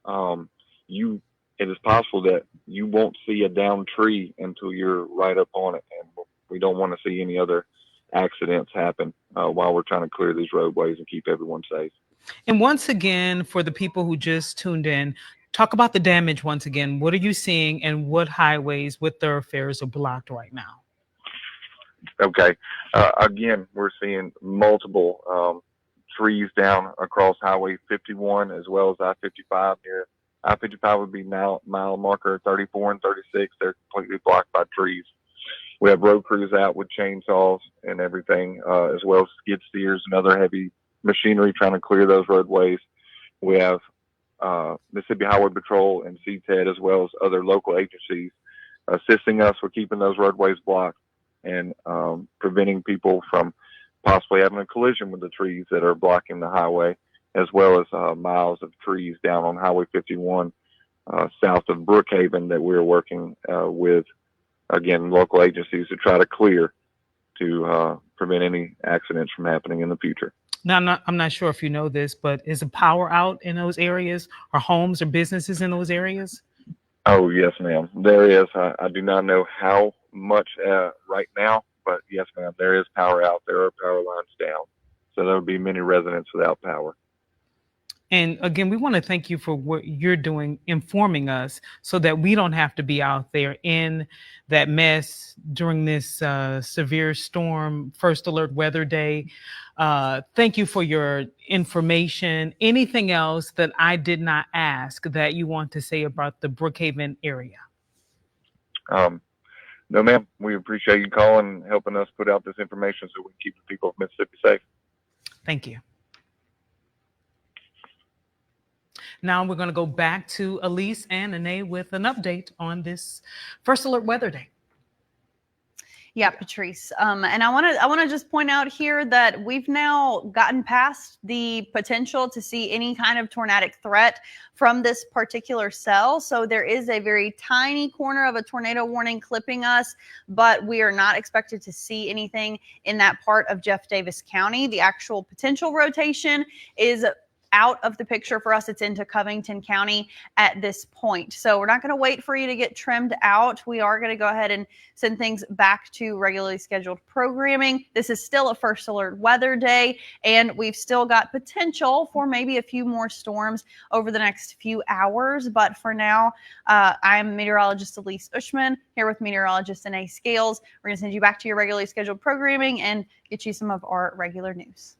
it is possible that you won't see a downed tree until you're right up on it. And we don't want to see any other accidents happen while we're trying to clear these roadways and keep everyone safe. And once again, for the people who just tuned in, talk about the damage once again. What are you seeing, and what highways, what thoroughfares are blocked right now? Okay. Again, we're seeing multiple trees down across Highway 51 as well as I-55 here. I-55 would be mile marker 34 and 36. They're completely blocked by trees. We have road crews out with chainsaws and everything, as well as skid steers and other heavy machinery trying to clear those roadways. We have Mississippi Highway Patrol and CTED, as well as other local agencies, assisting us with keeping those roadways blocked and preventing people from possibly having a collision with the trees that are blocking the highway, as well as miles of trees down on Highway 51 south of Brookhaven that we're working with, again, local agencies to try to clear to prevent any accidents from happening in the future. Now, I'm not sure if you know this, but is the power out in those areas, or homes or businesses in those areas? Oh, yes, ma'am. There is. I do not know how much right now, but yes, ma'am, there is power out. There are power lines down. So there will be many residents without power. And again, we want to thank you for what you're doing, informing us so that we don't have to be out there in that mess during this severe storm, first alert weather day. Thank you for your information. Anything else that I did not ask that you want to say about the Brookhaven area? No, ma'am. We appreciate you calling and helping us put out this information so we can keep the people of Mississippi safe. Thank you. Now we're going to go back to Elise and Anae with an update on this first alert weather day. Yeah, Patrice. And I want to just point out here that we've now gotten past the potential to see any kind of tornadic threat from this particular cell. So there is a very tiny corner of a tornado warning clipping us, but we are not expected to see anything in that part of Jeff Davis County. The actual potential rotation is out of the picture for us. It's into Covington County at this point. So we're not going to wait for you to get trimmed out. We are going to go ahead and send things back to regularly scheduled programming. This is still a first alert weather day, and we've still got potential for maybe a few more storms over the next few hours. But for now, I'm meteorologist Elise Ushman here with meteorologist Anae Scales. We're going to send you back to your regularly scheduled programming and get you some of our regular news.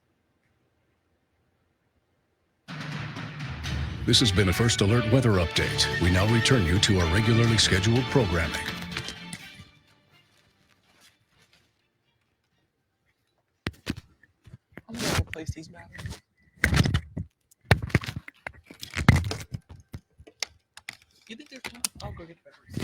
This has been a First Alert weather update. We now return you to our regularly scheduled programming. I'm going to replace these batteries. You think they're I'll go get the batteries.